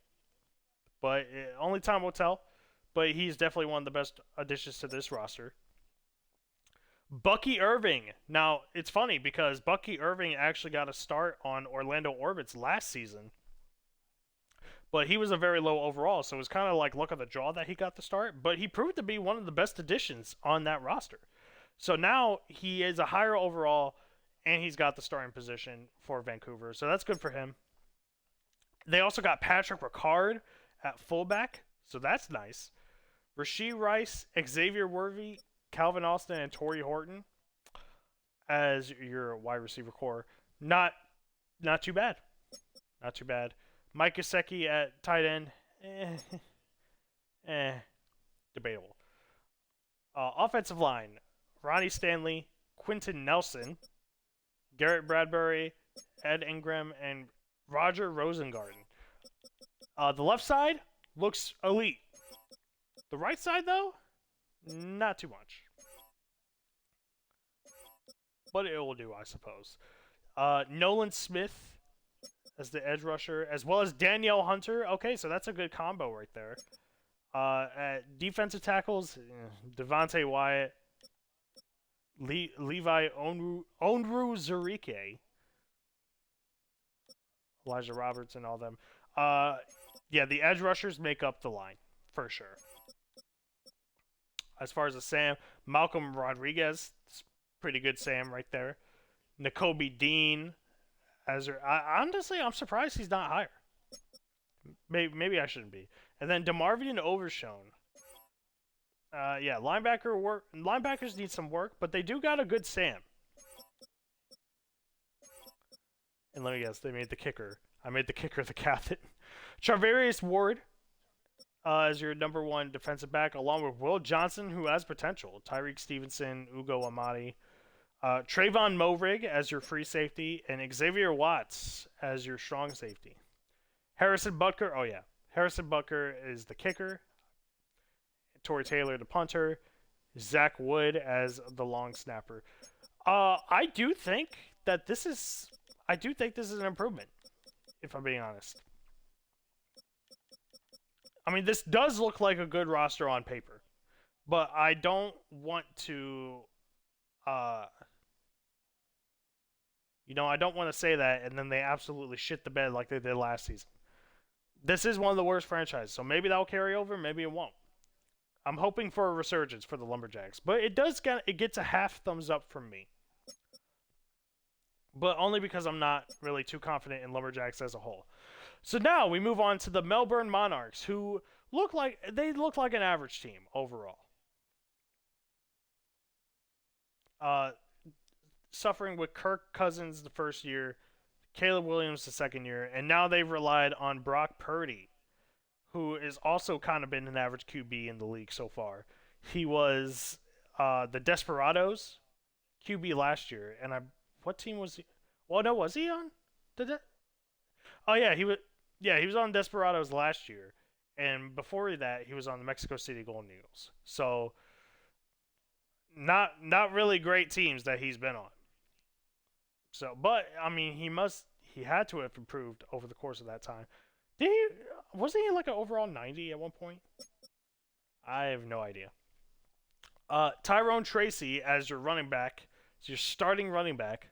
But only time will tell. But he's definitely one of the best additions to this roster. Bucky Irving. Now, it's funny because Bucky Irving actually got a start on Orlando Orbits last season. But he was a very low overall, so it was kind of like luck of the draw that he got the start. But he proved to be one of the best additions on that roster. So now he is a higher overall, and he's got the starting position for Vancouver. So that's good for him. They also got Patrick Ricard at fullback, so that's nice. Rashee Rice, Xavier Worthy, Calvin Austin, and Torrey Horton as your wide receiver core. Not too bad. Not too bad. Mike Gesicki at tight end. Debatable. Offensive line. Ronnie Stanley, Quentin Nelson, Garrett Bradbury, Ed Ingram, and Roger Rosengarten. The left side looks elite. The right side, though, not too much. But it will do, I suppose. Nolan Smith as the edge rusher, as well as Danielle Hunter. Okay, so that's a good combo right there. At defensive tackles, Devontae Wyatt, Levi Onwuzurike, Elijah Roberts, and all them. Yeah, the edge rushers make up the line for sure. As far as the Sam, Malcolm Rodriguez, pretty good Sam right there. Nakobe Dean, honestly, I'm surprised he's not higher. Maybe I shouldn't be. And then DeMarvion Overshone. Yeah, linebackers need some work, but they do got a good Sam. And let me guess, they made the kicker. I made the kicker the captain. Charvarius Ward as your number 1 defensive back, along with Will Johnson, who has potential. Tyreek Stevenson, Ugo Amadi. Trayvon Morig as your free safety, and Xavier Watts as your strong safety. Harrison Butker, Harrison Butker is the kicker. Torrey Taylor, the punter. Zach Wood as the long snapper. I do think this is an improvement, if I'm being honest. I mean, this does look like a good roster on paper, but I don't want to, I don't want to say that and then they absolutely shit the bed like they did last season. This is one of the worst franchises, so maybe that'll carry over, maybe it won't. I'm hoping for a resurgence for the Lumberjacks, but it gets a half thumbs up from me. But only because I'm not really too confident in Lumberjacks as a whole. So now we move on to the Melbourne Monarchs, who look like an average team overall. Suffering with Kirk Cousins the first year, Caleb Williams the second year, and now they've relied on Brock Purdy, who has also kind of been an average QB in the league so far. He was the Desperados QB last year, and what team was he? Well, no, was he on? Oh yeah, he was. Yeah, he was on Desperados last year, and before that, he was on the Mexico City Golden Eagles. So, not really great teams that he's been on. So, but I mean, he had to have improved over the course of that time. Wasn't he like an overall 90 at one point? I have no idea. Tyrone Tracy as your running back, as your starting running back.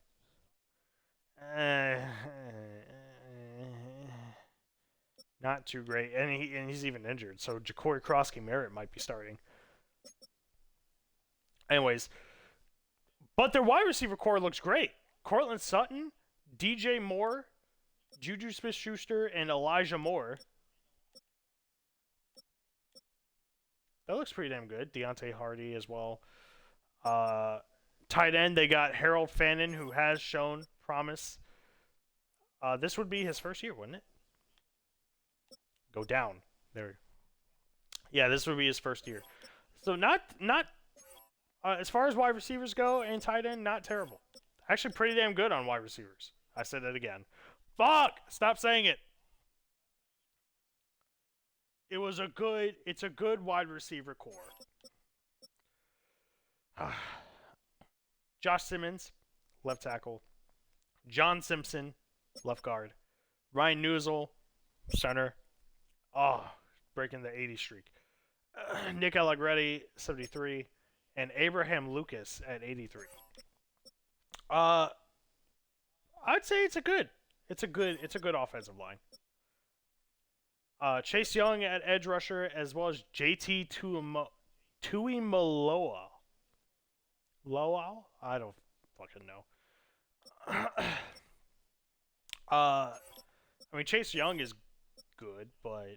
Not too great, and he's even injured. So Ja'Cory Krosky-Merritt might be starting. Anyways, but their wide receiver core looks great. Cortland Sutton, DJ Moore, Juju Smith-Schuster, and Elijah Moore. That looks pretty damn good. Deontay Hardy as well. Tight end, they got Harold Fannin, who has shown promise. This would be his first year, wouldn't it? Go down. There. Yeah, this would be his first year. So not as far as wide receivers go and tight end, not terrible. Actually pretty damn good on wide receivers. I said that again. Fuck! Stop saying it. It's a good wide receiver core. Josh Simmons, left tackle. John Simpson, left guard. Ryan Newsel, center. Oh, breaking the 80 streak. Nick Allegretti, 73. And Abraham Lucas at 83. I'd say it's a good offensive line. Chase Young at edge rusher, as well as JT Tuimoloau. Lowell? I don't fucking know. I mean, Chase Young is good, but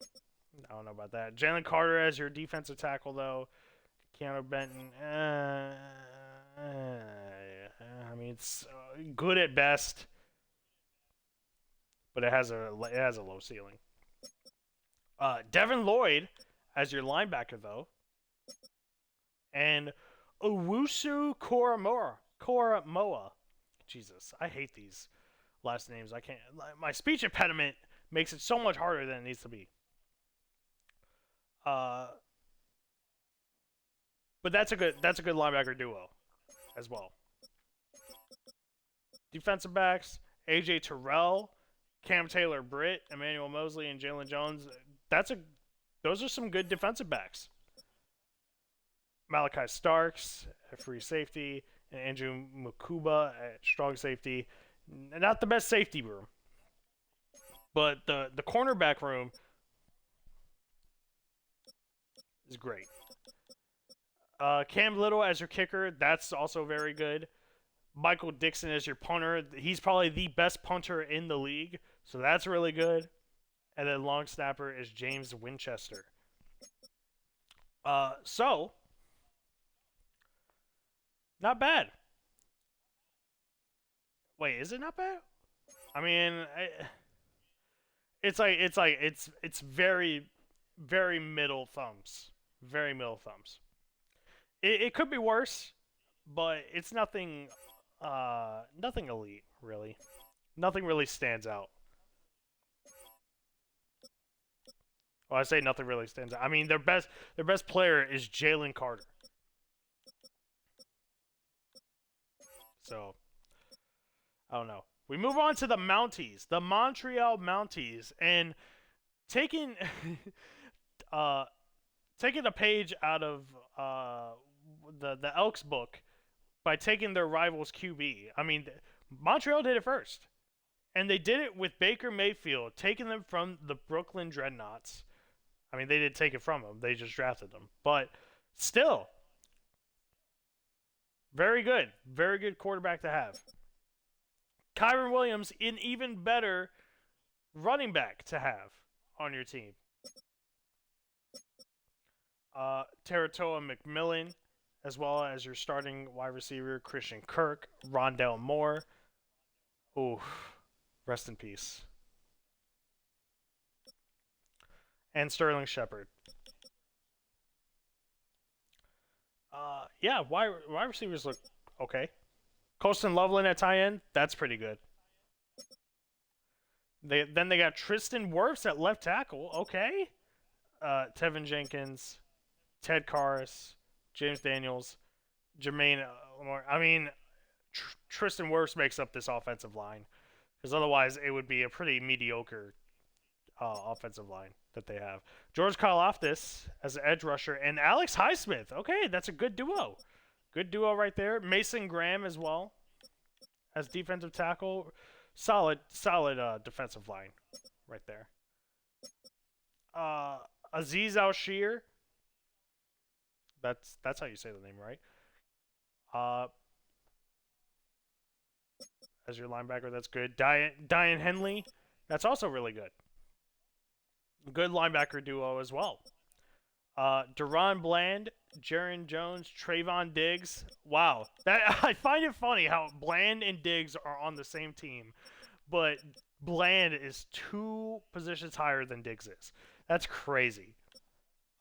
I don't know about that. Jalen Carter as your defensive tackle, though. Keanu Benton. I mean, it's good at best, but it has a low ceiling. Devin Lloyd as your linebacker, though, and Owusu Koramoah. Jesus, I hate these last names. I can't. My speech impediment makes it so much harder than it needs to be. But that's a good linebacker duo as well. Defensive backs: AJ Terrell, Cam Taylor-Britt, Emmanuel Mosley, and Jalen Jones. Those are some good defensive backs. Malachi Starks at free safety, and Andrew Mukuba at strong safety. Not the best safety room, but the cornerback room is great. Cam Little as your kicker, that's also very good. Michael Dixon as your punter, he's probably the best punter in the league, so that's really good. And then long snapper is James Winchester. So not bad. Wait, is it not bad? I mean, it's very very middle thumbs, very middle thumbs. It could be worse, but it's nothing nothing elite really. Nothing really stands out. Well, I say nothing really stands out. I mean, their best player is Jalen Carter. So I don't know. We move on to the Mounties, the Montreal Mounties, and taking uh taking a page out of the Elks book by taking their rivals QB. I mean, Montreal did it first, and they did it with Baker Mayfield, taking them from the Brooklyn Dreadnoughts. I mean, they didn't take it from them; they just drafted them. But still, very good quarterback to have. Kyron Williams, an even better running back to have on your team. Teratoa McMillan, as well as your starting wide receiver Christian Kirk, Rondell Moore. Ooh, rest in peace. And Sterling Shepard. Yeah, wide receivers look okay. Colston Loveland at tight end, that's pretty good. Then they got Tristan Wirfs at left tackle, okay. Tevin Jenkins, Ted Karras, James Daniels, Jermaine Lamar. I mean, Tristan Wirfs makes up this offensive line, because otherwise it would be a pretty mediocre offensive line that they have. George Karlaftis as an edge rusher, and Alex Highsmith. Okay, that's a good duo. Good duo right there. Mason Graham as well as defensive tackle. Solid defensive line right there. Aziz Al-Shir. That's how you say the name, right? As your linebacker, that's good. Diane Henley, that's also really good. Good linebacker duo as well. Deron Bland, Jaron Jones, Trayvon Diggs. Wow, that I find it funny how Bland and Diggs are on the same team, but Bland is 2 positions higher than Diggs is. That's crazy.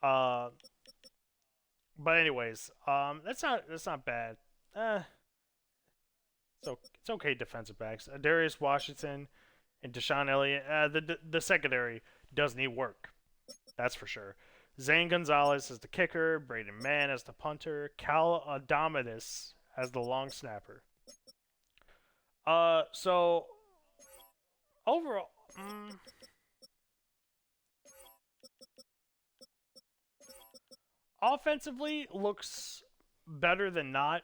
But anyways, that's not bad. So it's okay defensive backs. Darius Washington and Deshaun Elliott. The secondary does need work. That's for sure. Zane Gonzalez as the kicker, Braden Mann as the punter, Cal Adomitis as the long snapper. So overall, offensively looks better than not.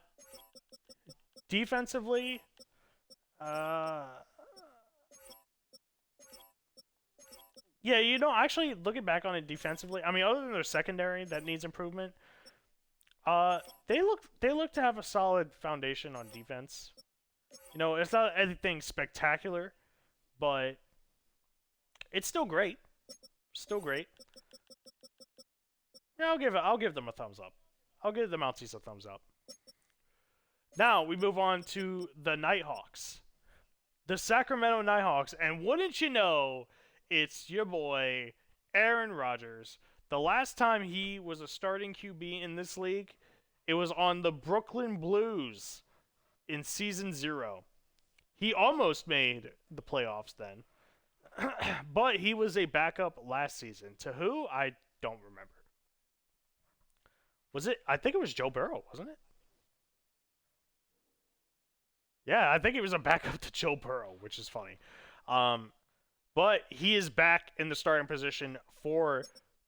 Defensively, yeah, actually looking back on it defensively, I mean, other than their secondary that needs improvement, they look to have a solid foundation on defense. It's not anything spectacular, but it's still great. Still great. Yeah, I'll give them a thumbs up. I'll give the Mounties a thumbs up. Now we move on to the Nighthawks. The Sacramento Nighthawks, and wouldn't you know, it's your boy, Aaron Rodgers. The last time he was a starting QB in this league, it was on the Brooklyn Blues in Season 0. He almost made the playoffs then. But he was a backup last season. To who? I don't remember. Was it? I think it was Joe Burrow, wasn't it? Yeah, I think he was a backup to Joe Burrow, which is funny. But he is back in the starting position for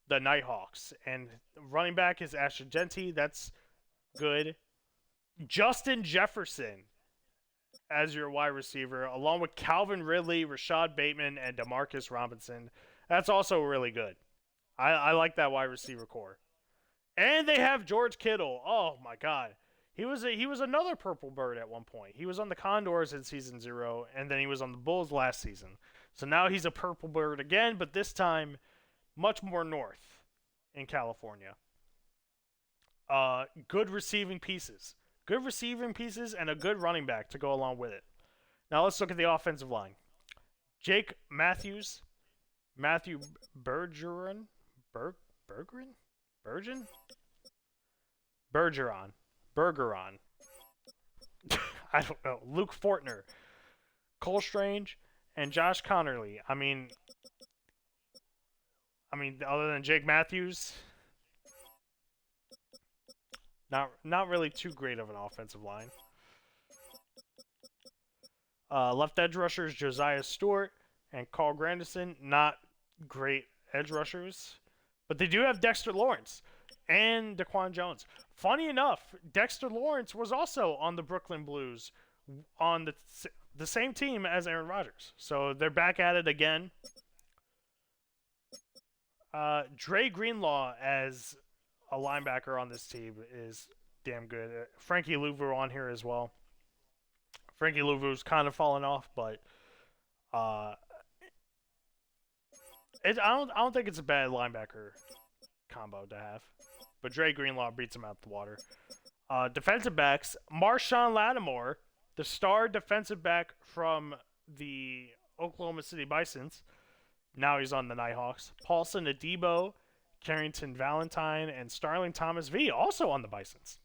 the Nighthawks. And running back is Ashton Genty. That's good. Justin Jefferson as your wide receiver, along with Calvin Ridley, Rashad Bateman, and Demarcus Robinson. That's also really good. I like that wide receiver core. And they have George Kittle. Oh my God, he was another purple bird at one point. He was on the Condors in season 0, and then he was on the Bulls last season. So now he's a purple bird again, but this time much more north in California. Good receiving pieces. Good receiving pieces and a good running back to go along with it. Now let's look at the offensive line. Jake Matthews, Matthew Bergeron, Bergeron, Bergen, Bergeron. I don't know. Luke Fortner, Cole Strange, and Josh Connerly. I mean, other than Jake Matthews, not really too great of an offensive line. Left edge rushers Josiah Stewart and Carl Grandison, not great edge rushers, but they do have Dexter Lawrence and Daquan Jones. Funny enough, Dexter Lawrence was also on the Brooklyn Blues on the same team as Aaron Rodgers, so they're back at it again. Dre Greenlaw as a linebacker on this team is damn good. Frankie Louvu on here as well. Frankie Louvu's kind of fallen off, but I don't think it's a bad linebacker combo to have. But Dre Greenlaw beats him out the water. Defensive backs, Marshawn Lattimore, the star defensive back from the Oklahoma City Bisons. Now he's on the Nighthawks. Paulson Adebo, Carrington Valentine, and Starling Thomas V, also on the Bisons.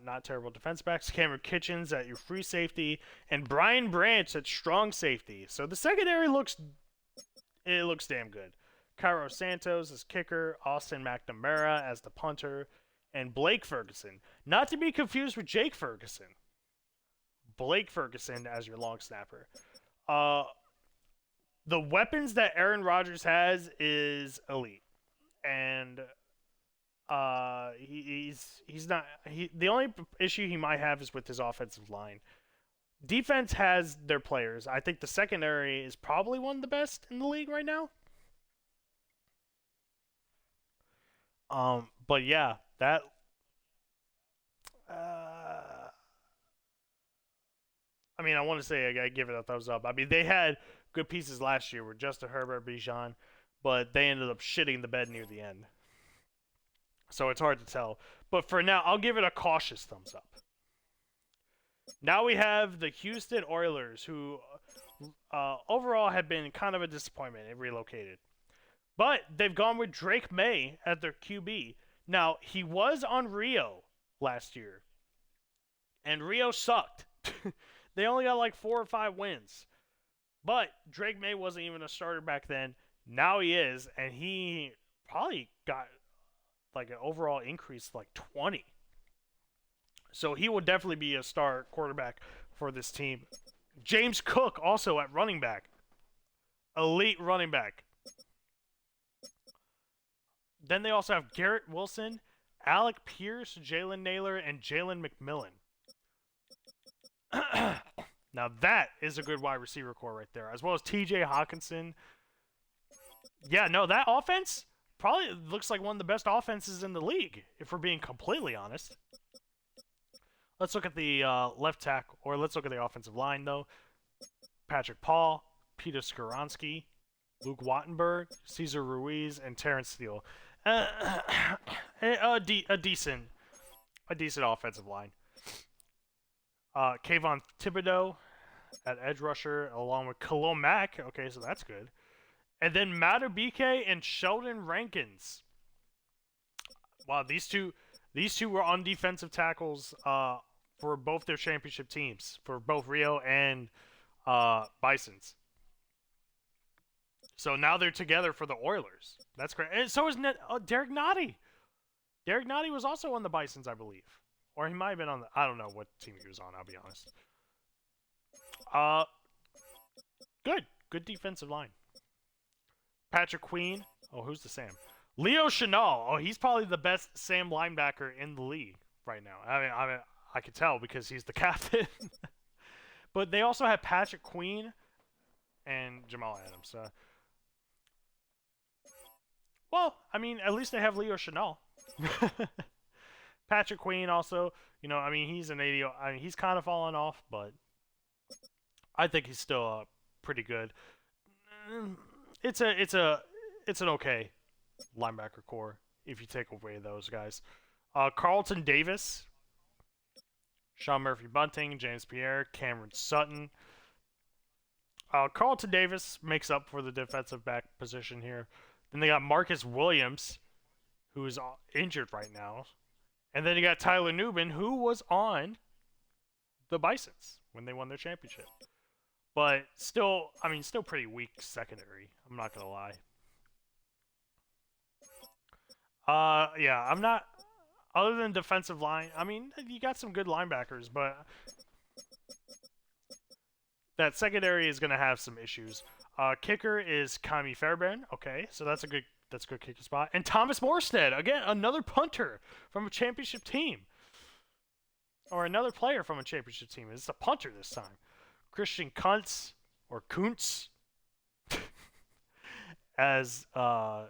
Not terrible defense backs. Cameron Kitchens at your free safety, and Brian Branch at strong safety. So the secondary looks damn good. Cairo Santos as kicker, Austin McNamara as the punter, and Blake Ferguson. Not to be confused with Jake Ferguson. Blake Ferguson as your long snapper. The weapons that Aaron Rodgers has is elite, and he's not. The only issue he might have is with his offensive line. Defense has their players. I think the secondary is probably one of the best in the league right now. But yeah, that. I want to say I give it a thumbs up. They had good pieces last year with Justin Herbert, Bijan, but they ended up shitting the bed near the end. So it's hard to tell. But for now, I'll give it a cautious thumbs up. Now we have the Houston Oilers, who overall have been kind of a disappointment in Relocated. But they've gone with Drake May at their QB. Now, he was on Rio last year, and Rio sucked. They only got like 4 or 5 wins. But Drake May wasn't even a starter back then. Now he is, and he probably got like an overall increase like 20. So he will definitely be a star quarterback for this team. James Cook also at running back. Elite running back. Then they also have Garrett Wilson, Alec Pierce, Jalen Naylor, and Jalen McMillan. Now that is a good wide receiver core right there, as well as TJ Hawkinson. Yeah, no, that offense probably looks like one of the best offenses in the league, if we're being completely honest. Let's look at the left tackle, or let's look at the offensive line, though. Patrick Paul, Peter Skoronsky, Luke Wattenberg, Cesar Ruiz, and Terrence Steele. A decent offensive line. Kayvon Thibodeau at edge rusher, along with Khalil Mack. Okay, so that's good. And then Madubuike and Sheldon Rankins. Wow, these two were on defensive tackles for both their championship teams, for both Rio and Bisons. So now they're together for the Oilers. That's great. And so is Derek Nottie. Derek Nottie was also on the Bisons, I believe. Or he might have been on the... I don't know what team he was on, I'll be honest. Good defensive line. Patrick Queen. Oh, who's the Sam? Leo Chenal. Oh, he's probably the best Sam linebacker in the league right now. I could tell because he's the captain. But they also have Patrick Queen and Jamal Adams. Well, I mean, at least they have Leo Chanel. Patrick Queen also, I mean, he's an 80. I mean, he's kind of fallen off, but I think he's still pretty good. It's an okay linebacker core if you take away those guys. Carlton Davis, Sean Murphy Bunting, James Pierre, Cameron Sutton. Carlton Davis makes up for the defensive back position here. Then they got Marcus Williams, who is injured right now. And then you got Tyler Newman, who was on the Bisons when they won their championship. But still pretty weak secondary. I'm not going to lie. Yeah, I'm not... Other than defensive line, I mean, you got some good linebackers, but that secondary is going to have some issues. Kicker is Kami Fairbairn. Okay, so that's a good kicker spot. And Thomas Morstead, again, another punter from a championship team. Or another player from a championship team. It's a punter this time. Christian Kuntz, or Kuntz, as the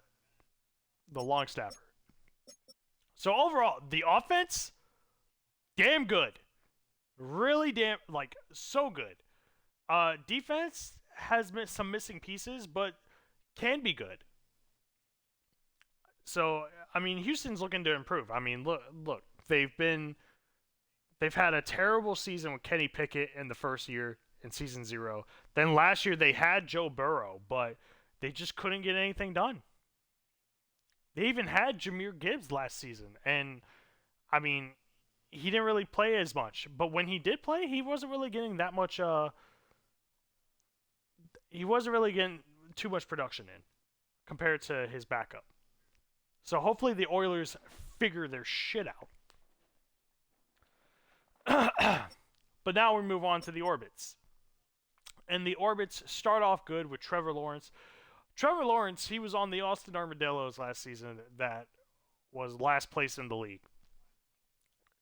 long snapper. So overall, the offense, damn good. Really so good. Defense has some missing pieces, but can be good. So, I mean, Houston's looking to improve. I mean, look, they've had a terrible season with Kenny Pickett in the first year in season 0. Then last year they had Joe Burrow, but they just couldn't get anything done. They even had Jahmyr Gibbs last season, and I mean, he didn't really play as much. But when he did play, he wasn't really getting that much. He wasn't really getting too much production in compared to his backup. So hopefully the Oilers figure their shit out. But now we move on to the Orbits. And the Orbits start off good with Trevor Lawrence. Trevor Lawrence, he was on the Austin Armadillos last season that was last place in the league.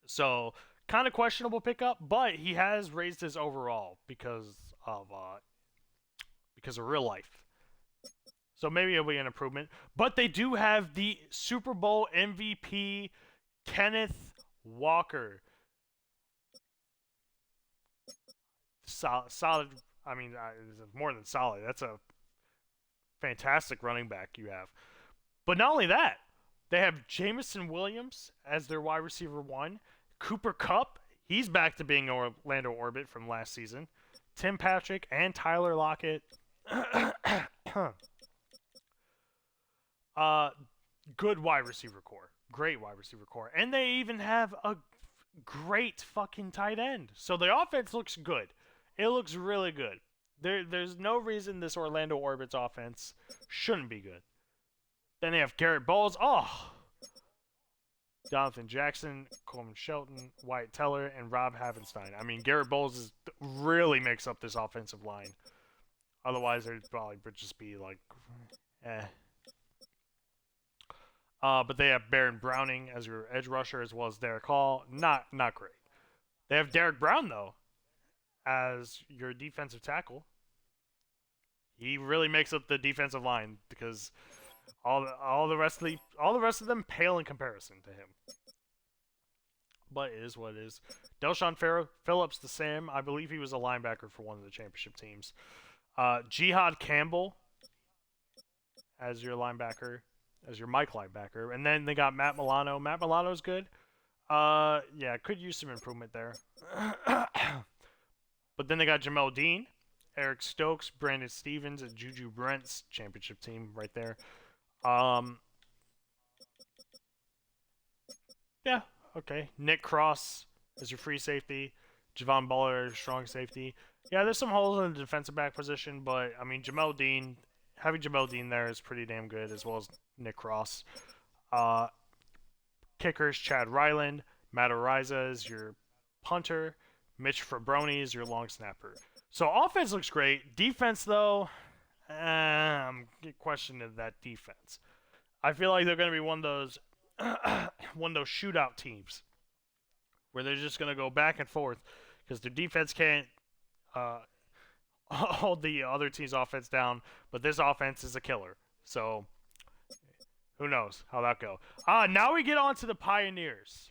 So, kind of questionable pickup, but he has raised his overall because of real life. So maybe it'll be an improvement. But they do have the Super Bowl MVP, Kenneth Walker. Solid. I mean, more than solid. That's a fantastic running back you have. But not only that, they have Jameson Williams as their wide receiver 1. Cooper Kupp, he's back to being Orlando Orbit from last season. Tim Patrick and Tyler Lockett. Good wide receiver core. Great wide receiver core. And they even have a great fucking tight end. So the offense looks good. It looks really good. There's no reason this Orlando Orbits offense shouldn't be good. Then they have Garrett Bowles. Oh! Jonathan Jackson, Coleman Shelton, Wyatt Teller, and Rob Havenstein. I mean, Garrett Bowles really makes up this offensive line. Otherwise, they'd probably just be like, eh. But they have Baron Browning as your edge rusher, as well as Derek Hall. Not great. They have Derek Brown, though, as your defensive tackle. He really makes up the defensive line because all the rest of them pale in comparison to him. But it is what it is. Delshon Phillips to Sam. I believe he was a linebacker for one of the championship teams. Jihad Campbell as your linebacker, as your Mike linebacker. And then they got Matt Milano. Matt Milano's good. Yeah, could use some improvement there. But then they got Jamel Dean, Eric Stokes, Brandon Stevens, and Juju Brent's championship team right there. Yeah, okay. Nick Cross as your free safety. Javon Buller as strong safety. Yeah, there's some holes in the defensive back position, but, I mean, having Jamel Dean there is pretty damn good, as well as Nick Cross. Kickers, Chad Ryland. Matt Ariza is your punter. Mitch Frabroni is your long snapper. So offense looks great. Defense, though, I'm questioning that defense. I feel like they're going to be one of those shootout teams where they're just going to go back and forth because their defense can't hold the other team's offense down, but this offense is a killer. So Who knows how that go? Now we get on to the Pioneers.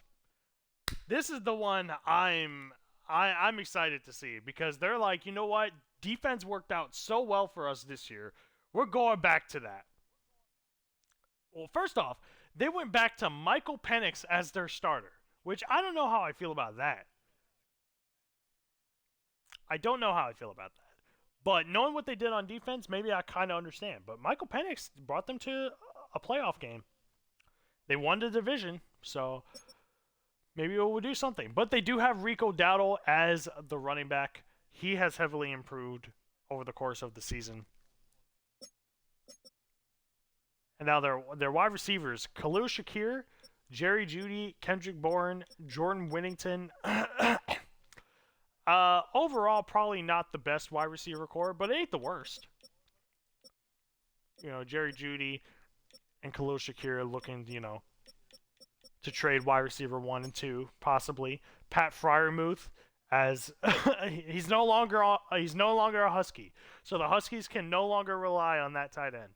This is the one I'm excited to see because they're like, you know what? Defense worked out so well for us this year. We're going back to that. Well, first off, they went back to Michael Penix as their starter, which I don't know how I feel about that. I don't know how I feel about that. But knowing what they did on defense, maybe I kind of understand. But Michael Penix brought them to a playoff game. They won the division, so maybe it will do something. But they do have Rico Dowdle as the running back. He has heavily improved over the course of the season. And now their wide receivers, Khalil Shakir, Jerry Jeudy, Kendrick Bourne, Jordan Whittington. Overall, probably not the best wide receiver core, but it ain't the worst. You know, Jerry Jeudy and Khalil Shakir looking, to trade wide receiver 1 and 2, possibly. Pat Freiermuth, as he's no longer a Husky, so the Huskies can no longer rely on that tight end.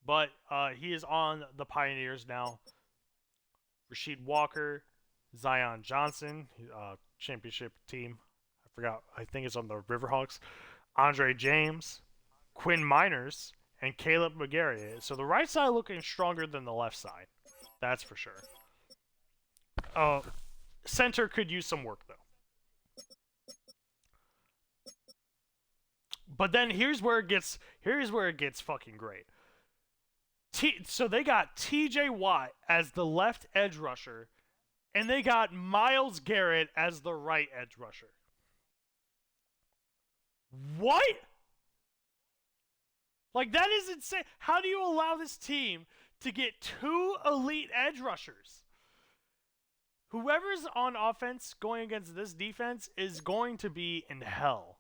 But he is on the Pioneers now. Rasheed Walker, Zion Johnson, championship team. I forgot. I think it's on the Riverhawks. Andre James, Quinn Miners, and Caleb McGarry. So the right side looking stronger than the left side. That's for sure. Center could use some work though. But then here's where it gets fucking great. So they got TJ Watt as the left edge rusher, and they got Myles Garrett as the right edge rusher. What? Like, that is insane. How do you allow this team to get 2 elite edge rushers? Whoever's on offense going against this defense is going to be in hell.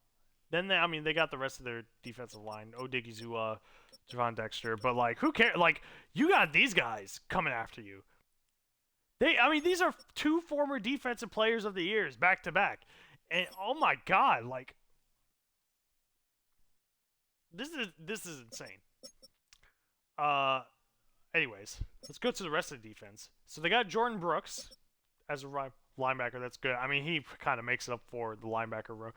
Then they got the rest of their defensive line, Odigizua, Javon Dexter, but like, who cares? Like, you got these guys coming after you. These are 2 former defensive players of the years back to back, and oh my god, like, this is insane. Anyways, let's go to the rest of the defense. So they got Jordan Brooks as a linebacker. That's good. I mean, he kind of makes it up for the linebacker row.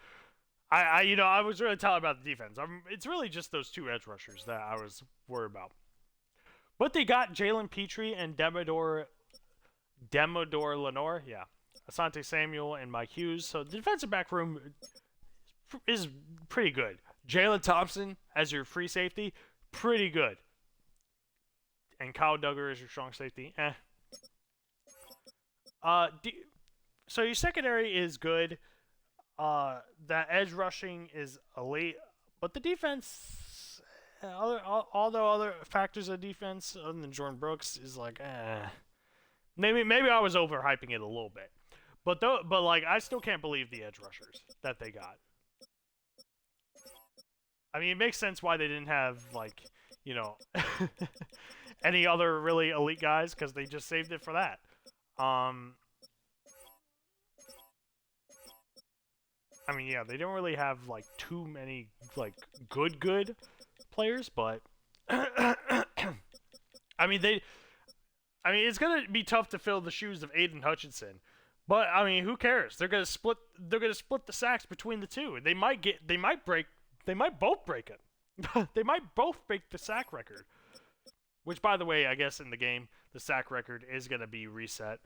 I was really talking about the defense. It's really just those 2 edge rushers that I was worried about. But they got Jalen Petrie and Demodor Lenore. Yeah. Asante Samuel and Mike Hughes. So the defensive back room is pretty good. Jalen Thompson as your free safety, pretty good. And Kyle Duggar as your strong safety, So your secondary is good. That edge rushing is elite, but the defense, all the other factors of defense other than Jordan Brooks is like, maybe I was overhyping it a little bit, but like, I still can't believe the edge rushers that they got. I mean, it makes sense why they didn't have, like, any other really elite guys, because they just saved it for that. Yeah, they don't really have, like, too many, like, good players, but it's gonna be tough to fill the shoes of Aiden Hutchinson. But who cares? They're gonna split the sacks between the 2. They might both break it. They might both break the sack record. Which, by the way, I guess in the game, the sack record is gonna be reset,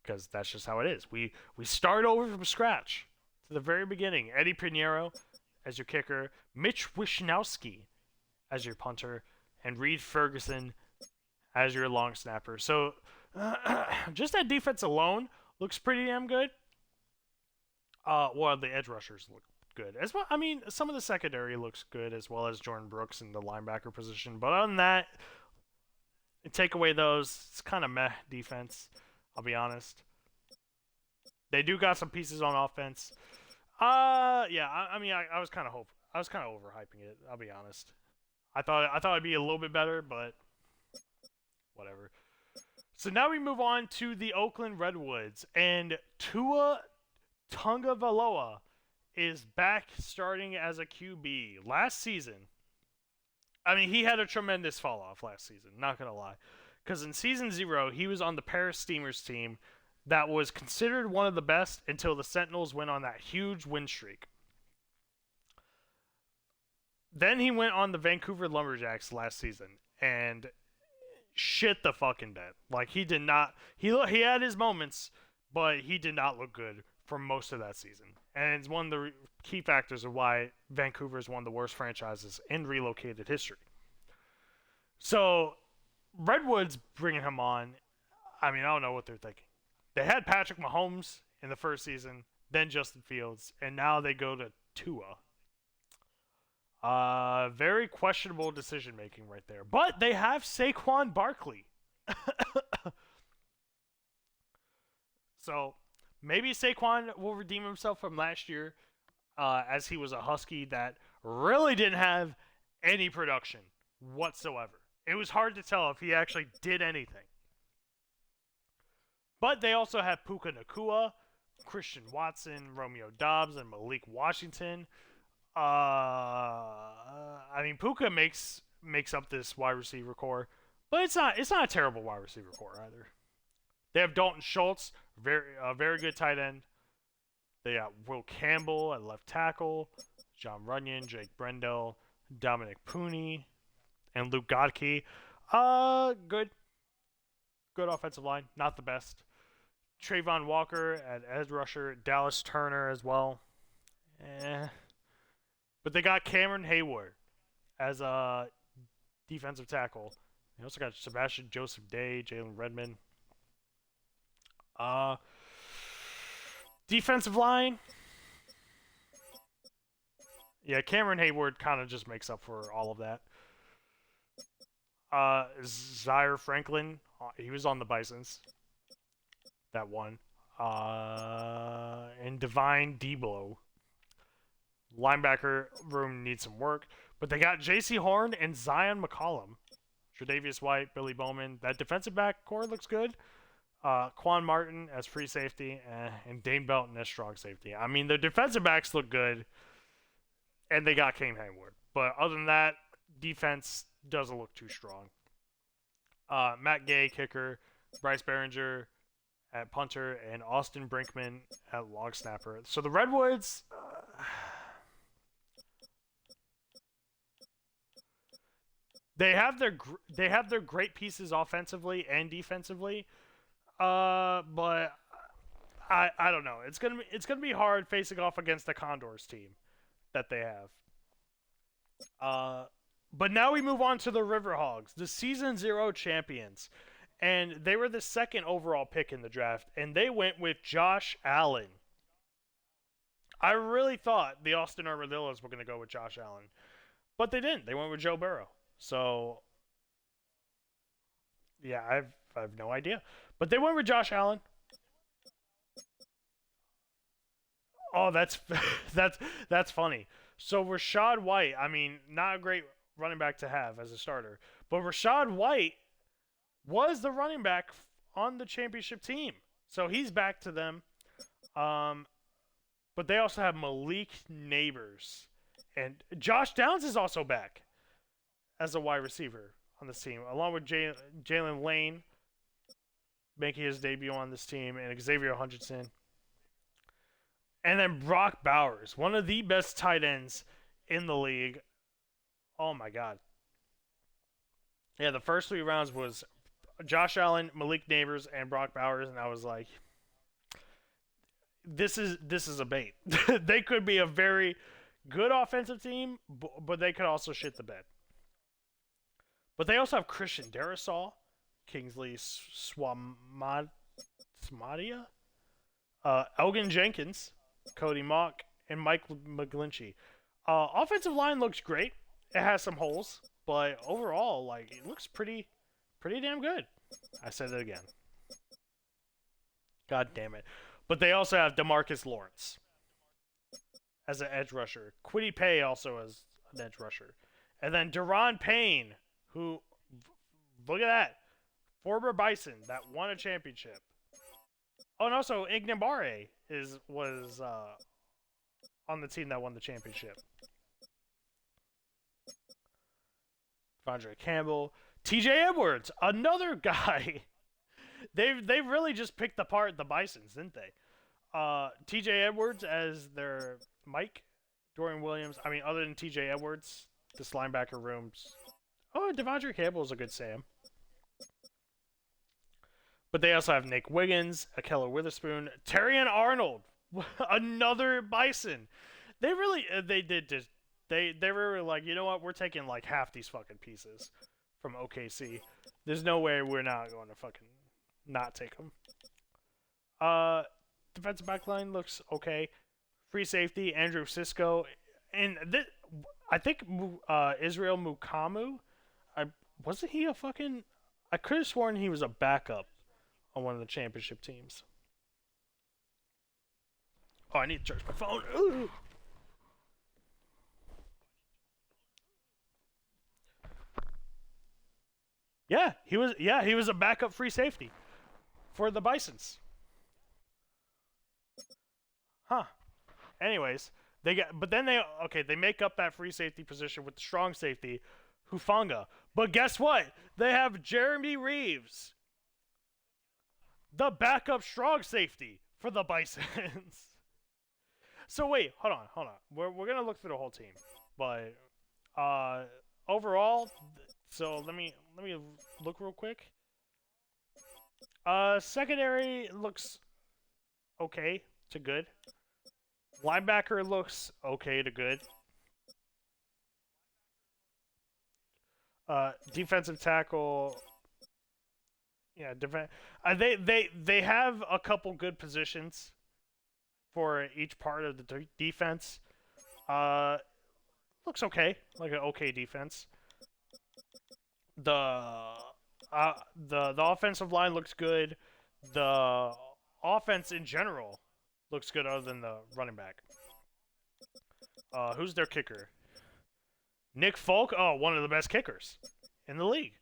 because that's just how it is. We start over from scratch. To the very beginning. Eddie Pinheiro as your kicker, Mitch Wishnowsky as your punter, and Reed Ferguson as your long snapper. So, just that defense alone looks pretty damn good. Well, the edge rushers look good as well. Some of the secondary looks good, as well as Jordan Brooks in the linebacker position. But other than that, take away those, it's kind of meh defense, I'll be honest. They do got some pieces on offense. Yeah, I was kind of overhyping it, I'll be honest. I thought it'd be a little bit better, but whatever. So now we move on to the Oakland Redwoods, and Tua Tagovailoa is back starting as a QB. Last season, I mean, he had a tremendous fall off last season, not going to lie. Because in season 0, he was on the Paris Steamers team that was considered one of the best until the Sentinels went on that huge win streak. Then he went on the Vancouver Lumberjacks last season and shit the fucking bed. Like, he did not. He had his moments, but he did not look good for most of that season. And it's one of the key factors of why Vancouver is one of the worst franchises in relocated history. So, Redwoods bringing him on, I mean, I don't know what they're thinking. They had Patrick Mahomes in the first season, then Justin Fields, and now they go to Tua. Very questionable decision making right there. But they have Saquon Barkley. So maybe Saquon will redeem himself from last year, as he was a Husky that really didn't have any production whatsoever. It was hard to tell if he actually did anything. But they also have Puka Nacua, Christian Watson, Romeo Doubs, and Malik Washington. I mean, Puka makes up this wide receiver core, but it's not a terrible wide receiver core either. They have Dalton Schultz, very good tight end. They got Will Campbell at left tackle, John Runyon, Jake Brendel, Dominic Pooney, and Luke Godke. Good offensive line, not the best. Trayvon Walker at edge rusher, Dallas Turner as well. But they got Cameron Hayward as a defensive tackle. They also got Sebastian Joseph Day, Jalen Redmond. Defensive line. Yeah, Cameron Hayward kind of just makes up for all of that. Zaire Franklin, he was on the Bisons. That one. And Divine Debo. Linebacker room needs some work. But they got J.C. Horn and Zion McCollum. Tre'Davious White, Billy Bowman. That defensive back core looks good. Quan Martin as free safety. And Dane Belton as strong safety. I mean, the defensive backs look good. And they got Kane Hayward. But other than that, defense doesn't look too strong. Matt Gay, kicker. Bryce Behringer at punter. And Austin Brinkman at long snapper. So the Redwoods... They have their great pieces offensively and defensively, but I don't know. It's gonna be hard facing off against the Condors team that they have. But now we move on to the River Hogs, the season 0 champions, and they were the second overall pick in the draft, and they went with Josh Allen. I really thought the Austin Armadillos were gonna go with Josh Allen, but they didn't. They went with Joe Burrow. So, yeah, I have no idea. But they went with Josh Allen. Oh, that's funny. So Rachaad White, I mean, not a great running back to have as a starter, but Rachaad White was the running back on the championship team. So he's back to them. But they also have Malik Neighbors. And Josh Downs is also back as a wide receiver on this team, along with Jalen Lane making his debut on this team, and Xavier Hutchinson. And then Brock Bowers, one of the best tight ends in the league. Oh, my God. Yeah, the first 3 rounds was Josh Allen, Malik Neighbors, and Brock Bowers, and I was like, this is a bait. They could be a very good offensive team, but they could also shit the bed. But they also have Christian Darrisaw, Kingsley Swamadia, Elgin Jenkins, Cody Mock, and Mike McGlinchey. Offensive line looks great. It has some holes, but overall, like, it looks pretty damn good. I said it again. God damn it. But they also have DeMarcus Lawrence as an edge rusher. Kwity Paye also as an edge rusher. And then Deron Payne, who, look at that, former Bison that won a championship. Oh, and also Ignabare was on the team that won the championship. Devondre Campbell, T.J. Edwards, another guy. They've really just picked apart the Bisons, didn't they? T.J. Edwards as their Mike. Dorian Williams. I mean, other than T.J. Edwards, this linebacker room's... Oh, Devondre Campbell is a good Sam. But they also have Nick Wiggins, Akello Witherspoon, Terrion Arnold, another Bison. They really, they were like, you know what, we're taking like half these fucking pieces from OKC. There's no way we're not going to fucking not take them. Defensive backline looks okay. Free safety, Andrew Sisko. And I think Israel Mukamu, wasn't he a fucking... I could have sworn he was a backup on one of the championship teams. Oh, I need to charge my phone. Ooh. Yeah, he was a backup free safety for the Bisons. Huh. Anyways, they make up that free safety position with the strong safety, Hufanga. But guess what? They have Jeremy Reeves, the backup strong safety for the Bisons. So wait, hold on. We're gonna look through the whole team, but overall, so let me look real quick. Secondary looks okay to good. Linebacker looks okay to good. Defensive tackle. Yeah, they have a couple good positions for each part of the defense. Looks okay, like an okay defense. The offensive line looks good. The offense in general looks good, other than the running back. Who's their kicker? Nick Folk. Oh, one of the best kickers in the league.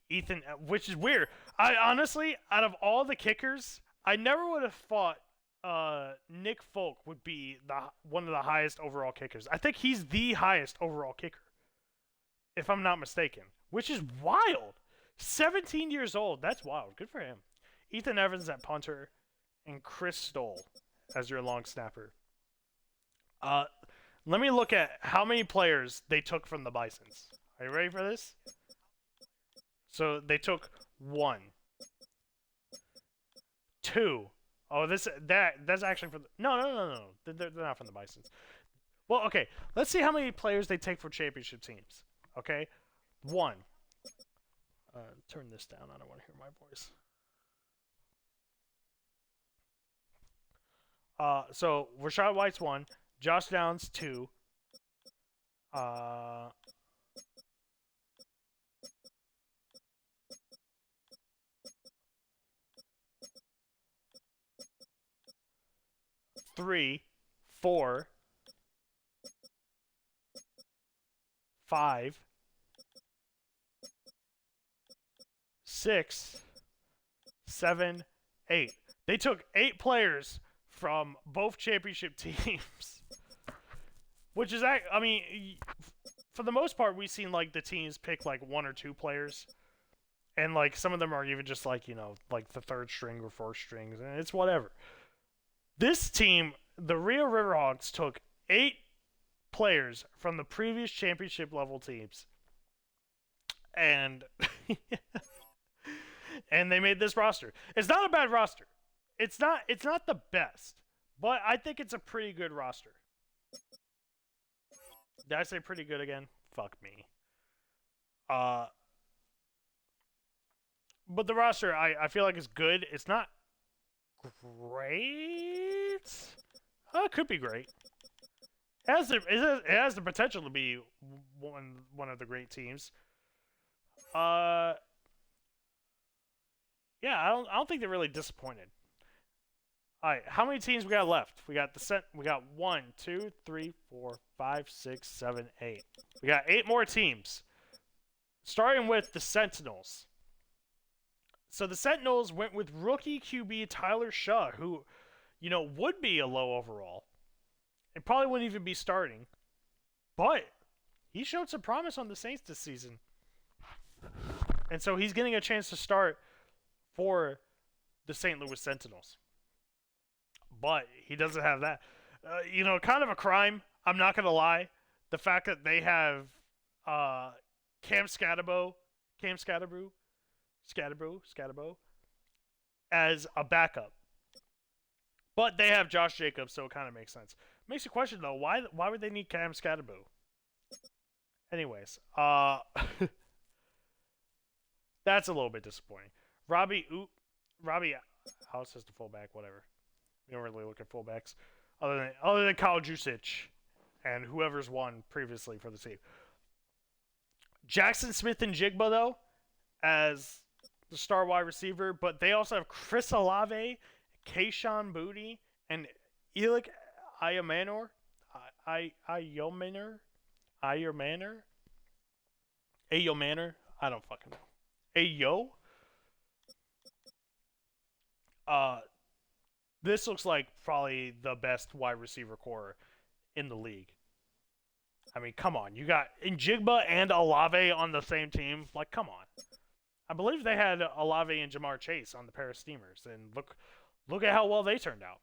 Ethan, which is weird. I honestly, out of all the kickers, I never would have thought Nick Folk would be one of the highest overall kickers. I think he's the highest overall kicker, if I'm not mistaken, which is wild. 17 years old. That's wild. Good for him. Ethan Evans at punter, and Chris Stoll as your long snapper. Let me look at how many players they took from the Bisons. Are you ready for this? So they took 1, 2. Oh, that's actually for the... No. They're not from the Bisons. Well, okay. Let's see how many players they take for championship teams. Okay? 1. Turn this down. I don't want to hear my voice. So Rashad White's 1. Josh Downs 2. 3, 4, 5, 6, 7, 8. They took 8 players from both championship teams. Which is, I mean, for the most part, we've seen, like, the teams pick, like, 1 or 2 players. And, like, some of them are even just, like, you know, like the 3rd string or 4th strings. And it's whatever. This team, the Rio Riverhawks, took 8 players from the previous championship level teams. And and they made this roster. It's not a bad roster. It's not the best, but I think it's a pretty good roster. Did I say pretty good again? Fuck me. But the roster, I feel like is good. It's not great. It could be great. It has the potential to be one of the great teams. Yeah, I don't think they're really disappointed. All right, how many teams we got left? We got 1, 2, 3, 4, 5, 6, 7, 8. We got 8 more teams. Starting with the Sentinels. So the Sentinels went with rookie QB Tyler Shaw, who, you know, would be a low overall. And probably wouldn't even be starting. But he showed some promise on the Saints this season. And so he's getting a chance to start for the St. Louis Sentinels. But he doesn't have that. Kind of a crime, I'm not going to lie. The fact that they have Cam Scatterbo, as a backup. But they have Josh Jacobs, so it kind of makes sense. Makes you question, though, why would they need Cam Scatterbo? Anyways, that's a little bit disappointing. Robbie House is the fullback, whatever. We don't really look at fullbacks other than Kyle Jusic and whoever's won previously for the team. Jackson Smith and Jigba, though, as the star wide receiver, but they also have Chris Olave, Kayshawn Boutte, and Elic Ayomanor. Ayomanor? I don't fucking know. This looks like probably the best wide receiver core in the league. I mean, come on. You got Njigba and Olave on the same team. Like, come on. I believe they had Olave and Jamar Chase on the pair of Steamers, and look at how well they turned out.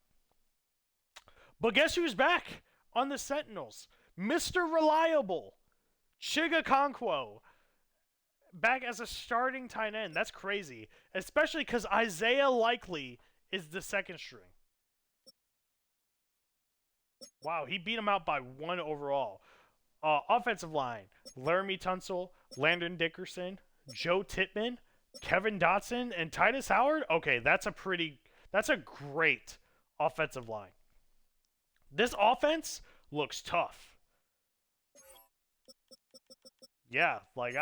But guess who's back on the Sentinels? Mr. Reliable, Chiga Okonkwo, back as a starting tight end. That's crazy, especially because Isaiah Likely is the second string. Wow, he beat him out by 1 overall. Offensive line, Laramie Tunsil, Landon Dickerson, Joe Tippmann, Kevin Dotson, and Titus Howard. Okay, that's a great offensive line. This offense looks tough. Yeah, like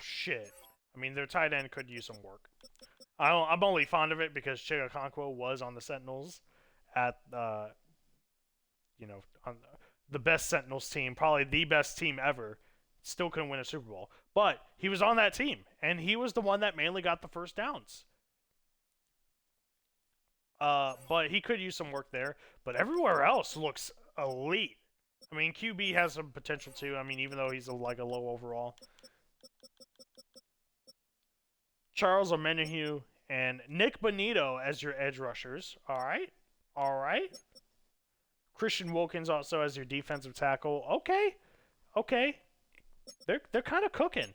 shit. I mean, their tight end could use some work. I'm only fond of it because Chiga Okonkwo was on the Sentinels at on the best Sentinels team, probably the best team ever. Still couldn't win a Super Bowl, but he was on that team, and he was the one that mainly got the first downs. But he could use some work there. But everywhere else looks elite. I mean, QB has some potential too. I mean, even though he's like a low overall. Charles Omenihu and Nick Bonito as your edge rushers. All right. Christian Wilkins also as your defensive tackle. Okay. They're kind of cooking.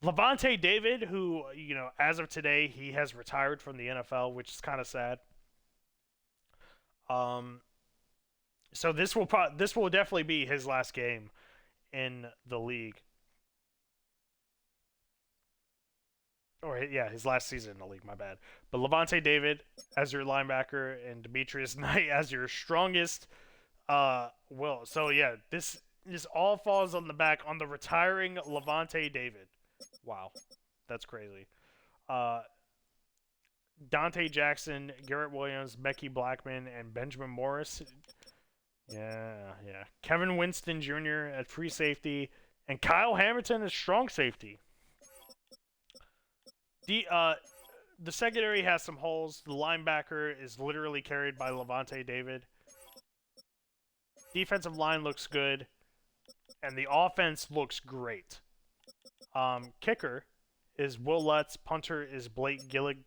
Levante David, who, as of today, he has retired from the NFL, which is kind of sad. So this will definitely be his last game in the league. His last season in the league, my bad. But Levante David as your linebacker and Demetrius Knight as your strongest will. So yeah, this all falls on the retiring Levante David. Wow. That's crazy. Dante Jackson, Garrett Williams, Becky Blackman, and Benjamin Morris. Yeah. Kevin Winston Jr. at free safety, and Kyle Hamilton as strong safety. The secondary has some holes. The linebacker is literally carried by Levante David. Defensive line looks good, and the offense looks great. Kicker is Will Lutz. Punter is Blake Gillikin.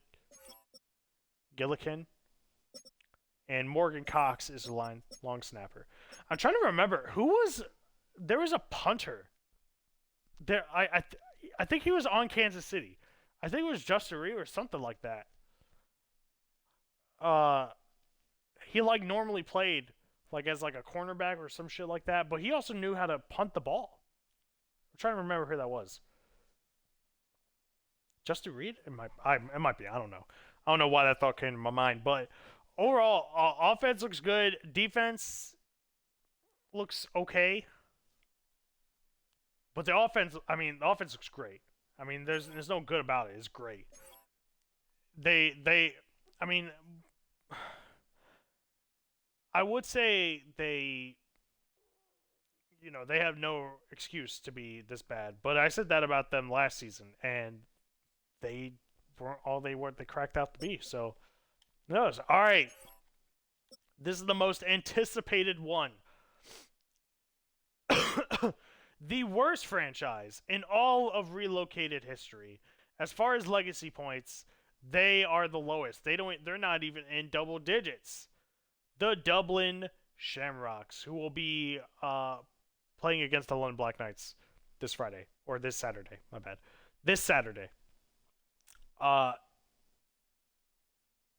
And Morgan Cox is the long snapper. I'm trying to remember there was a punter. There, I think he was on Kansas City. I think it was Justin Reed or something like that. He normally played as a cornerback or some shit like that, but he also knew how to punt the ball. I'm trying to remember who that was. Justin Reed? It might be. I don't know. I don't know why that thought came to my mind, but overall, offense looks good. Defense looks okay. But the offense looks great. I mean, there's no good about it. It's great. I would say they have no excuse to be this bad. But I said that about them last season, and they weren't all they cracked out to be. So, no. All right. This is the most anticipated one. the worst franchise in all of Relocated history. As far as legacy points, they are the lowest. They're not even in double digits. The Dublin Shamrocks, who will be playing against the London Black Knights this Friday, or this Saturday, my bad. This Saturday.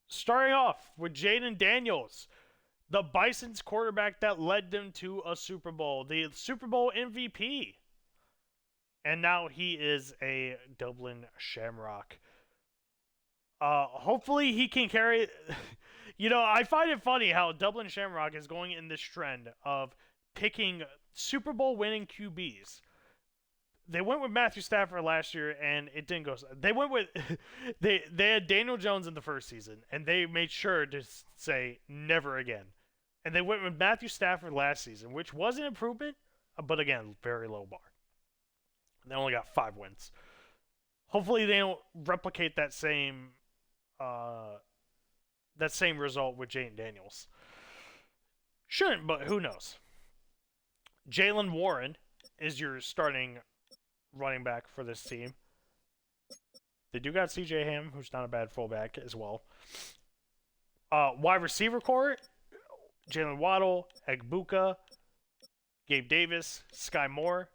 Starting off with Jaden Daniels, the Bisons quarterback that led them to a Super Bowl, the Super Bowl MVP. And now he is a Dublin Shamrock. Hopefully he can carry... I find it funny how Dublin Shamrock is going in this trend of picking Super Bowl winning QBs. They went with Matthew Stafford last year, and it didn't go. They went with they had Daniel Jones in the first season, and they made sure to say never again. And they went with Matthew Stafford last season, which was an improvement, but again, very low bar. They only got 5 wins. Hopefully, they don't replicate that same result with Jaden Daniels. Shouldn't, but who knows? Jalen Warren is your starting running back for this team. They do got CJ Ham, who's not a bad fullback as well. Wide receiver core, Jalen Waddle, Egbuka, Gabe Davis, Sky Moore.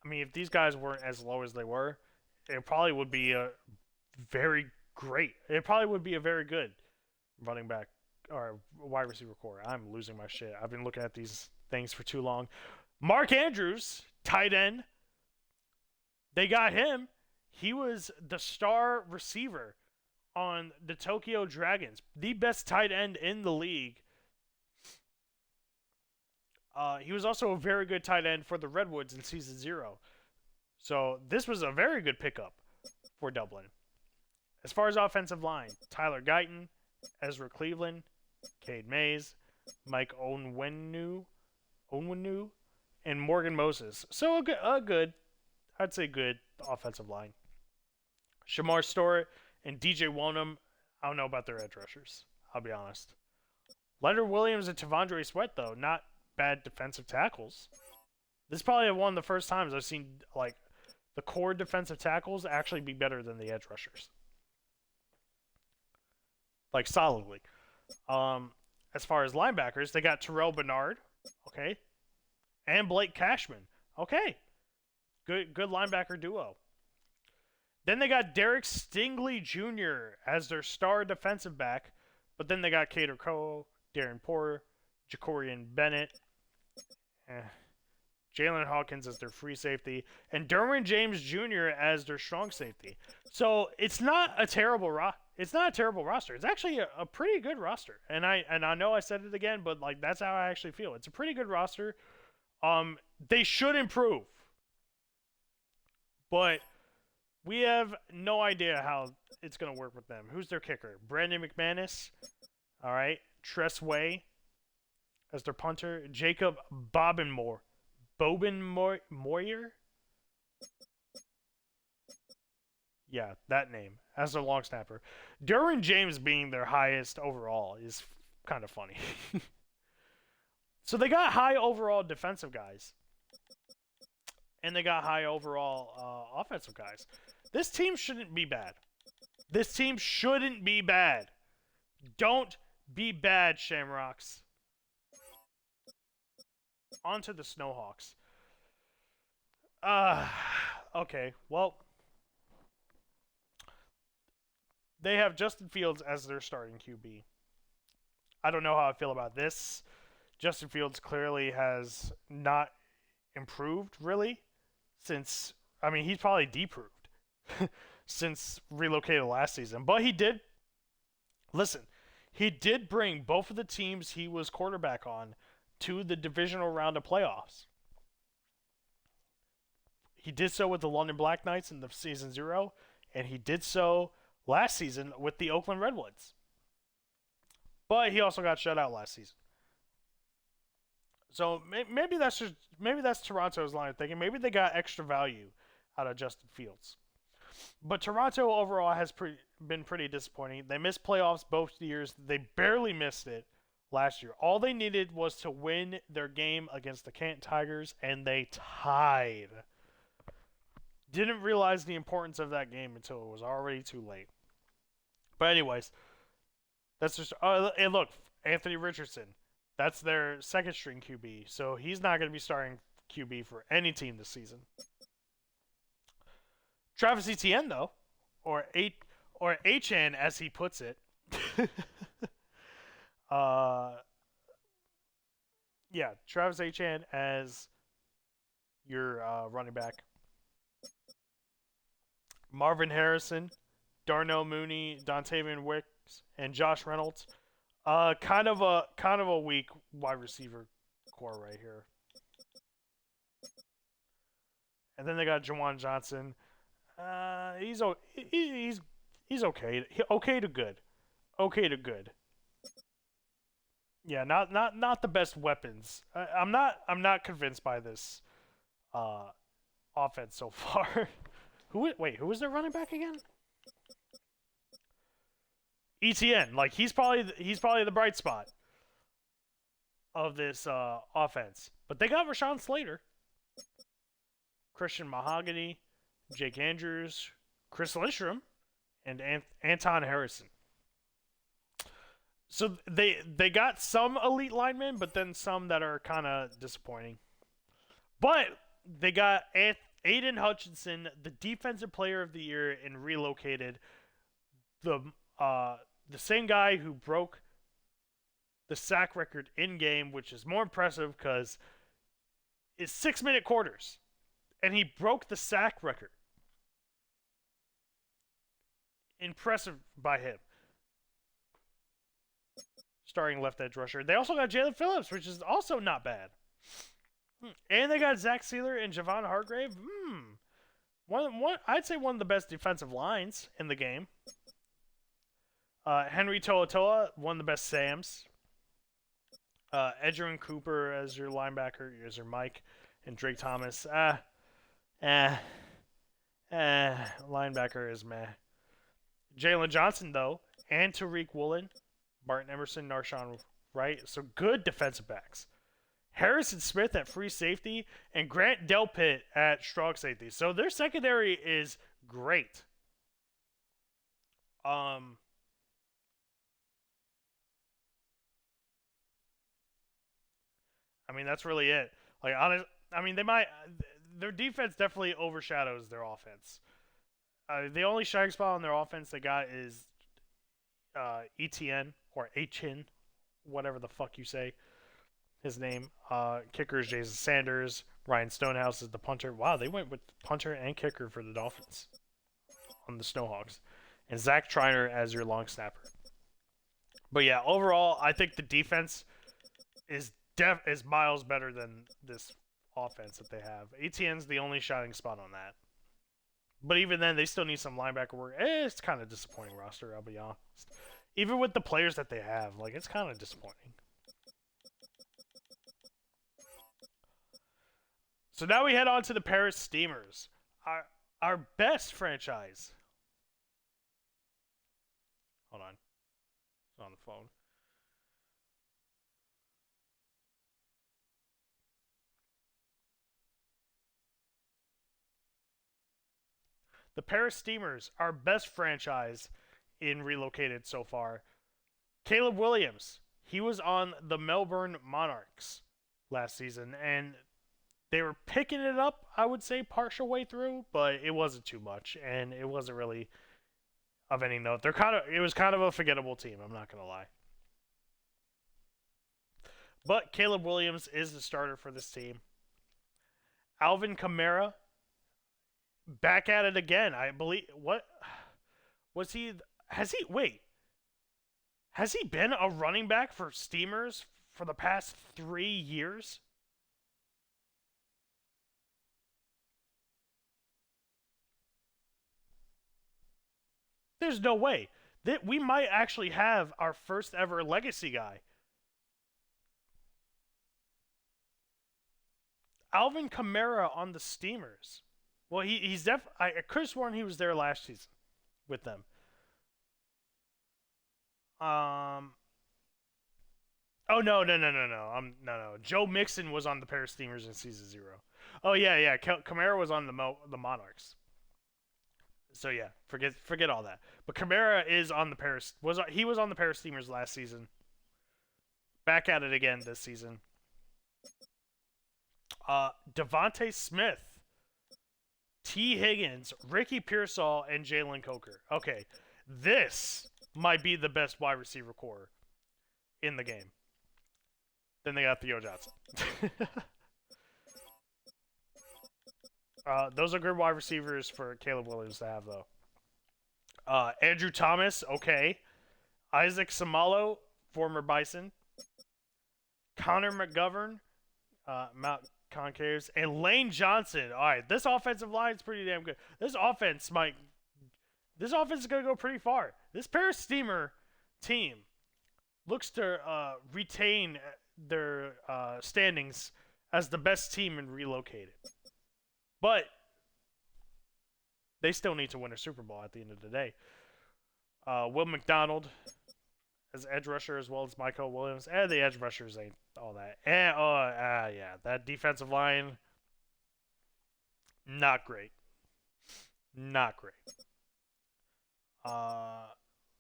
If these guys weren't as low as they were, it probably would be a very good running back or wide receiver core. I'm losing my shit. I've been looking at these things for too long. Mark Andrews, tight end. They got him. He was the star receiver on the Tokyo Dragons, the best tight end in the league. He was also a very good tight end for the Redwoods in Season 0. So this was a very good pickup for Dublin. As far as offensive line, Tyler Guyton, Ezra Cleveland, Cade Mays, Mike Onwenu, and Morgan Moses. So a good, I'd say good offensive line. Shamar Stewart and DJ Wonham, I don't know about their edge rushers. I'll be honest. Leonard Williams and Tavondre Sweat, though, not bad defensive tackles. This is probably one of the first times I've seen the core defensive tackles actually be better than the edge rushers. Solidly. As far as linebackers, they got Terrell Bernard, okay, and Blake Cashman, okay. Good linebacker duo. Then they got Derek Stingley Jr. as their star defensive back, but then they got Cater Coe, Darren Porter, Jacorian Bennett, Jalen Hawkins as their free safety, and Derwin James Jr. as their strong safety. So it's not a terrible roster. It's actually a pretty good roster. And I know I said it again, but that's how I actually feel. It's a pretty good roster. They should improve. But we have no idea how it's going to work with them. Who's their kicker? Brandon McManus. All right. Tress Way as their punter. Jacob Bobenmoyer. Yeah, that name. As their long snapper. Derwin James being their highest overall is kind of funny. So they got high overall defensive guys. And they got high overall offensive guys. This team shouldn't be bad. Don't be bad, Shamrocks. On to the Snowhawks. Okay, well, they have Justin Fields as their starting QB. I don't know how I feel about this. Justin Fields clearly has not improved, really, since, he's probably deproved since Relocated last season. But he did bring both of the teams he was quarterback on to the divisional round of playoffs. He did so with the London Black Knights in the Season 0, and he did so last season with the Oakland Redwoods. But he also got shut out last season. So maybe that's Toronto's line of thinking. Maybe they got extra value out of Justin Fields. But Toronto overall has been pretty disappointing. They missed playoffs both years. They barely missed it last year. All they needed was to win their game against the Canton Tigers, and they tied. Didn't realize the importance of that game until it was already too late. But anyways, that's just. And look, Anthony Richardson, that's their second string QB, so he's not going to be starting QB for any team this season. Travis Etienne, though, or HN as he puts it. Yeah, Travis Etienne as your running back. Marvin Harrison, Darnell Mooney, Dontavian Wicks, and Josh Reynolds. Kind of a weak wide receiver core right here. And then they got Jawan Johnson. He's okay. Okay to good. Okay to good. Yeah, not the best weapons. I'm not convinced by this offense so far. Who was their running back again? ETN. Like he's probably the bright spot of this offense. But they got Rashawn Slater, Christian Mahogany, Jake Andrews, Chris Lindstrom, and Anton Harrison. So they got some elite linemen, but then some that are kind of disappointing. But they got Aiden Hutchinson, the Defensive Player of the Year in Relocated, the same guy who broke the sack record in game, which is more impressive because it's 6-minute quarters, and he broke the sack record. Impressive by him. Starting left edge rusher. They also got Jalen Phillips, which is also not bad. And they got Zach Sealer and Javon Hargrave. I'd say one of the best defensive lines in the game. Henry To'oto'a, one of the best Sams. Edgerrin Cooper as your linebacker, as your Mike, and Drake Thomas. Linebacker is meh. Jalen Johnson, though, and Tariq Woolen, Martin Emerson, Narshawn Wright. So good defensive backs. Harrison Smith at free safety, and Grant Delpit at strong safety. So their secondary is great. I mean, that's really it. Their defense definitely overshadows their offense. The only shining spot on their offense they got is ETN or HN, whatever the fuck you say his name. Kicker is Jason Sanders. Ryan Stonehouse is the punter. Wow, they went with punter and kicker for the Dolphins on the Snowhawks. And Zach Triner as your long snapper. But yeah, overall, I think the defense is miles better than this offense that they have. ATN's the only shining spot on that. But even then, they still need some linebacker work. It's kind of disappointing roster, I'll be honest. Even with the players that they have, it's kind of disappointing. So now we head on to the Paris Steamers, our best franchise. Hold on. It's on the phone. The Paris Steamers, our best franchise in Relocated so far. Caleb Williams, he was on the Melbourne Monarchs last season, and they were picking it up, I would say, partial way through, but it wasn't too much, and it wasn't really of any note. It was kind of a forgettable team, I'm not going to lie. But Caleb Williams is the starter for this team. Alvin Kamara, back at it again. I believe. What was he? Has he been a running back for Steamers for the past 3 years? There's no way that we might actually have our first ever legacy guy. Alvin Kamara on the Steamers. Well, he's I could have sworn he was there last season with them. Oh no. No. Joe Mixon was on the pair of steamers in season 0. Oh yeah. Kamara was on the Monarchs. So yeah, forget all that. But Kamara is on the Paris was on the Paris Steamers last season. Back at it again this season. Devontae Smith, T. Higgins, Ricky Pearsall, and Jalen Coker. Okay, this might be the best wide receiver core in the game. Then they got Theo Johnson. Those are good wide receivers for Caleb Williams to have, though. Andrew Thomas, okay. Isaac Samalo, former Bison. Connor McGovern, Mount Concaves, and Lane Johnson. All right, this offensive line is pretty damn good. This offense is going to go pretty far. This Paris Steamer team looks to retain their standings as the best team in Relocated. But they still need to win a Super Bowl at the end of the day. Will McDonald as edge rusher, as well as Michael Williams. And the edge rushers ain't all that. And yeah, that defensive line, not great. Not great.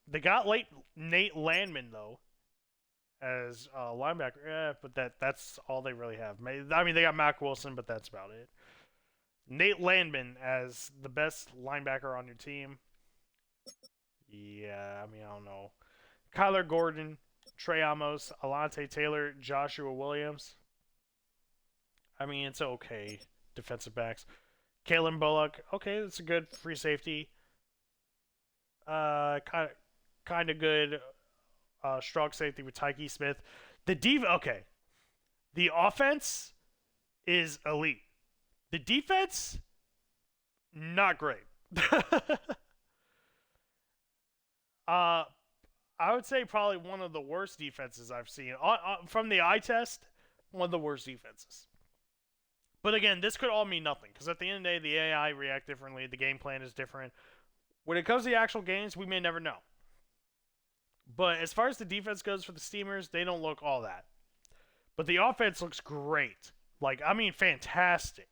They got Nate Landman though as linebacker. But that's all they really have. I mean, they got Mac Wilson, but that's about it. Nate Landman as the best linebacker on your team. Yeah, I mean, I don't know. Kyler Gordon, Trey Amos, Alante Taylor, Joshua Williams. I mean, it's okay. Defensive backs. Kalen Bullock. Okay, that's a good free safety. Kind of good strong safety with Tyke Smith. Okay. The offense is elite. The defense, not great. I would say probably one of the worst defenses I've seen. From the eye test, one of the worst defenses. But again, this could all mean nothing, because at the end of the day, the AI react differently, the game plan is different. When it comes to the actual games, we may never know. But as far as the defense goes for the Steamers, they don't look all that. But the offense looks great. Fantastic.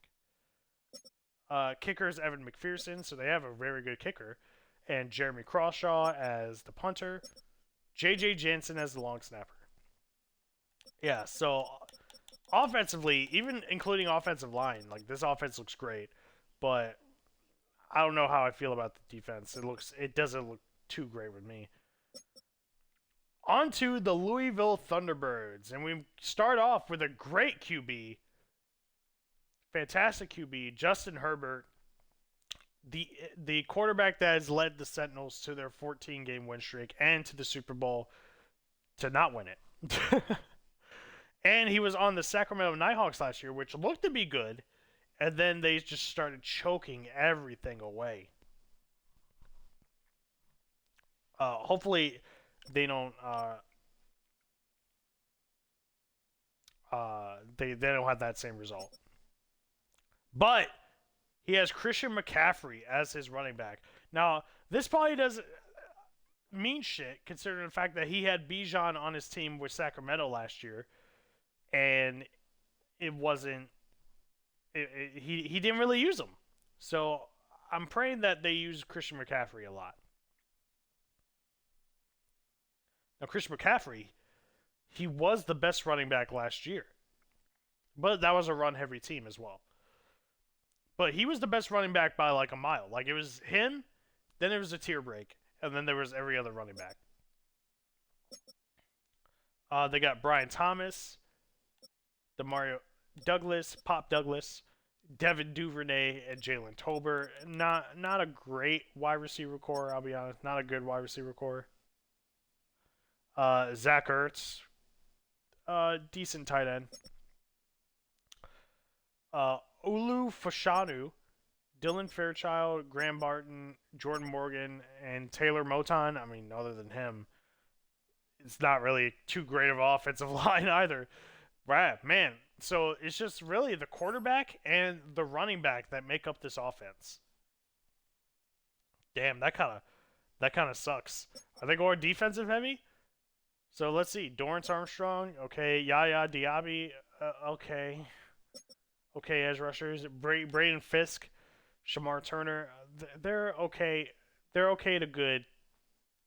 Kicker is Evan McPherson, so they have a very good kicker. And Jeremy Crawshaw as the punter. J.J. Jensen as the long snapper. Yeah, so offensively, even including offensive line, this offense looks great. But I don't know how I feel about the defense. It doesn't look too great with me. On to the Louisville Thunderbirds. And we start off with a great QB. Fantastic QB, Justin Herbert. The quarterback that has led the Sentinels to their 14-game win streak and to the Super Bowl to not win it. And he was on the Sacramento Nighthawks last year, which looked to be good, and then they just started choking everything away. Hopefully they don't they don't have that same result. But he has Christian McCaffrey as his running back. Now, this probably doesn't mean shit, considering the fact that he had Bijan on his team with Sacramento last year, and it wasn't. He didn't really use him. So I'm praying that they use Christian McCaffrey a lot. Now, Christian McCaffrey, he was the best running back last year, but that was a run-heavy team as well. But he was the best running back by a mile. It was him, then there was a tier break, and then there was every other running back. They got Brian Thomas, Demario Douglas, Pop Douglas, Devin Duvernay, and Jalen Tolbert. Not a great wide receiver core, I'll be honest. Not a good wide receiver core. Zach Ertz, decent tight end. Olu Fashanu, Dylan Fairchild, Graham Barton, Jordan Morgan, and Taylor Moton. I mean, other than him, it's not really too great of an offensive line either. Right, man. So it's just really the quarterback and the running back that make up this offense. Damn, that kind of sucks. Are they going defensive heavy? So let's see. Dorrance Armstrong, okay. Yaya Diaby, okay. Okay, edge rushers. Braden Fisk, Shamar Turner, they're okay. They're okay to good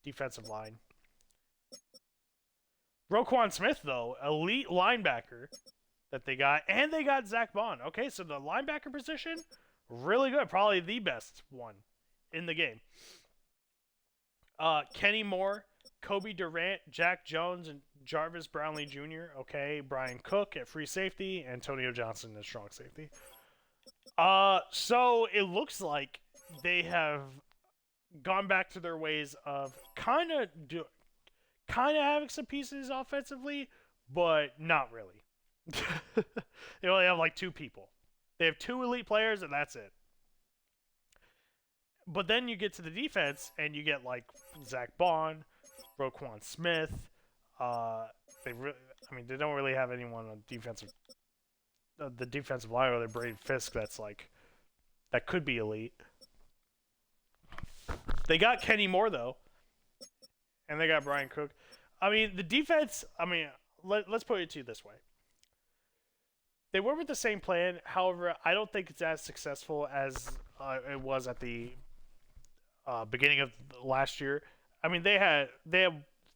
defensive line. Roquan Smith, though, elite linebacker that they got, and they got Zach Bond. Okay, so the linebacker position, really good. Probably the best one in the game. Kenny Moore, Kobe Durant, Jack Jones, and Jarvis Brownlee Jr. Okay, Brian Cook at free safety, Antonio Johnson at strong safety. So it looks like they have gone back to their ways of kind of having some pieces offensively, but not really. They only have like 2 people. They have 2 elite players, and that's it. But then you get to the defense, and you get like Zach Bond, Roquan Smith. They don't really have anyone on defensive. The defensive line other than Braden Fisk that could be elite. They got Kenny Moore though, and they got Brian Cook. I mean, the defense. I mean, let's put it to you this way: they went with the same plan. However, I don't think it's as successful as it was at the beginning of last year. I mean, they have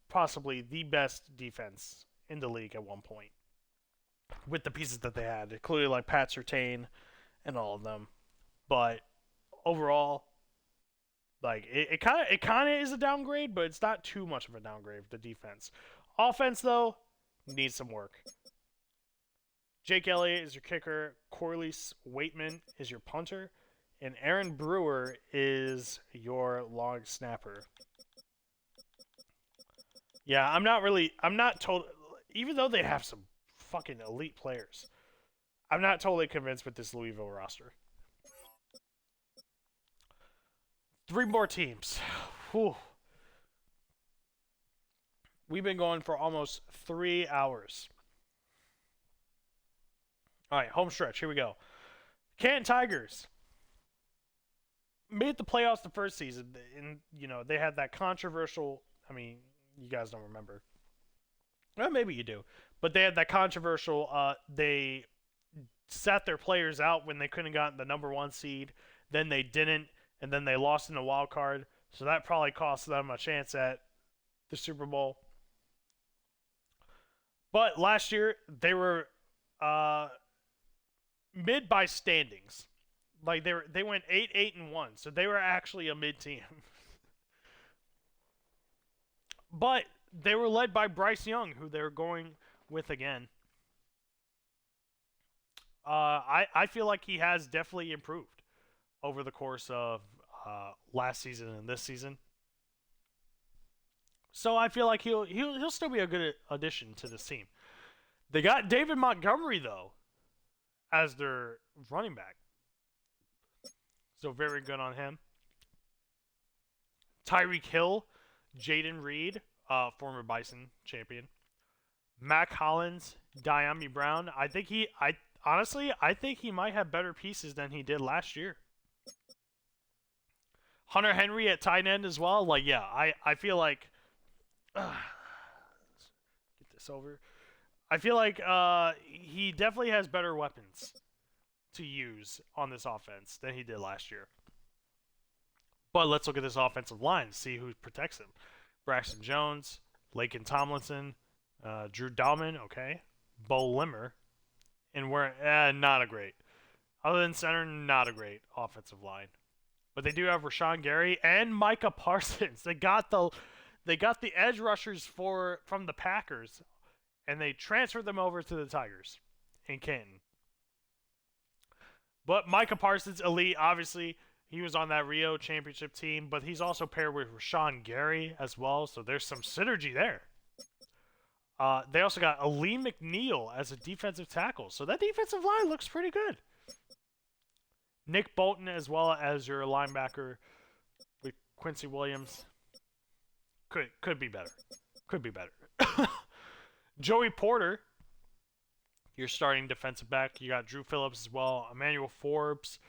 possibly the best defense in the league at one point with the pieces that they had, including like Pat Surtain and all of them. But overall, like it kind of is a downgrade, but it's not too much of a downgrade. The defense, offense though, needs some work. Jake Elliott is your kicker. Corliss Waitman is your punter, and Aaron Brewer is your long snapper. Yeah, I'm not told. Even though they have some fucking elite players, I'm not totally convinced with this Louisville roster. 3 more teams. Whew. We've been going for almost 3 hours. All right, home stretch. Here we go. Canton Tigers made the playoffs the first season, and they had that controversial. I mean, you guys don't remember. Well, maybe you do, but they had that controversial. They sat their players out when they couldn't have gotten the number 1 seed. Then they didn't, and then they lost in the wild card. So that probably cost them a chance at the Super Bowl. But last year they were mid by standings. Like they went 8-1, so they were actually a mid team. But they were led by Bryce Young, who they were going with again. I feel like he has definitely improved over the course of last season and this season. So I feel like he'll still be a good addition to this team. They got David Montgomery though as their running back. So very good on him. Tyreek Hill, Jaden Reed, former Bison champion. Mac Hollins, Diami Brown. I think he might have better pieces than he did last year. Hunter Henry at tight end as well. Like, yeah, I feel like get this over. I feel like he definitely has better weapons to use on this offense than he did last year. But let's look at this offensive line and see who protects him. Braxton Jones, Laken Tomlinson, Drew Dahlman, okay. Bo Limmer. And we're not a great. Other than center, not a great offensive line. But they do have Rashawn Gary and Micah Parsons. They got the edge rushers from the Packers, and they transferred them over to the Tigers in Canton. But Micah Parsons, elite, obviously. He was on that Rio championship team, but he's also paired with Rashawn Gary as well, so there's some synergy there. They also got Ali McNeil as a defensive tackle, so that defensive line looks pretty good. Nick Bolton as well as your linebacker with Quincy Williams. Could be better. Could be better. Joey Porter, your starting defensive back. You got Drew Phillips as well. Emmanuel Forbes.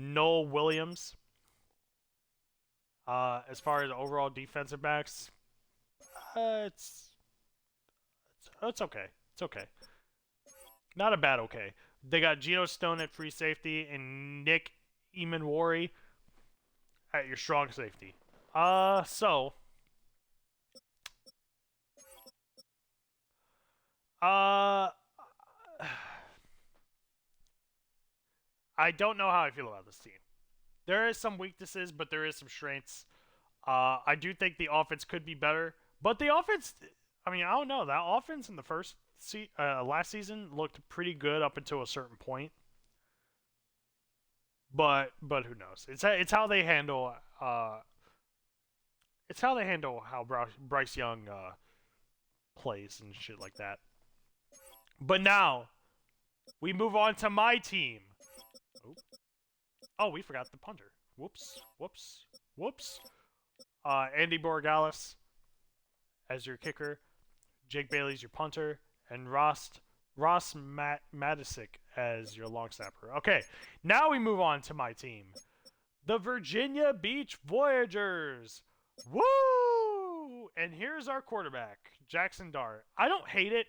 Noel Williams. As far as overall defensive backs, it's It's okay. It's okay. Not a bad okay. They got Geno Stone at free safety and Nick Emanwari at your strong safety. So I don't know how I feel about this team. There is some weaknesses, but there is some strengths. I do think the offense could be better, but the offense, I mean, I don't know. That offense in the last season looked pretty good up until a certain point. But who knows? It's how they handle how Bryce Young plays and shit like that. But now we move on to my team. Oh, we forgot the punter. Whoops. Andy Borregales as your kicker, Jake Bailey's your punter, and Ross Matisic as your long snapper. Okay, now we move on to my team, the Virginia Beach Voyagers. Woo! And here's our quarterback, Jackson Dart. I don't hate it.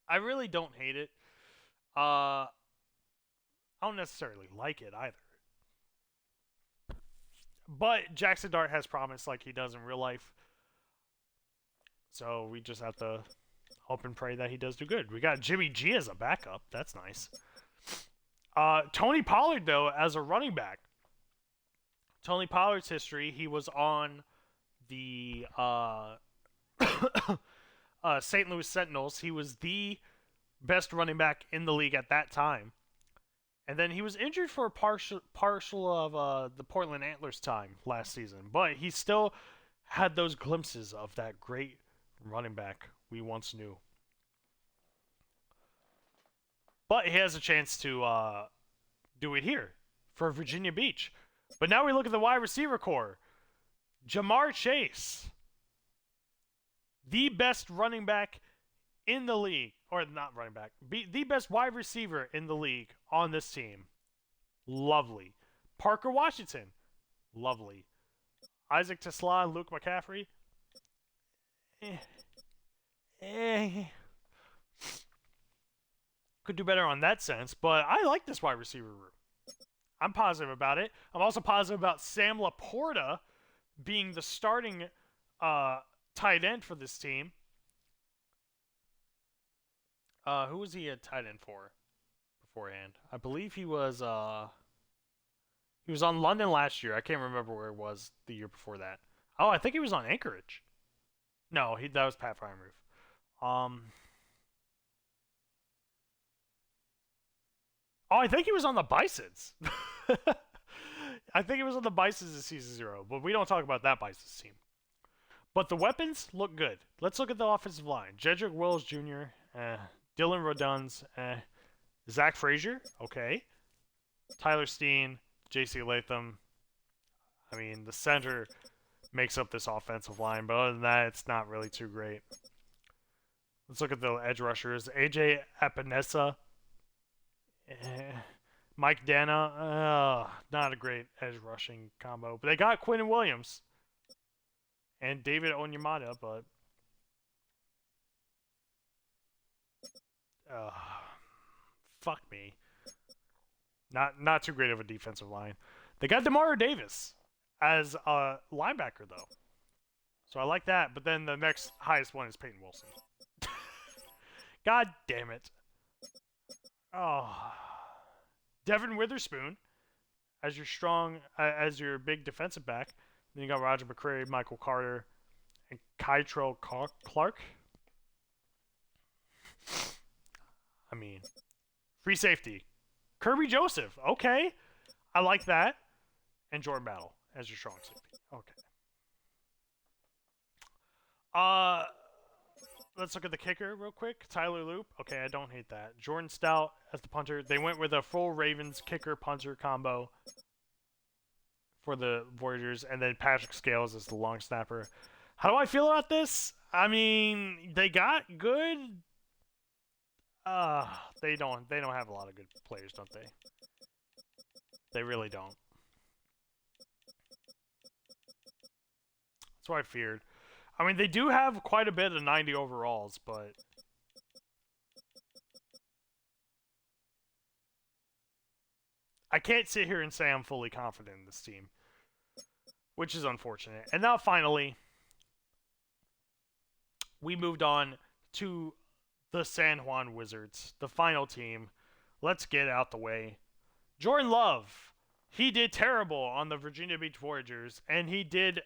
I really don't hate it. I don't necessarily like it either. But Jackson Dart has promise like he does in real life. So we just have to hope and pray that he does do good. We got Jimmy G as a backup. That's nice. Tony Pollard, though, as a running back. Tony Pollard's history, he was on the St. Louis Sentinels. He was the best running back in the league at that time. And then he was injured for a partial of the Portland Antlers time last season. But he still had those glimpses of that great running back we once knew. But he has a chance to do it here for Virginia Beach. But now we look at the wide receiver core. Jamar Chase, the best running back in the league. Or not running back. The best wide receiver in the league on this team. Lovely. Parker Washington. Lovely. Isaac Tesla, Luke McCaffrey. Could do better on that sense, but I like this wide receiver room. I'm positive about it. I'm also positive about Sam Laporta being the starting tight end for this team. Who was he a tight end for beforehand? I believe he was on London last year. I can't remember where it was the year before that. Oh, I think he was on Anchorage. No, that was Pat Frymouth. I think he was on the Bisons. I think he was on the Bisons in season 0, but we don't talk about that Bisons team. But the weapons look good. Let's look at the offensive line. Jedrick Wills Jr., Dylan Roduns, Zach Frazier, okay. Tyler Steen, J.C. Latham. I mean, the center makes up this offensive line, but other than that, it's not really too great. Let's look at the edge rushers. AJ Epinesa, Mike Dana, not a great edge rushing combo. But they got Quinn Williams and David Onyemata, but fuck me. Not too great of a defensive line. They got DeMario Davis as a linebacker, though. So I like that. But then the next highest one is Peyton Wilson. God damn it. Oh. Devin Witherspoon as your your big defensive back. Then you got Roger McCreary, Michael Carter, and Kytrell Clark. I mean, free safety. Kirby Joseph. Okay. I like that. And Jordan Battle as your strong safety. Okay. Let's look at the kicker real quick. Tyler Loop. Okay, I don't hate that. Jordan Stout as the punter. They went with a full Ravens kicker-punter combo for the Voyagers. And then Patrick Scales as the long snapper. How do I feel about this? I mean, they got good. They don't have a lot of good players, don't they? They really don't. That's what I feared. I mean, they do have quite a bit of 90 overalls, but I can't sit here and say I'm fully confident in this team, which is unfortunate. And now finally, we moved on to the San Juan Wizards, the final team. Let's get out the way. Jordan Love, he did terrible on the Virginia Beach Voyagers, and he did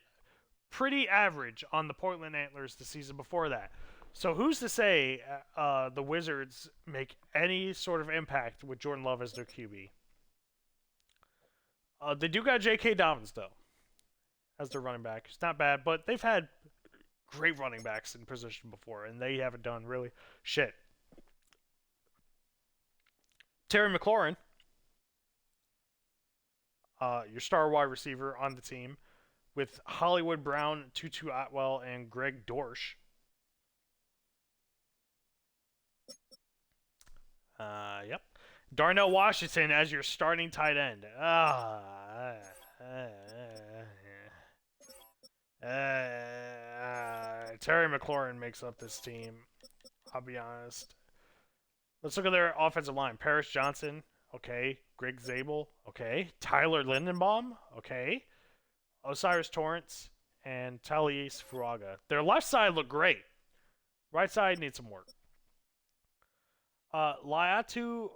pretty average on the Portland Antlers the season before that. So who's to say the Wizards make any sort of impact with Jordan Love as their QB? They do got J.K. Dobbins, though, as their running back. It's not bad, but they've had great running backs in position before, and they haven't done really shit. Terry McLaurin, your star wide receiver on the team, with Hollywood Brown, Tutu Atwell, and Greg Dorsch. Yep. Darnell Washington as your starting tight end. Terry McLaurin makes up this team. I'll be honest. Let's look at their offensive line. Paris Johnson, okay. Greg Zabel, okay. Tyler Lindenbaum, okay. Osiris Torrance, and Talise Fuaga. Their left side looked great. Right side needs some work. Latu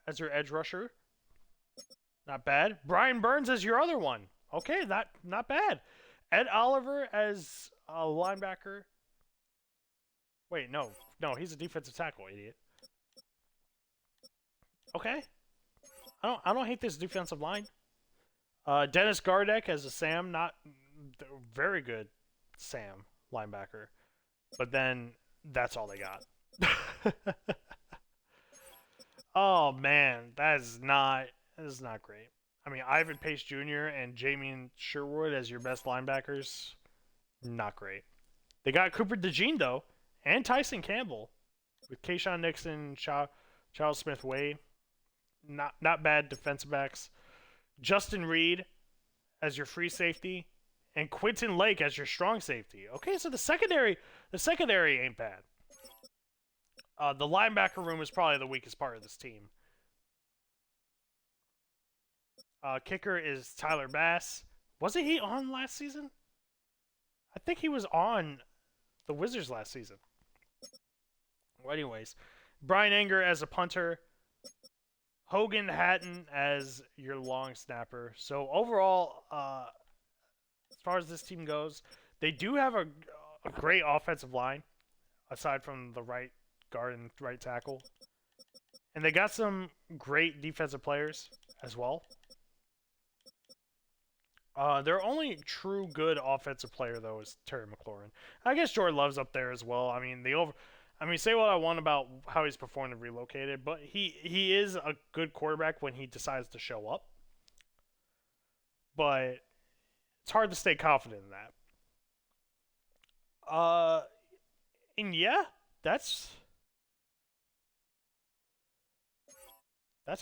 as your edge rusher. Not bad. Brian Burns as your other one. Okay, not bad. Ed Oliver as a linebacker. Wait, no, he's a defensive tackle, idiot. Okay. I don't hate this defensive line. Dennis Gardeck as a Sam, not very good Sam linebacker. But then that's all they got. Oh man, that is not great. I mean, Ivan Pace Jr. and Jamie Sherwood as your best linebackers, not great. They got Cooper DeJean though, and Tyson Campbell with Kayshawn Nixon, Charles Smith Way. Not bad defensive backs. Justin Reed as your free safety, and Quentin Lake as your strong safety. Okay, so the secondary ain't bad. The linebacker room is probably the weakest part of this team. Kicker is Tyler Bass. Wasn't he on last season? I think he was on the Wizards last season. Well, anyways, Brian Anger as a punter. Hogan Hatton as your long snapper. So overall, as far as this team goes, they do have a great offensive line, aside from the right guard and right tackle. And they got some great defensive players as well. Their only true good offensive player, though, is Terry McLaurin. I guess Jordan Love's up there as well. I mean, say what I want about how he's performed and Relocated, but he is a good quarterback when he decides to show up. But it's hard to stay confident in that. And yeah, that's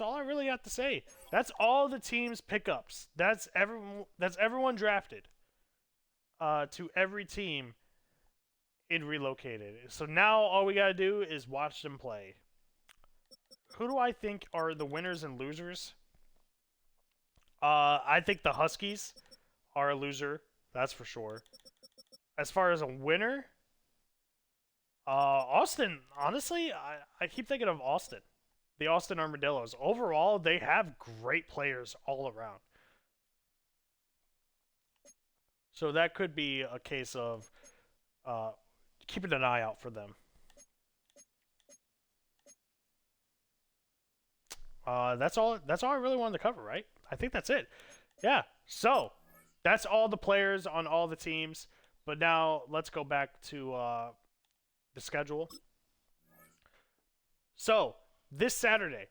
all I really got to say. That's all the team's pickups. That's everyone drafted. To every team in Relocated. So now all we gotta do is watch them play. Who do I think are the winners and losers? I think the Huskies are a loser. That's for sure. As far as a winner, Austin. Honestly, I keep thinking of Austin. The Austin Armadillos. Overall, they have great players all around. So that could be a case of keeping an eye out for them. That's all I really wanted to cover, right? I think that's it. Yeah. So that's all the players on all the teams. But now let's go back to the schedule. So this Saturday,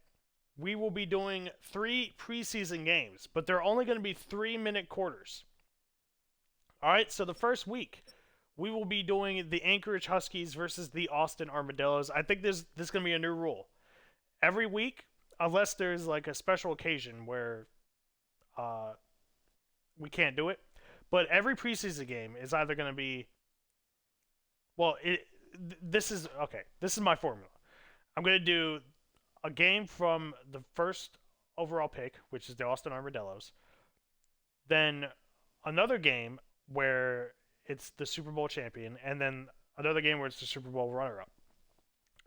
we will be doing 3 preseason games, but they're only going to be 3-minute quarters. All right. So the first week, we will be doing the Anchorage Huskies versus the Austin Armadillos. I think this is going to be a new rule. Every week, unless there's like a special occasion where we can't do it, but every preseason game is either going to be well, this is okay. This is my formula. I'm gonna do a game from the first overall pick, which is the Austin Armadillos. Then another game where it's the Super Bowl champion, and then another game where it's the Super Bowl runner-up.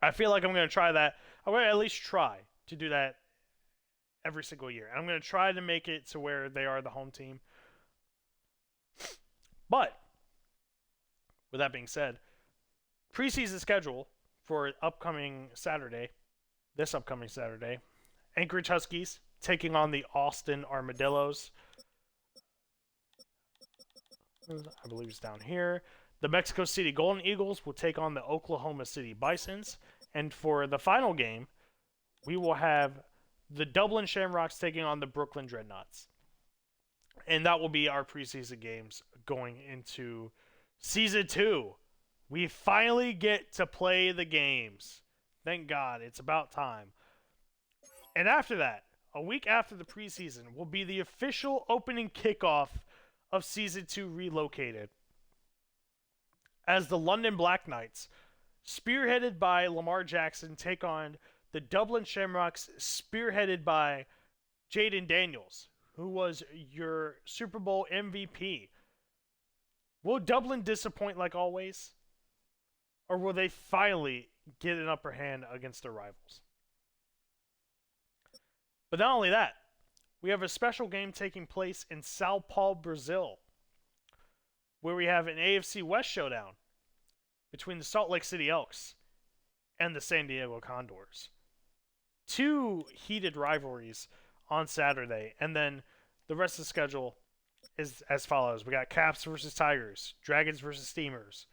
I feel like I'm going to try that. I'm going to at least try to do that every single year. I'm going to try to make it to where they are the home team. But with that being said, preseason schedule for this upcoming Saturday, Anchorage Huskies taking on the Austin Armadillos. I believe it's down here. The Mexico City Golden Eagles will take on the Oklahoma City Bisons. And for the final game, we will have the Dublin Shamrocks taking on the Brooklyn Dreadnoughts. And that will be our preseason games going into Season 2. We finally get to play the games. Thank God. It's about time. And after that, a week after the preseason, will be the official opening kickoff of Season 2 Relocated, as the London Black Knights, spearheaded by Lamar Jackson, take on the Dublin Shamrocks, spearheaded by Jaden Daniels, who was your Super Bowl MVP. Will Dublin disappoint like always? Or will they finally get an upper hand against their rivals? But not only that, we have a special game taking place in Sao Paulo, Brazil, where we have an AFC West showdown between the Salt Lake City Elks and the San Diego Condors. Two heated rivalries on Saturday, and then the rest of the schedule is as follows. We got Caps versus Tigers, Dragons versus Steamers,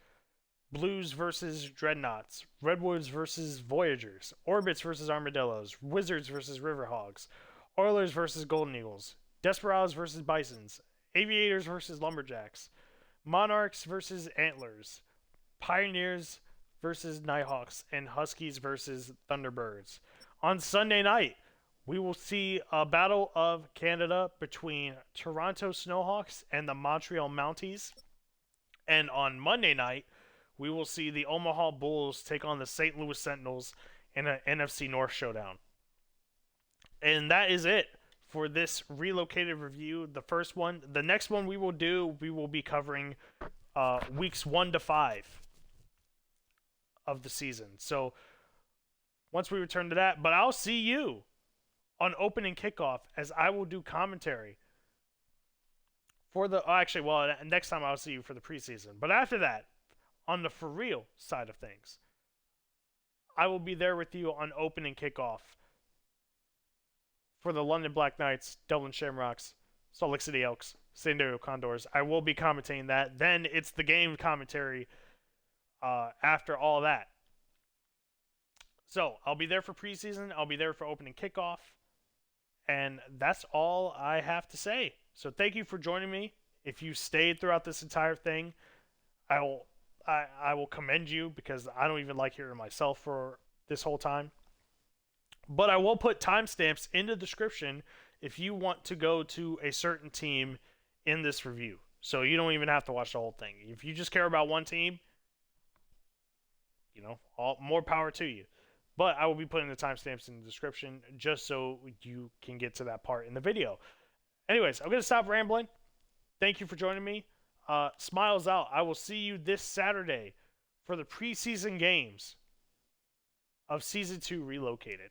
Blues versus Dreadnoughts, Redwoods versus Voyagers, Orbits versus Armadillos, Wizards versus Riverhogs, Oilers versus Golden Eagles, Desperados versus Bisons, Aviators versus Lumberjacks, Monarchs versus Antlers, Pioneers versus Nighthawks, and Huskies versus Thunderbirds. On Sunday night, we will see a Battle of Canada between Toronto Snowhawks and the Montreal Mounties. And on Monday night, we will see the Omaha Bulls take on the St. Louis Sentinels in an NFC North showdown. And that is it for this Relocated review. The first one. The next one we will be covering weeks 1 to 5 of the season. So once we return to that, but I'll see you on opening kickoff, as I will do commentary for the next time I'll see you for the preseason. But after that, on the for real side of things, I will be there with you on opening kickoff for the London Black Knights, Dublin Shamrocks, Salt Lake City Elks, San Diego Condors. I will be commentating that. Then it's the game commentary after all that. So I'll be there for preseason. I'll be there for opening kickoff. And that's all I have to say. So thank you for joining me. If you stayed throughout this entire thing, I will commend you, because I don't even like hearing myself for this whole time. But I will put timestamps in the description if you want to go to a certain team in this review. So you don't even have to watch the whole thing. If you just care about one team, more power to you. But I will be putting the timestamps in the description just so you can get to that part in the video. Anyways, I'm going to stop rambling. Thank you for joining me. Smiles out. I will see you this Saturday for the preseason games of Season 2 Relocated.